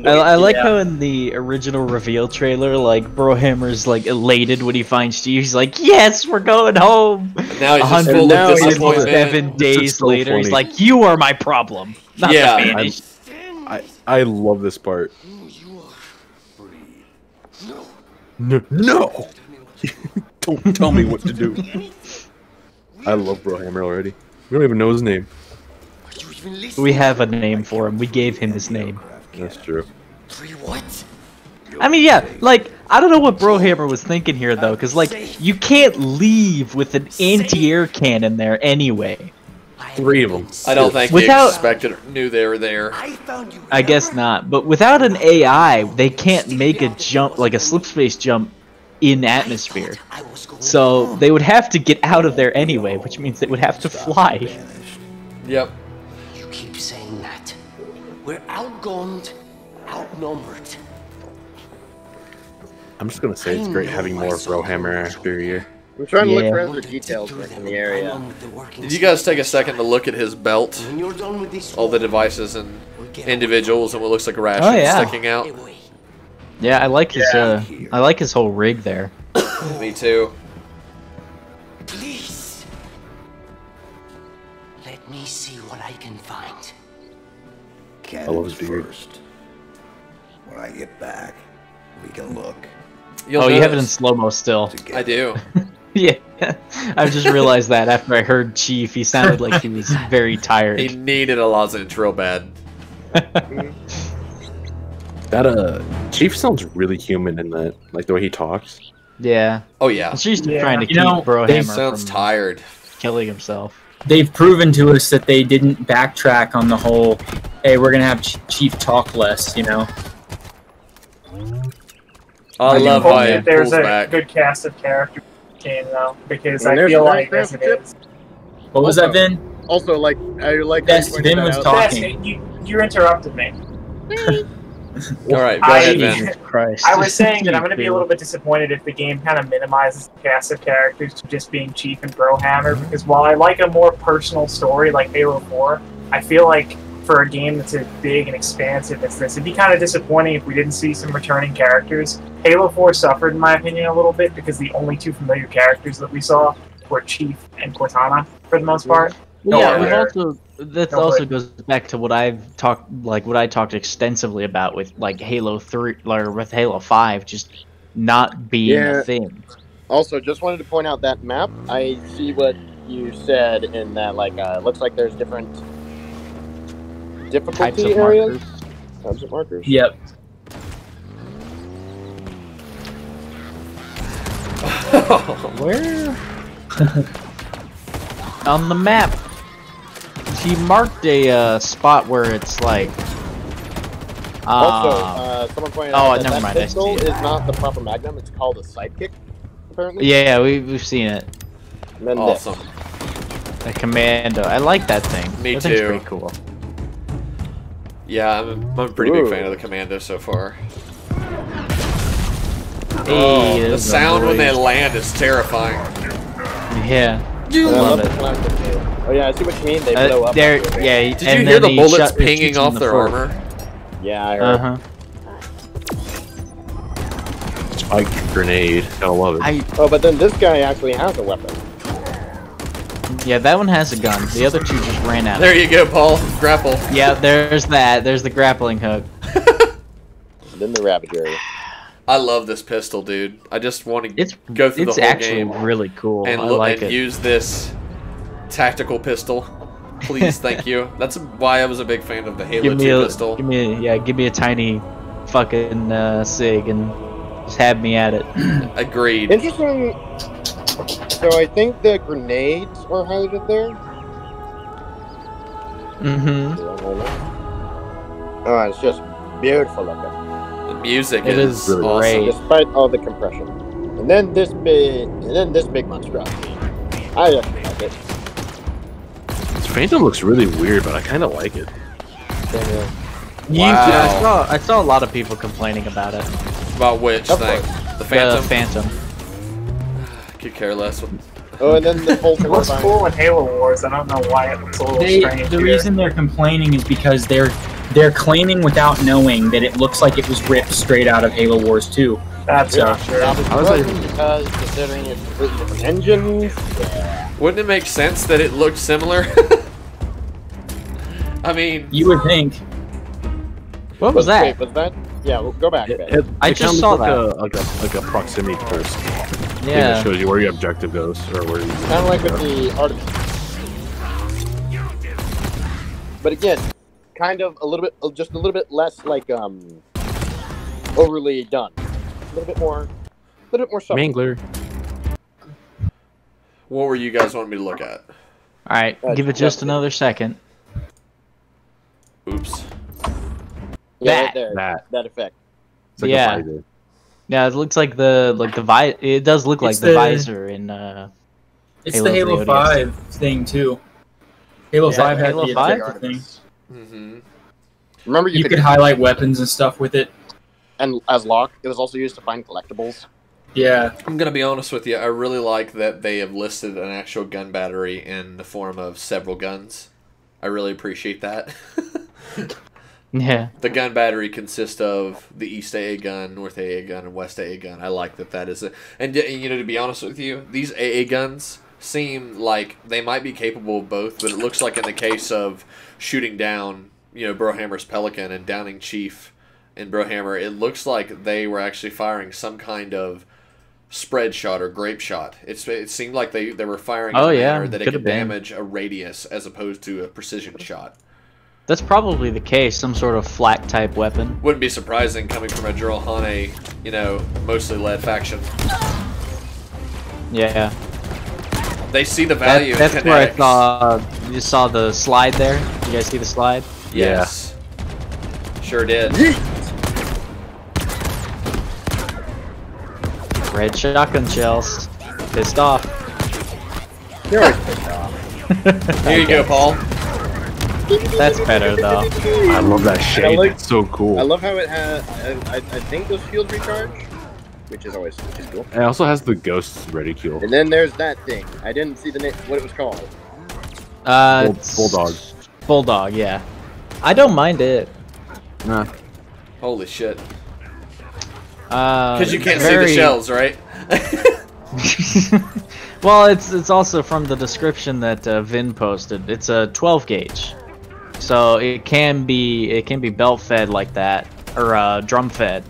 I like how in the original reveal trailer, like Brohammer's like elated when he finds Chief. He's like, "Yes, we're going home." Now he's just full of 7 disappointment. days so later, he's funny. like, "You are my problem, not Yeah, the Spanish." I love this part. No! Don't tell me what to do. I love Brohammer already. We don't even know his name. We have a name for him. We gave him his name. That's true. I mean, yeah, like, I don't know what Brohammer was thinking here, though, because, like, you can't leave with an anti-air cannon there anyway. 3 of them. I don't think Without- he expected or knew they were there. I guess not. But without an AI, they can't make a jump, like a slipspace jump, in atmosphere. So they would have to get out of there anyway, which means they would have to fly. Yep. You keep saying that. We're outgunned, outnumbered. I'm just gonna say it's great having more Brohammer after a year. I'm trying to Yeah. look for other details in the area. Did you guys take a second to look at his belt? When you're done with this, All the devices and individuals and what looks like a ration Oh, yeah. sticking out? Yeah, I like his whole rig there. Me too. please. Let me see what I can find. I love his beard. First. When I get back, we can look. You'll You have it in notice- slow-mo still. I do. Yeah, I just realized that after I heard Chief, he sounded like he was very tired. He needed a lozenge real bad. That Chief sounds really human in that, like the way he talks. Yeah. Oh yeah. She's just Yeah. trying to You know, keep Brohammer He sounds from tired. killing himself. They've proven to us that they didn't backtrack on the whole, hey, we're gonna have Chief talk less, you know? I love hope how he that there's pulls a back. good cast of characters team though, because And I there's feel a like nice as it friendship. is. What was that, Vin? Also, like I like. Yes, how you pointed Vin that was out. talking. Yes, you interrupted me. All right, go ahead, Ben. Jesus Christ. I was saying that I'm going to be a little bit disappointed if the game kind of minimizes the cast of characters to just being Chief and Brohammer, because while I like a more personal story like Halo 4, I feel like for a game that's as big and expansive as this, it'd be kind of disappointing if we didn't see some returning characters. Halo 4 suffered, in my opinion, a little bit because the only two familiar characters that we saw were Chief and Cortana for the most part. Well, yeah, we've However, also that also goes back to what I've talked what I talked extensively about with like Halo 3 or with Halo 5 just not being a thing. Also, just wanted to point out that map. I see what you said in that looks like there's different difficulty areas. Types of markers. Yep. Where? On the map. He marked a spot where it's like. Also, someone pointed out that never that mind, pistol is not the proper Magnum. It's called a sidekick, apparently. Yeah, we've seen it. And then Awesome. The Commando. I like that thing. Me that thing's too. pretty cool. Yeah, I'm a pretty big fan of the Commando so far. Hey, The sound when they land is terrifying. Yeah. You love it. Oh yeah, I see what you mean. They blow up. Yeah. Did you hear the bullets pinging off their armor? Yeah, I heard. Spike grenade. I love it. Oh, but then this guy actually has a weapon. Yeah, that one has a gun. The other two just ran out. There you go, Paul. Grapple. Yeah, there's that. There's the grappling hook. Then the Ravager. I love this pistol, dude. I just want to go through the whole actually game really cool. and I look like and it. use this tactical pistol. Please, thank you. That's why I was a big fan of the Halo 2 pistol. Give me a tiny fucking SIG and just have me at it. Agreed. Interesting. So I think the grenades are highlighted there. Mm-hmm. Oh, it's just beautiful looking. The music It is is awesome. great. Despite all the compression. And then this big monstrosity. I just like it. This Phantom looks really weird, but I kind of like it. Wow. I saw a lot of people complaining about it. About which Of thing? course. The Phantom? The Phantom. Could care less. Oh, and then the whole It looks cool in Halo Wars. I don't know why it looks a little strange The here. reason they're complaining is because they're claiming without knowing that it looks like it was ripped straight out of Halo Wars 2. That's not true. I was like, because considering it's completely different engines. Yeah. Wouldn't it make sense that it looked similar? I mean, You would think. What was that? Wait, was that? Yeah, we'll go back. I just saw like a proximity curse. Yeah. It shows you where your objective goes or where you. Kind of like with the Artemis. But again, kind of just a little bit less like overly done. A little bit more subtle. Mangler. what were you guys wanting me to look at? Alright, give it just another second. Oops. Yeah, right there. That effect. It's like Yeah. a visor. Yeah, it looks like the visor. It does look like It's the the- visor in It's Halo the Halo 3 5 thing too. Halo Yeah, 5 had Halo the 5? objective thing. Mm-hmm. Remember, You could highlight weapons and stuff with it. and as lock, it was also used to find collectibles. Yeah. I'm gonna be honest with you. I really like that they have listed an actual gun battery in the form of several guns. I really appreciate that. Yeah. The gun battery consists of the East AA gun, North AA gun, and West AA gun. I like that that is it. And you know, to be honest with you, these AA guns seem like they might be capable of both, but it looks like in the case of shooting down, you know, Brohammer's Pelican and downing Chief and Brohammer, it looks like they were actually firing some kind of spread shot or grape shot. It seemed like they were firing in a manner that it could damage a radius as opposed to a precision shot. That's probably the case, some sort of flak type weapon. Wouldn't be surprising coming from a Drohane, you know, mostly led faction. Yeah. They see the value in That's where I kinetics. saw. You saw the slide there. You guys see the slide? Yes. Sure did. Red shotgun shells. Pissed off. You're always pissed off. Here you go, Paul. That's better though. I love that shade. It's so cool. I love how it has. I think those Feelz recharge, which is cool. It also has the ghost reticule. And then there's that thing. I didn't see the name. What it was called. Bulldog. Bulldog, yeah. I don't mind it. Nah. Holy shit. Because you can't see the shells, right? Well, it's also from the description that Vin posted. It's a 12 gauge, so it can be belt fed like that or drum fed,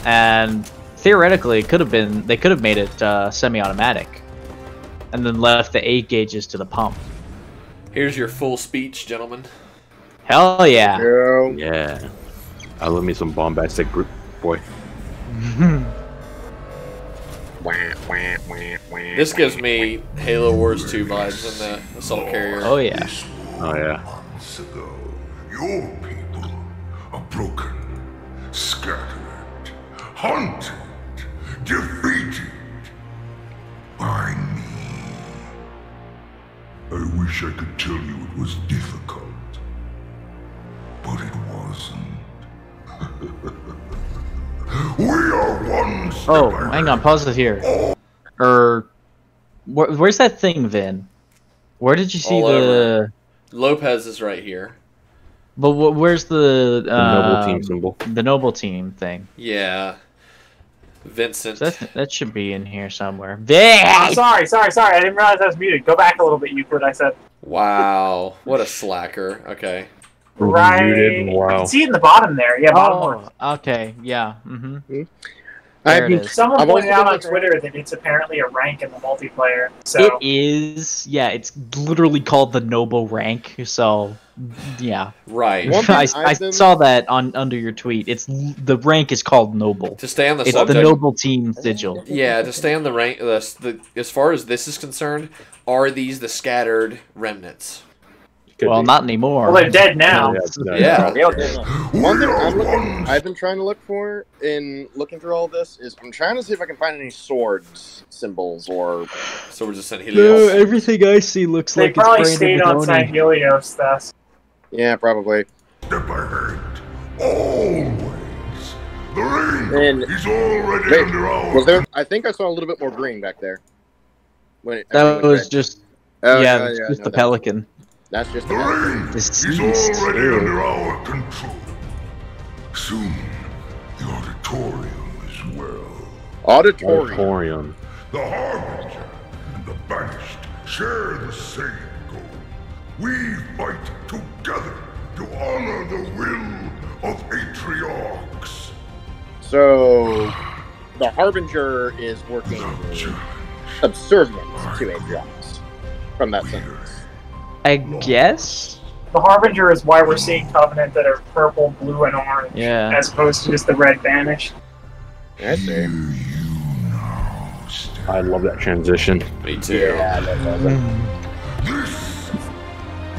and theoretically they could have made it semi-automatic, and then left the 8 gauges to the pump. Here's your full speech, gentlemen. Hell yeah! Yeah. I love me some bombastic group boy. This gives me Halo Wars 2 vibes in the assault carrier. Oh yeah. Oh yeah. Months ago, your people are broken, scattered, hunted, defeated by me. I wish I could tell you it was difficult, but it wasn't. We are one step Oh, ahead. hang on, pause it here. Where's that thing, Vin? Where did you see All the? over. Lopez is right here. But where's the noble team symbol? The noble team thing. Yeah. Vincent. So that should be in here somewhere. Oh, sorry. I didn't realize I was muted. Go back a little bit, Euclid. I said. Wow. What a slacker. Okay. Right. Muted. Wow. You can see it in the bottom there. Yeah, bottom one. Okay. Yeah. Mm-hmm. Someone I've pointed also out been on Twitter that it's apparently a rank in the multiplayer. So It is. Yeah, it's literally called the noble rank. So, yeah. Right. I saw that under your tweet. The rank is called noble. To stay on the It's subject. the noble team sigil. Yeah, to stay on the rank. As far as this is concerned, are these the scattered remnants? Well, not anymore. Well, they're dead now. Yeah. One thing I've been trying to look for in looking through all this is I'm trying to see if I can find any swords symbols or swords of San Helios. Everything I see looks they like it's probably Brandon stayed on Benoni. San Helios thus. Yeah, probably. Step ahead. Always. The ring And is already under our... was there? I think I saw a little bit more green back there. That was just Oh, just the pelican. That's just The ring is already under our control. Soon, the auditorium as well. Auditorium. The Harbinger and the Banished share the same goal. We fight together to honor the will of Atriox. So, the Harbinger is working subservient to Atriox from that sentence. I guess. The Harbinger is why we're seeing Covenant that are purple, blue, and orange, Yeah. as opposed to just the red banished. I see. I love that transition. Me too. Yeah, that's awesome. This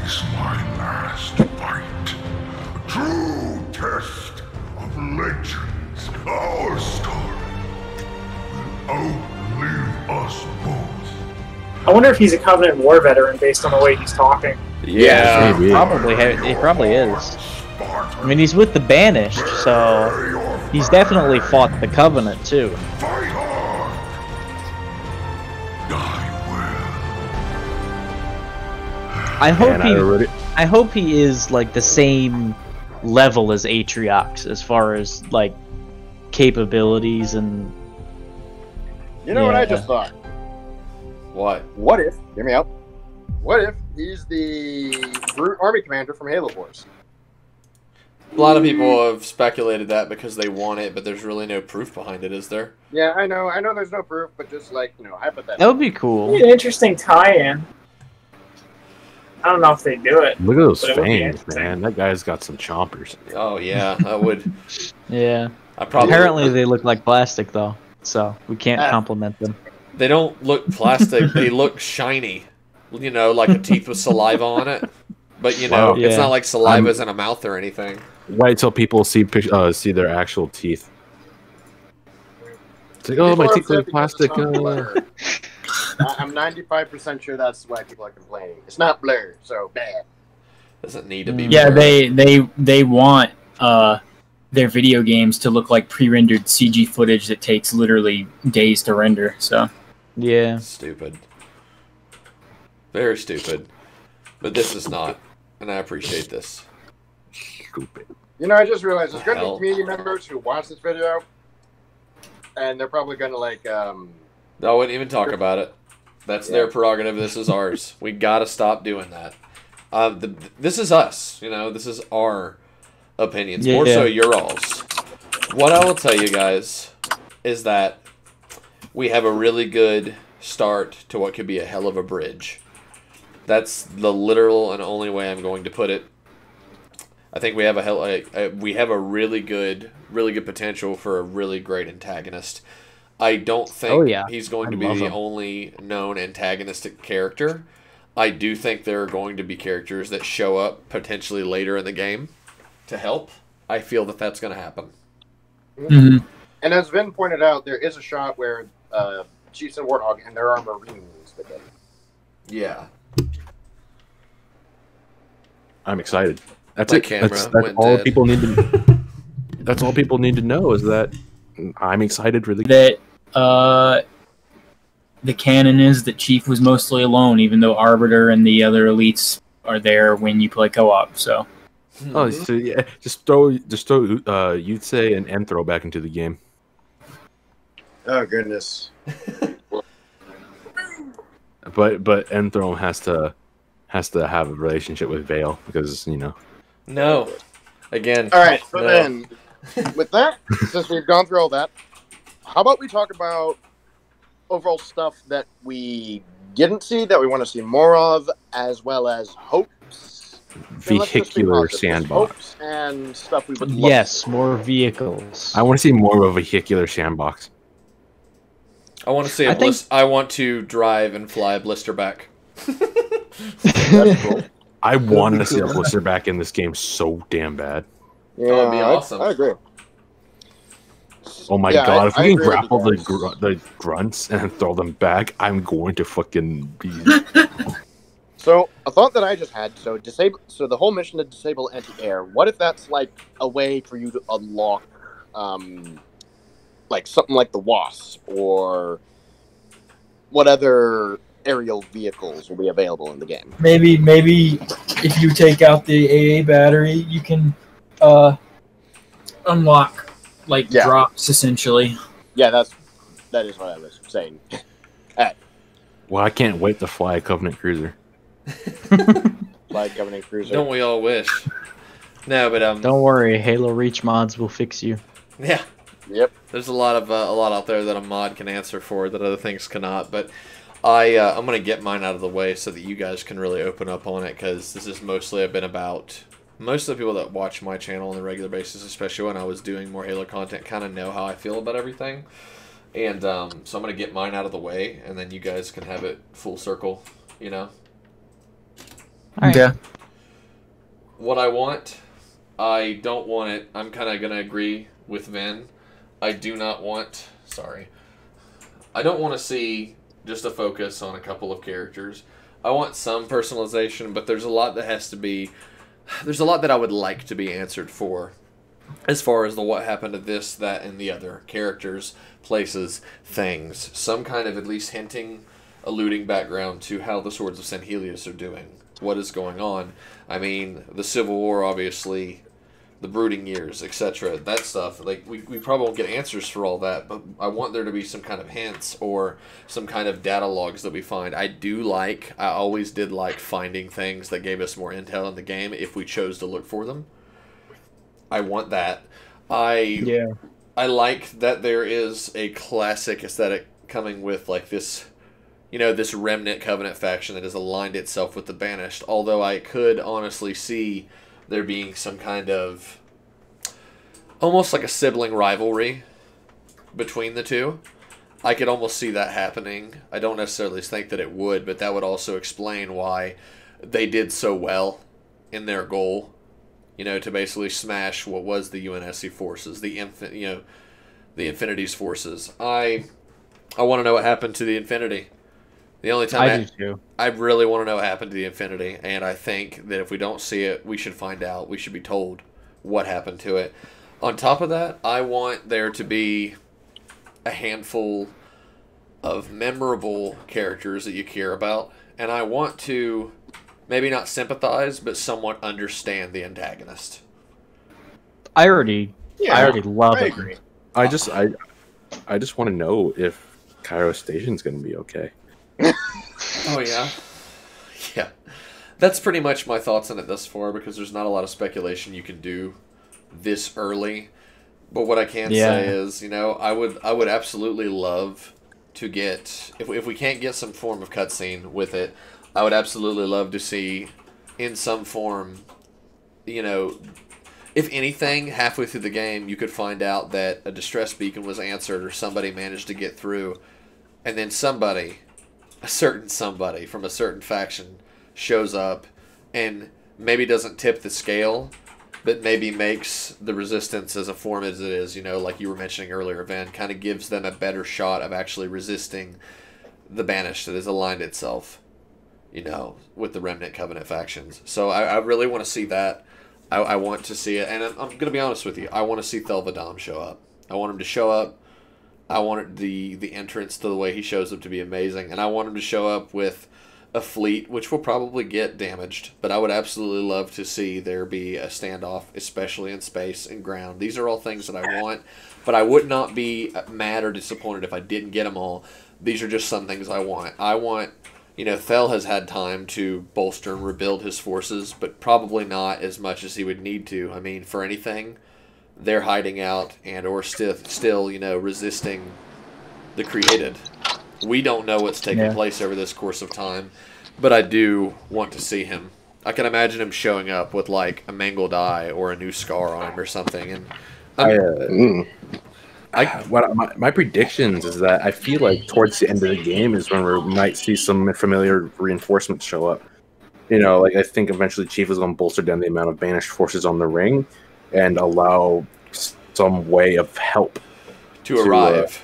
is my last fight. A true test of legends. Our story will outlive us both. I wonder if he's a Covenant war veteran based on the way he's talking. Yeah. He probably is. I mean, he's with the Banished, so he's definitely fought the Covenant too. Fight hard. Die well. I hope he is like the same level as Atriox as far as like capabilities and. You know what I just thought? What? What if? Hear me out. What if he's the Brute Army Commander from Halo Wars? A lot of people have speculated that because they want it, but there's really no proof behind it, is there? Yeah, I know there's no proof, but just like, hypothetically. That would be cool. An interesting tie-in. I don't know if they do it. Look at those but it would be fangs, man. That guy's got some chompers. Oh yeah, I would. Yeah. Apparently they look like plastic though, so we can't compliment them. They don't look plastic. They look shiny. Like a teeth with saliva on it. But Wow. it's not like saliva's in a mouth or anything. Wait till people see their actual teeth. It's like, oh, my teeth are plastic. I'm 95% sure that's why people are complaining. It's not blurred, so bad. Doesn't need to be. Yeah, they want their video games to look like pre-rendered CG footage that takes literally days to render. So yeah, stupid, very stupid. But this is not, and I appreciate this. Stupid. You know, I just realized there's going to be Hell. community members who watch this video, and they're probably going to like. I wouldn't even talk about it. That's their prerogative. This is ours. We gotta stop doing that. This is us. You know, this is our opinions. More so your all's. What I will tell you guys is that we have a really good start to what could be a hell of a bridge. That's the literal and only way I'm going to put it. I think we have we have a really good potential for a really great antagonist. I don't think he's going to be the only known antagonistic character. I do think there are going to be characters that show up potentially later in the game to help. I feel that that's going to happen. Mm-hmm. And as Vin pointed out, there is a shot where Chiefs and Warthog and there are Marines with them. Yeah. I'm excited. That's My it. camera That's went all dead. people need to. That's all people need to know is that I'm excited for the. that the canon is that Chief was mostly alone, even though Arbiter and the other elites are there when you play co-op. So, Oh, so yeah, just throw Yutze and Enthro back into the game. Oh goodness. But Enthro has to have a relationship with Vale because No. Again. All right, so no. then with that, since we've gone through all that, how about we talk about overall stuff that we didn't see, that we want to see more of, as well as hopes? And let's just be Vehicular positive. sandbox. Hopes and stuff we would love. yes, more vehicles. I want to see more of a vehicular sandbox. I want to see I want to drive and fly a blister back. That's cool. I want to see a blister back in this game so damn bad. Yeah, That would be awesome. I agree. Oh my Yeah, god! If I we can agree with grapple you the grunts and throw them back, I'm going to fucking be. So a thought that I just had: so the whole mission to disable anti-air. What if that's like a way for you to unlock, like something like the Wasp, or what other aerial vehicles will be available in the game? maybe if you take out the AA battery, you can unlock drops essentially. Yeah, that is what I was saying. Well, I can't wait to fly a Covenant cruiser. Fly Covenant cruiser. Don't we all wish? No, but Don't worry, Halo Reach mods will fix you. yeah. Yep. There's a lot out there that a mod can answer for that other things cannot. But I'm gonna get mine out of the way so that you guys can really open up on it, because this is mostly been about. Most of the people that watch my channel on a regular basis, especially when I was doing more Halo content, kind of know how I feel about everything. And so I'm going to get mine out of the way, and then you guys can have it full circle, you know? Alright. Yeah. What I want, I don't want it. I'm kind of going to agree with Vin. I do not want... Sorry. I don't want to see just a focus on a couple of characters. I want some personalization, but there's a lot that has to be... There's a lot that I would like to be answered for, as far as the what happened to this, that, and the other characters, places, things. Some kind of at least hinting, alluding background to how the Swords of St. Helios are doing. What is going on? I mean, the Civil War, obviously, the Brooding Years, etc. That stuff. Like we probably won't get answers for all that, but I want there to be some kind of hints or some kind of data logs that we find. I always did like finding things that gave us more intel in the game if we chose to look for them. I want that. I like that there is a classic aesthetic coming with like this, this remnant Covenant faction that has aligned itself with the Banished. Although I could honestly see there being some kind of almost like a sibling rivalry between the two. I could almost see that happening. I don't necessarily think that it would, but that would also explain why they did so well in their goal, to basically smash what was the UNSC forces, the Infinity's forces. I want to know what happened to the Infinity. The only time I do too. I really want to know what happened to the Infinity, and I think that if we don't see it, we should find out. We should be told what happened to it. On top of that, I want there to be a handful of memorable characters that you care about, and I want to maybe not sympathize, but somewhat understand the antagonist. I already love it. agree. I just want to know if Cairo Station's going to be okay. Oh, yeah? Yeah. That's pretty much my thoughts on it thus far, because there's not a lot of speculation you can do this early. But what I can say is, I would absolutely love to get, if we can't get some form of cutscene with it, I would absolutely love to see in some form, if anything, halfway through the game, you could find out that a distress beacon was answered or somebody managed to get through, and then a certain somebody from a certain faction shows up and maybe doesn't tip the scale, but maybe makes the resistance as a form as it is, like you were mentioning earlier, Van, kind of gives them a better shot of actually resisting the Banished that has aligned itself, with the Remnant Covenant factions. So I really want to see that. I want to see it, and I'm going to be honest with you. I want to see Thelvadam show up. I want him to show up. I want the entrance to the way he shows up to be amazing, and I want him to show up with a fleet, which will probably get damaged, but I would absolutely love to see there be a standoff, especially in space and ground. These are all things that I want, but I would not be mad or disappointed if I didn't get them all. These are just some things I want. I want, Thel has had time to bolster and rebuild his forces, but probably not as much as he would need to. I mean, for anything, they're hiding out and or still resisting the created. We don't know what's taking place over this course of time, but I do want to see him. I can imagine him showing up with like a mangled eye or a new scar on him or something. And my predictions is that I feel like towards the end of the game is when we might see some familiar reinforcements show up. I think eventually Chief is going to bolster down the amount of banished forces on the ring and allow some way of help to arrive.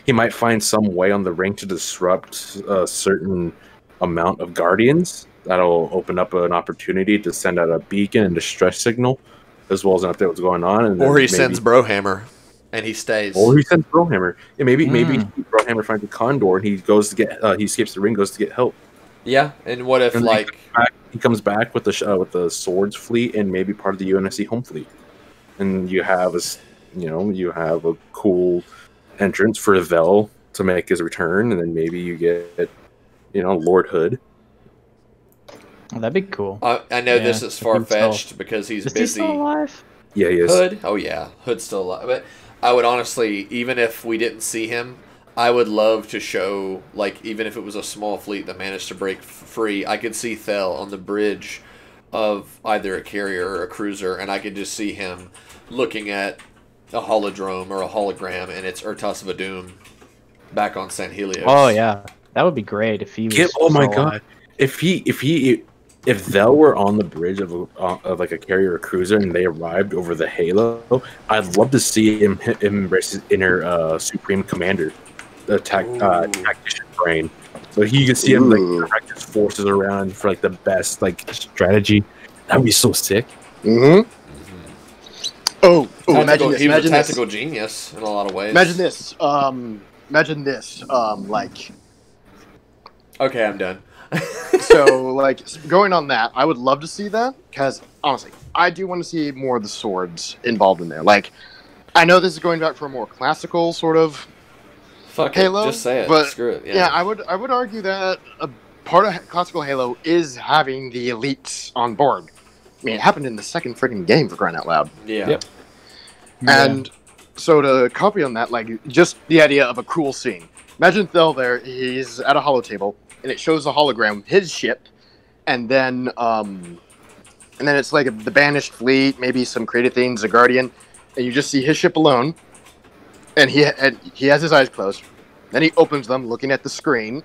He might find some way on the ring to disrupt a certain amount of guardians. That'll open up an opportunity to send out a beacon and distress signal, as well as an update what's going on. And or he sends Brohammer, and he stays. Or he sends Brohammer. Yeah, maybe Brohammer finds a Condor and he goes to get he escapes the ring, goes to get help. Yeah, and what if he comes back with the swords fleet and maybe part of the UNSC home fleet, and you have a cool entrance for Vel to make his return, and then maybe you get Lord Hood. Oh, that'd be cool. I know this is far-fetched because he's busy. Is he still alive? Yeah, he is. Hood? Oh yeah, Hood's still alive. But I would honestly, even if we didn't see him, I would love to show, even if it was a small fleet that managed to break free, I could see Thel on the bridge of either a carrier or a cruiser, and I could just see him looking at a holodrome or a hologram, and it's Urtas Vadum back on San Helios. Oh yeah, that would be great if he was. Oh my god, if Thel were on the bridge of like a carrier or cruiser and they arrived over the Halo, I'd love to see him embrace his inner Supreme Commander, the tactician brain. So you can see him direct his forces around for the best strategy. That'd be so sick. Mm-hmm. Oh, imagine this. He was a tactical genius in a lot of ways. Imagine this. Okay, I'm done. So, going on that, I would love to see that, because, honestly, I do want to see more of the swords involved in there. I know this is going back for a more classical sort of Halo. Just say it. But, screw it. Yeah, I would argue that a part of classical Halo is having the elites on board. I mean, it happened in the second friggin' game, for crying out loud. Yeah. Yep. And so to copy on that, just the idea of a cool scene. Imagine Thel there, he's at a holotable, and it shows a hologram, his ship, and then it's the Banished fleet, maybe some created things, a Guardian, and you just see his ship alone, and he has his eyes closed. Then he opens them, looking at the screen,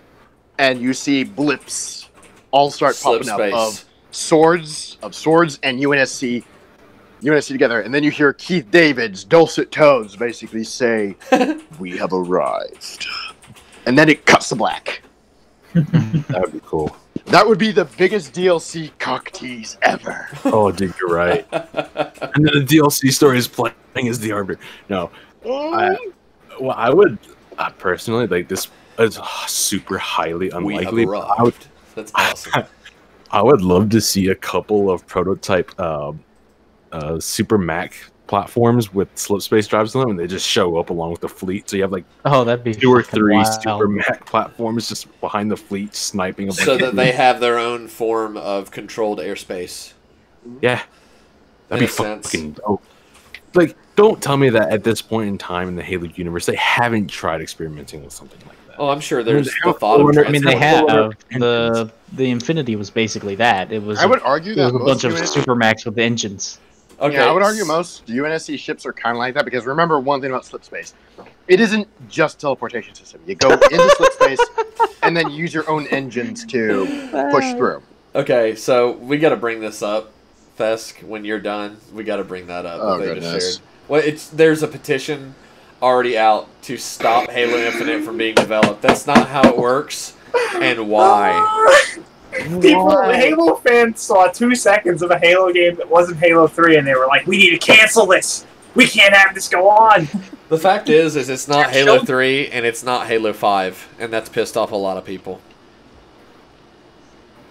and you see blips all start popping up of swords and UNSC together, and then you hear Keith David's dulcet tones basically say, "We have arrived," and then it cuts to black. That would be cool. That would be the biggest DLC cock tease ever. Oh, dude, you're right. And then the DLC story is playing as the Arbiter. No, I would personally like this. Is super highly unlikely. That's awesome. I would love to see a couple of prototype Super Mac platforms with slip space drives on them, and they just show up along with the fleet. So you have like that'd be 2 or 3 wild. Super Mac platforms just behind the fleet, sniping a bunch So of that they have their own form of controlled airspace. Yeah, that'd be fucking dope. Like, don't tell me that at this point in time in the Halo universe they haven't tried experimenting with something like that. Oh, I'm sure there's the thought of. I mean, they have. The Infinity was basically that. It was. I would argue that a bunch of Supermax with engines. Okay. Yeah, I would argue most UNSC ships are kind of like that because remember one thing about slip space. It isn't just teleportation system. You go into slip space and then use your own engines to push through. Okay, so we got to bring this up, Fesk. When you're done, we got to bring that up. Oh, that they goodness. just shared. Well, there's a petition already out to stop Halo Infinite from being developed. That's not how it works, and why? Halo fans saw 2 seconds of a Halo game that wasn't Halo 3, and they were like, "We need to cancel this. We can't have this go on." The fact is it's not Halo 3 and it's not Halo 5, and that's pissed off a lot of people.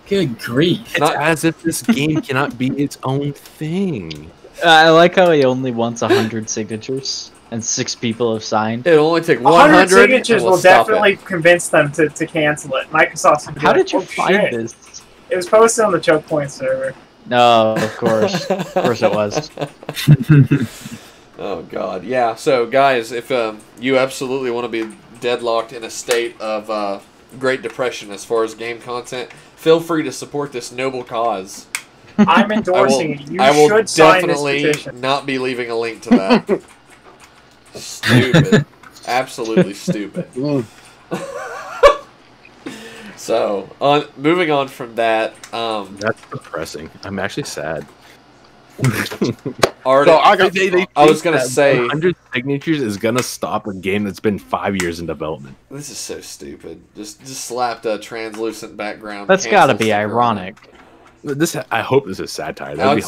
Good grief! It's as if this game cannot be its own thing. I like how he only wants 100 signatures and 6 people have signed. It'll only take 100 signatures will definitely convince them to cancel it. Microsoft's gonna be How like, did you "Oh, find shit." this? It was posted on the Choke Point server. No, of course. Of course it was. Oh, God. Yeah, so, guys, if you absolutely want to be deadlocked in a state of Great Depression as far as game content, feel free to support this noble cause. I'm endorsing it. You I will should sign this definitely petition. not be leaving a link to that. Stupid. Absolutely stupid. So, moving on from that, that's depressing. I'm actually sad. I was gonna say 100 signatures is gonna stop a game that's been 5 years in development. This is so stupid. Just slapped a translucent background. That's got to be ironic. I hope this is satire. That'd be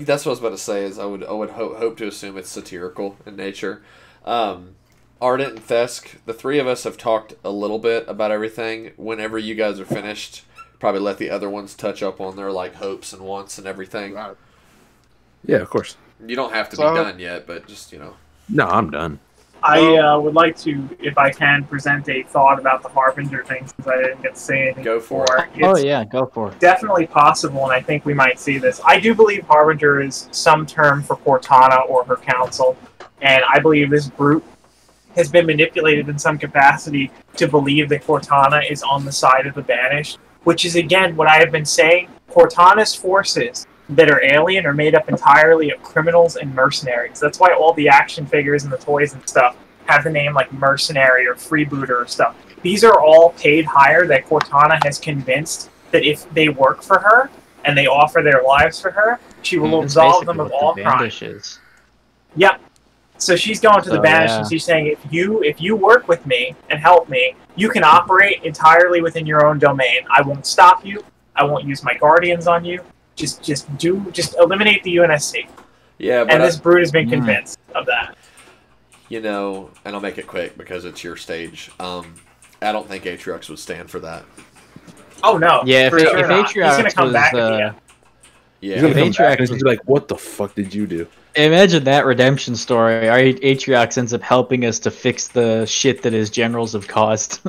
that's what I was about to say. Is I would hope to assume it's satirical in nature. Ardent and Thesk, the 3 of us have talked a little bit about everything. Whenever you guys are finished, probably let the other ones touch up on their hopes and wants and everything. Yeah, of course. You don't have to be done yet, but just No, I'm done. I would like to, if I can, present a thought about the Harbinger thing since I didn't get to say anything. Go for before. it. Oh yeah, go for it. Definitely possible, and I think we might see this. I do believe Harbinger is some term for Cortana or her council, and I believe this group has been manipulated in some capacity to believe that Cortana is on the side of the Banished, which is, again, what I have been saying. Cortana's forces that are alien are made up entirely of criminals and mercenaries. That's why all the action figures and the toys and stuff have the name like mercenary or freebooter or stuff. These are all paid hire that Cortana has convinced that if they work for her and they offer their lives for her, she will absolve them of all crimes. Yep. So she's going to the Banished and she's saying, if you work with me and help me, you can operate entirely within your own domain. I won't stop you. I won't use my guardians on you. Just eliminate the UNSC. Yeah, but and this brood has been convinced of that. And I'll make it quick because it's your stage. I don't think Atriox would stand for that. Oh no! Yeah, if Atriox he's gonna come back at the end. Yeah, he's gonna come back and he's like, "What the fuck did you do?" Imagine that redemption story. Atriox ends up helping us to fix the shit that his generals have caused.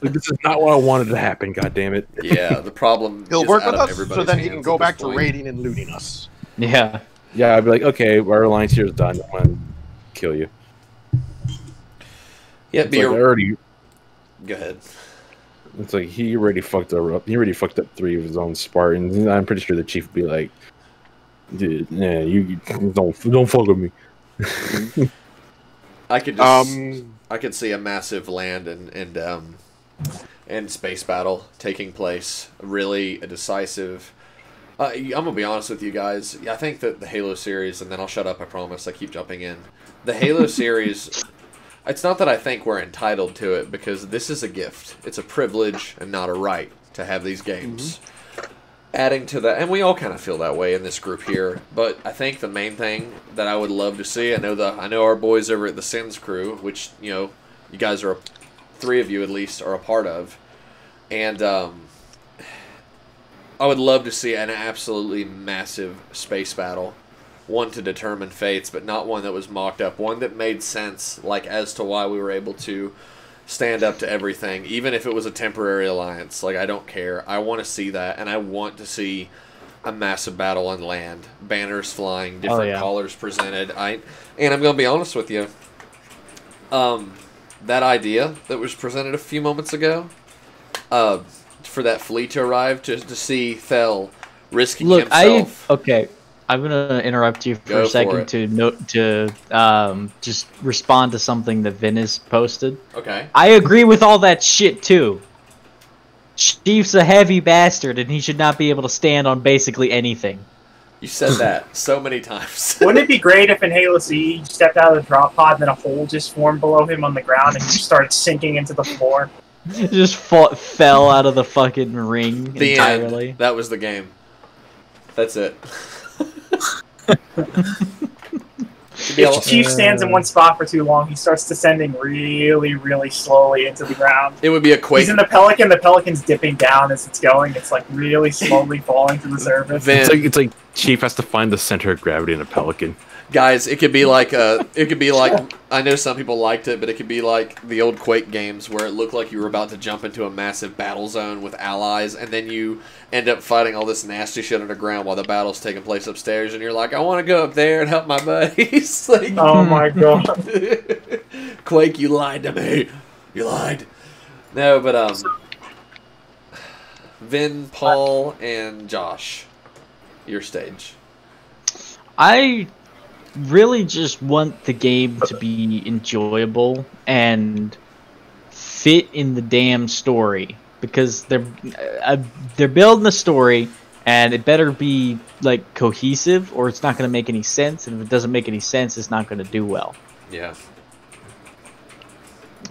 This is not what I wanted to happen. God damn it! Yeah, the problem. He'll work with us, so then he can go back to raiding and looting us. Yeah. Yeah, I'd be like, okay, our alliance here is done. I'm gonna kill you. Yeah, it's like already. Go ahead. It's like he already fucked her up. He already fucked up 3 of his own Spartans. I'm pretty sure the chief would be like, "Dude, yeah, you don't fuck with me." I could just, I could see a massive land and space battle taking place. Really a decisive. I'm gonna be honest with you guys. I think that the Halo series, and then I'll shut up. I promise. I keep jumping in. The Halo series It's not that I think we're entitled to it, because this is a gift. It's a privilege and not a right to have these games. Adding to that, and we all kind of feel that way in this group here, but I think the main thing that I would love to see, I know our boys over at the Sins crew, which, you know, you guys are, 3 of you at least, are a part of, and I would love to see an absolutely massive space battle. One to determine fates, but not one that was mocked up. One that made sense, like, as to why we were able to stand up to everything, even if it was a temporary alliance. Like, I don't care. I want to see that, and I want to see a massive battle on land. Banners flying, different colors presented. And I'm going to be honest with you. That idea that was presented a few moments ago, for that fleet to arrive, to see Thel risking himself. I'm gonna interrupt you for a second to just respond to something that Venice posted. Okay. I agree with all that shit too. Chief's a heavy bastard, and he should not be able to stand on basically anything. You said that so many times. Wouldn't it be great if in Halo C he stepped out of the drop pod and then a hole just formed below him on the ground and he started sinking into the floor? Just fell out of the fucking ring entirely. End. That was the game. That's it. If Chief stands in one spot for too long, he starts descending really, really slowly into the ground. It would be a quake. He's in the Pelican. The Pelican's dipping down as it's going. It's like really slowly falling to the surface. It's like Chief has to find the center of gravity in a Pelican. Guys, it could be like I know some people liked it, but it could be like the old Quake games where it looked like you were about to jump into a massive battle zone with allies, and then you end up fighting all this nasty shit underground while the battle's taking place upstairs, and you're like, I want to go up there and help my buddies. Like, oh my god. Quake, you lied to me. You lied. No, but Vin, Paul, and Josh, your stage. I really just want the game to be enjoyable and fit in the damn story, because they're building a story, and it better be like cohesive or it's not going to make any sense, and if it doesn't make any sense, it's not going to do well. Yeah.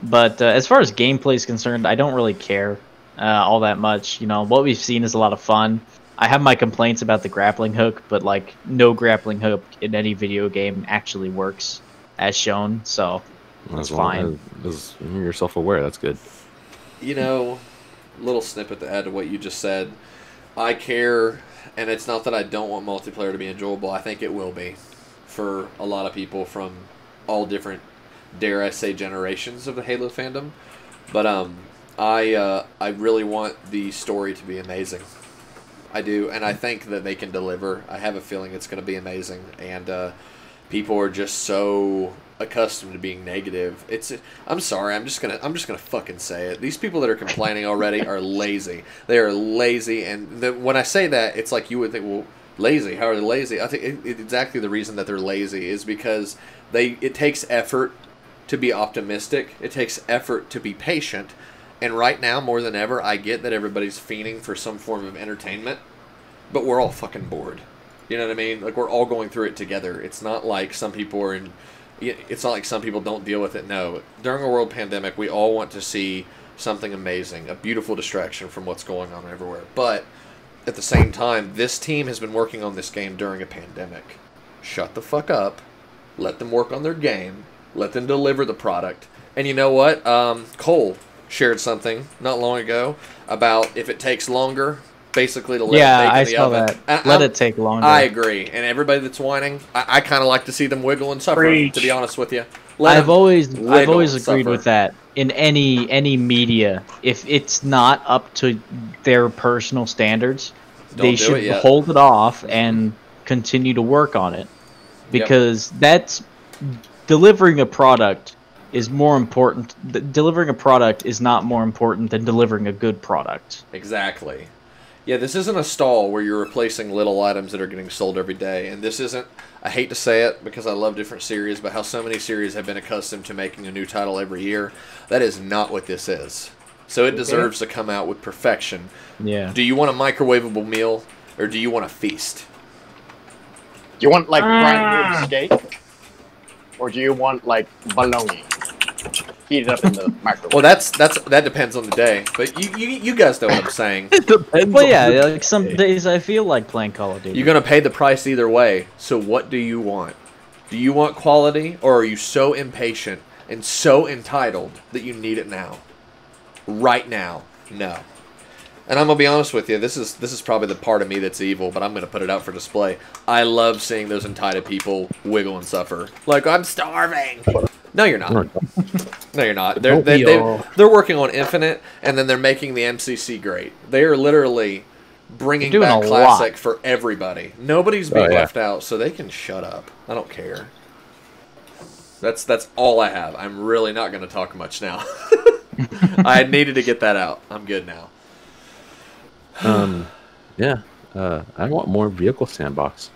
But as far as gameplay is concerned, I don't really care all that much. You know, what we've seen is a lot of fun. I have my complaints about the grappling hook, but like no grappling hook in any video game actually works as shown, so that's fine. You're self-aware, that's good. You know, little snippet to add to what you just said. I care, and it's not that I don't want multiplayer to be enjoyable. I think it will be for a lot of people from all different, dare I say, generations of the Halo fandom. But I really want the story to be amazing. I do, and I think that they can deliver. I have a feeling it's going to be amazing, and people are just so accustomed to being negative. I'm sorry, I'm just gonna fucking say it. These people that are complaining already are lazy. They are lazy, and when I say that, it's like you would think, well, lazy? How are they lazy? I think exactly the reason that they're lazy is because it takes effort to be optimistic. It takes effort to be patient. And right now, more than ever, I get that everybody's fiending for some form of entertainment, but we're all fucking bored. You know what I mean? Like, we're all going through it together. It's not like some people are in... It's not like some people don't deal with it. No. During a world pandemic, we all want to see something amazing, a beautiful distraction from what's going on everywhere. But at the same time, this team has been working on this game during a pandemic. Shut the fuck up. Let them work on their game. Let them deliver the product. And you know what? Cole shared something not long ago about if it takes longer, basically to let it bake in the oven. That. Let it take longer. I agree. And everybody that's whining, I kind of like to see them wiggle and suffer, to be honest with you. I've always agreed with that. In any media, if it's not up to their personal standards, they should hold it off and continue to work on it. Because that's delivering a product is more important. Delivering a product is not more important than delivering a good product. Exactly. Yeah, this isn't a stall where you're replacing little items that are getting sold every day. And this isn't, I hate to say it because I love different series, but how so many series have been accustomed to making a new title every year. That is not what this is. So it deserves to come out with perfection. Yeah. Do you want a microwavable meal or do you want a feast? Do you want like brand new steak? Or do you want like bologna? heat it up in the microwave. Well, that depends on the day. But you guys know what I'm saying. It depends. Well, yeah, like some days I feel like playing Call of Duty. You're gonna pay the price either way. So what do you want? Do you want quality, or are you so impatient and so entitled that you need it now? Right now, no. And I'm gonna be honest with you. This is probably the part of me that's evil, but I'm gonna put it out for display. I love seeing those entitled people wiggle and suffer. Like, I'm starving. No, you're not. No, you're not. They're working on Infinite, and then they're making the MCC great. They are literally bringing back Classic for everybody. Nobody's being left out, so they can shut up. I don't care. That's all I have. I'm really not going to talk much now. I needed to get that out. I'm good now. Yeah. I want more vehicle sandbox.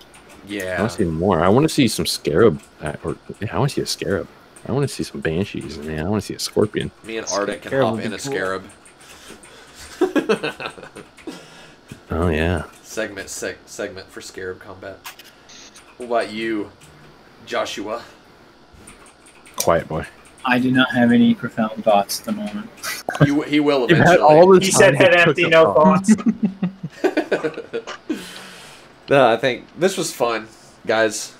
Yeah. I want to see more. I want to see some scarab. I want to see a scarab. I want to see some banshees. Man, I want to see a scorpion. Me and Arctic can hop in a scarab. Oh yeah. Segment for scarab combat. What about you, Joshua? Quiet boy. I do not have any profound thoughts at the moment. He will eventually. He said head empty, no thoughts. No, I think this was fun, guys.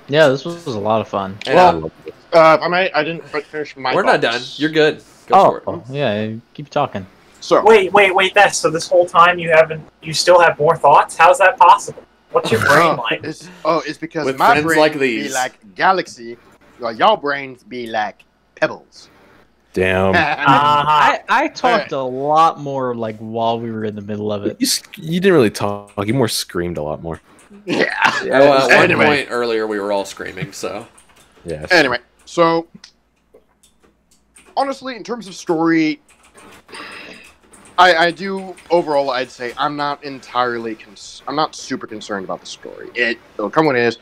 Yeah, this was a lot of fun. And, I didn't finish my we're thoughts. not done. You're good. Go for it. Yeah, keep talking. So wait, so this whole time you still have more thoughts? How's that possible? What's your brain like? It's because With my friends brain like be these. like galaxy, while y'all brains be like pebbles. Damn. I talked a lot more like while we were in the middle of it. You didn't really talk. You more screamed a lot more. Yeah. Well, at Anyway. one point earlier, we were all screaming. So. Yes. Anyway, so honestly, in terms of story, I do overall. I'd say I'm not entirely. I'm not super concerned about the story. It'll come when it is.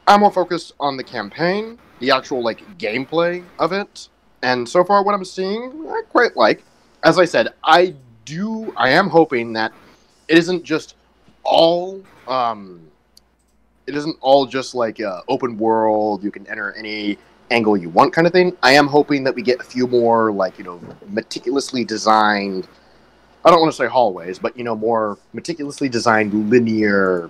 I'm more focused on the campaign, the actual gameplay of it, and so far what I'm seeing, I quite like. As I said, I am hoping that it isn't just all. It isn't all just like open world. You can enter any angle you want, kind of thing. I am hoping that we get a few more meticulously designed. I don't want to say hallways, but more meticulously designed linear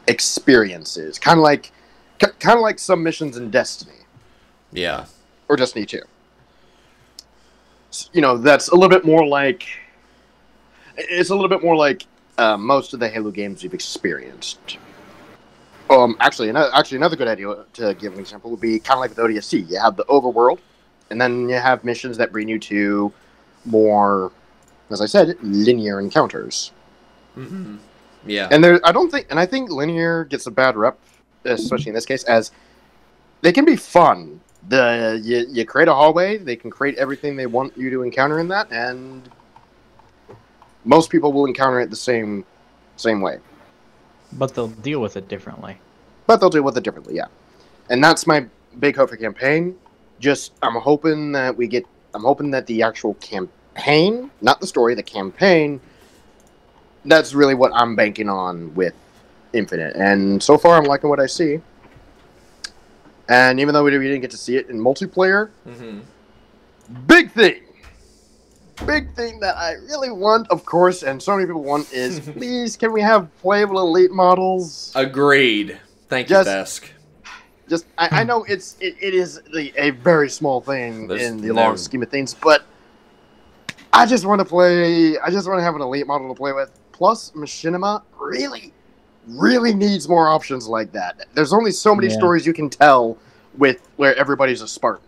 experiences, kind of like some missions in Destiny. Yeah. Or Destiny 2. That's a little bit more like. It's a little bit more like most of the Halo games we've experienced. Actually, another good idea to give an example would be kind of like with ODST. You have the overworld, and then you have missions that bring you to more, as I said, linear encounters. Mm-hmm. Yeah. And I think linear gets a bad rep, especially in this case, as they can be fun. You create a hallway, they can create everything they want you to encounter in that, and most people will encounter it the same way. But they'll deal with it differently. Yeah. And that's my big hope for campaign. I'm hoping that the actual campaign, not the story, the campaign, that's really what I'm banking on with Infinite. And so far, I'm liking what I see. And even though we didn't get to see it in multiplayer, big thing that I really want, of course, and so many people want, is please, can we have playable elite models? Agreed. Thank you, Thesk. I know it is a very small thing in the long scheme of things, but I just want to have an elite model to play with. Plus, Machinima really needs more options like that. There's only so many stories you can tell where everybody's a Spartan.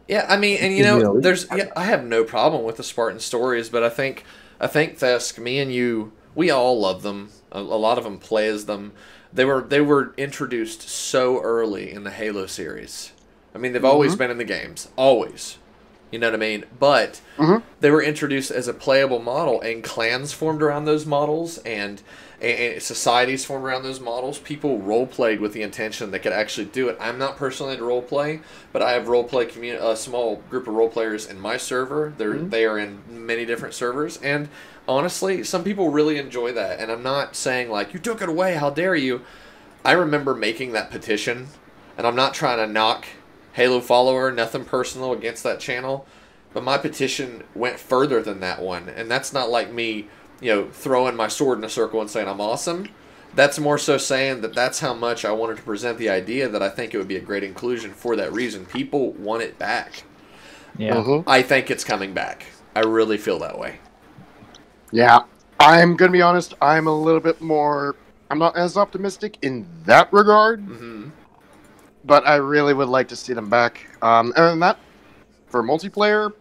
Yeah, I mean, and I have no problem with the Spartan stories, but I think Thesk, me and you, we all love them. A lot of them play as them. They were introduced so early in the Halo series. I mean, they've always been in the games, always. You know what I mean? But they were introduced as a playable model, and clans formed around those models, and societies formed around those models. People role-played with the intention they could actually do it. I'm not personally into role-play, but I have a small group of role-players in my server. They are in many different servers, and honestly, some people really enjoy that. And I'm not saying, you took it away, how dare you. I remember making that petition, and I'm not trying to knock Halo follower, nothing personal against that channel, but my petition went further than that one, and that's not like me, throwing my sword in a circle and saying I'm awesome. That's more so saying that that's how much I wanted to present the idea that I think it would be a great inclusion for that reason. People want it back. Yeah. I think it's coming back. I really feel that way. Yeah. I'm going to be honest, I'm a little bit more... I'm not as optimistic in that regard. Mm-hmm. But I really would like to see them back. And that, for multiplayer,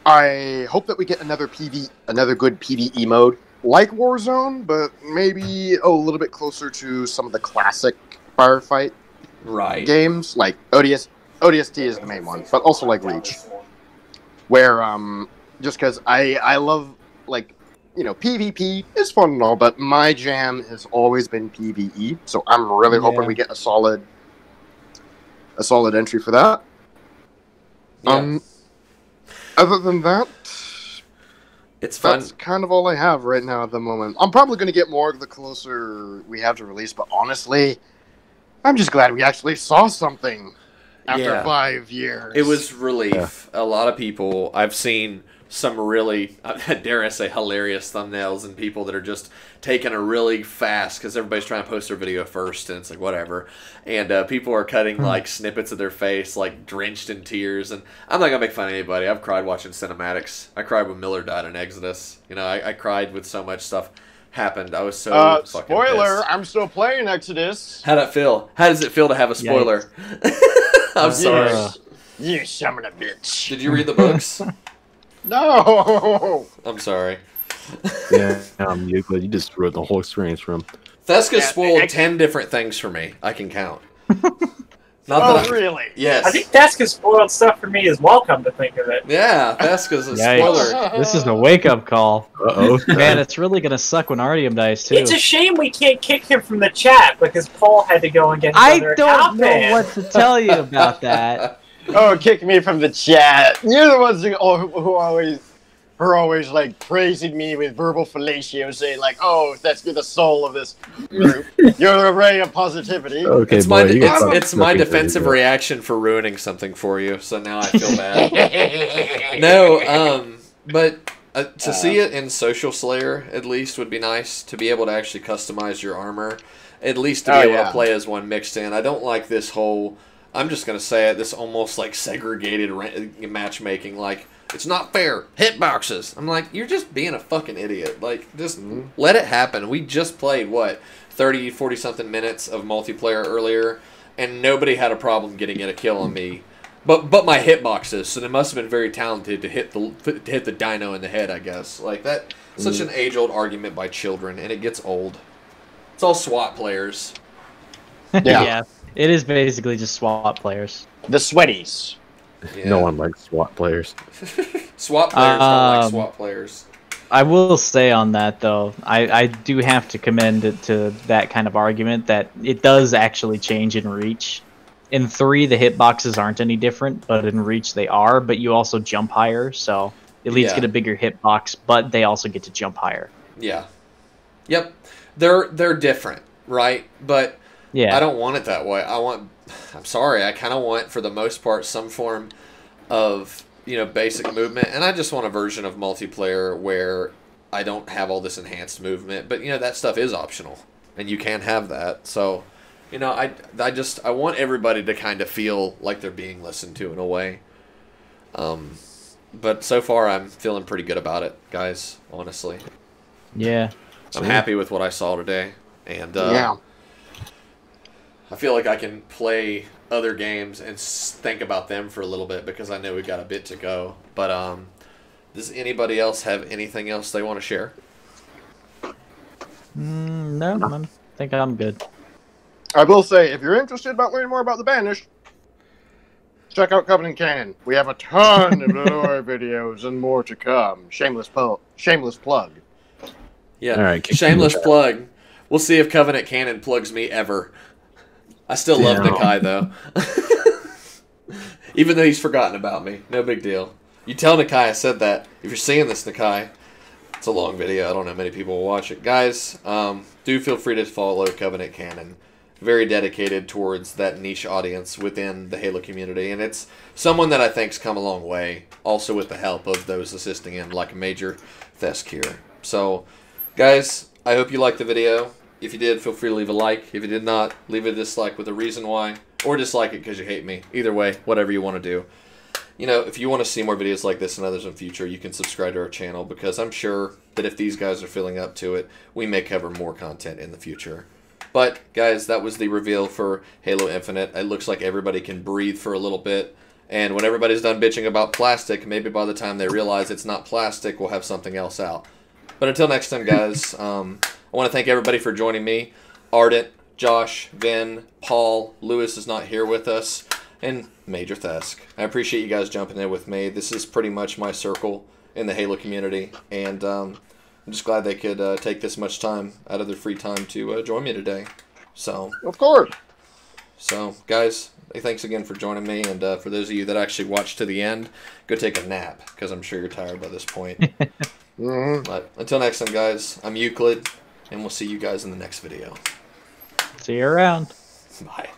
I hope that we get another good PvE mode, like Warzone, but maybe a little bit closer to some of the classic firefight games, like ODST is the main one, but also like Reach, where just because I love, like, PvP is fun and all, but my jam has always been PvE, so I'm really hoping we get a solid entry for that. Yeah. Other than that, it's fun. That's kind of all I have right now at the moment. I'm probably going to get more the closer we have to release, but honestly, I'm just glad we actually saw something after 5 years. It was relief. A lot of people, I've seen some really, dare I say, hilarious thumbnails and people that are just taking a really fast, because everybody's trying to post their video first, and it's like, whatever. And people are cutting, like, snippets of their face, like, drenched in tears. And I'm not going to make fun of anybody. I've cried watching cinematics. I cried when Miller died in Exodus. I cried with so much stuff happened. I was so fucking spoiler, pissed. I'm still playing Exodus. How'd that feel? How does it feel to have a spoiler? I'm sorry. You son of a bitch. Did you read the books? No! I'm sorry. Yeah, Euclid, you just wrote the whole experience for him. Theska spoiled 10 different things for me. I can count. Really? Yes. I think Theska spoiled stuff for me as well, come to think of it. Yeah, Theska's a spoiler. This is a wake-up call. Uh-oh. Man, it's really going to suck when Artyom dies, too. It's a shame we can't kick him from the chat, because Paul had to go and get I another don't account know ban. what to tell you about that. Oh, kick me from the chat. You're the ones who always like praising me with verbal fellatio, saying like, "Oh, that's you're the soul of this group. You're a ray of positivity." Okay, it's boy, it's my defensive reaction for ruining something for you. So now I feel bad. No, but to see it in Social Slayer at least would be nice, to be able to actually customize your armor, at least to be able to play as one mixed in. I don't like this whole. I'm just going to say it, this almost like segregated matchmaking, like, it's not fair, hitboxes. I'm like, you're just being a fucking idiot. Like, just let it happen. We just played, 30, 40-something minutes of multiplayer earlier, and nobody had a problem getting a kill on me. But my hitboxes, so they must have been very talented to hit the dino in the head, I guess. Like, that's such an age-old argument by children, and it gets old. It's all SWAT players. Yeah. It is basically just SWAT players. The sweaties. Yeah. No one likes SWAT players. SWAT players don't like SWAT players. I will say on that, though, I do have to commend it to that kind of argument that it does actually change in Reach. In 3, the hitboxes aren't any different, but in Reach they are, but you also jump higher, so elites get a bigger hitbox, but they also get to jump higher. Yeah. Yep. They're different, right? But yeah, I don't want it that way. I'm sorry, I kind of want, for the most part, some form of, basic movement. And I just want a version of multiplayer where I don't have all this enhanced movement. But, that stuff is optional. And you can have that. So, I want everybody to kind of feel like they're being listened to in a way. But so far, I'm feeling pretty good about it, guys, honestly. Yeah. I'm happy with what I saw today. And, I feel like I can play other games and think about them for a little bit, because I know we've got a bit to go. But does anybody else have anything else they want to share? No, I think I'm good. I will say, if you're interested about learning more about the Banished, check out Covenant Canon. We have a ton of lore videos and more to come. Shameless plug. Yeah, all right, shameless plug. We'll see if Covenant Canon plugs me ever. I still love Nakai, though. Even though he's forgotten about me. No big deal. You tell Nakai I said that. If you're seeing this, Nakai, it's a long video. I don't know how many people will watch it. Guys, do feel free to follow Covenant Canon. very dedicated towards that niche audience within the Halo community, and it's someone that I think's come a long way, also with the help of those assisting him, like Major Thesk here. So, guys, I hope you liked the video. If you did, feel free to leave a like. If you did not, leave a dislike with a reason why, or dislike it because you hate me. Either way, whatever you want to do. You know, if you want to see more videos like this and others in the future, you can subscribe to our channel, because I'm sure that if these guys are feeling up to it, we may cover more content in the future. But, guys, that was the reveal for Halo Infinite. It looks like everybody can breathe for a little bit. And when everybody's done bitching about plastic, maybe by the time they realize it's not plastic, we'll have something else out. But until next time, guys, I want to thank everybody for joining me. Ardent, Josh, Vin, Paul, Lewis is not here with us, and Major Thesk. I appreciate you guys jumping in with me. This is pretty much my circle in the Halo community, and I'm just glad they could take this much time out of their free time to join me today. So, of course. So, guys, thanks again for joining me, and for those of you that actually watched to the end, go take a nap, because I'm sure you're tired by this point. But until next time, guys, I'm Euclid, and we'll see you guys in the next video. See you around. Bye.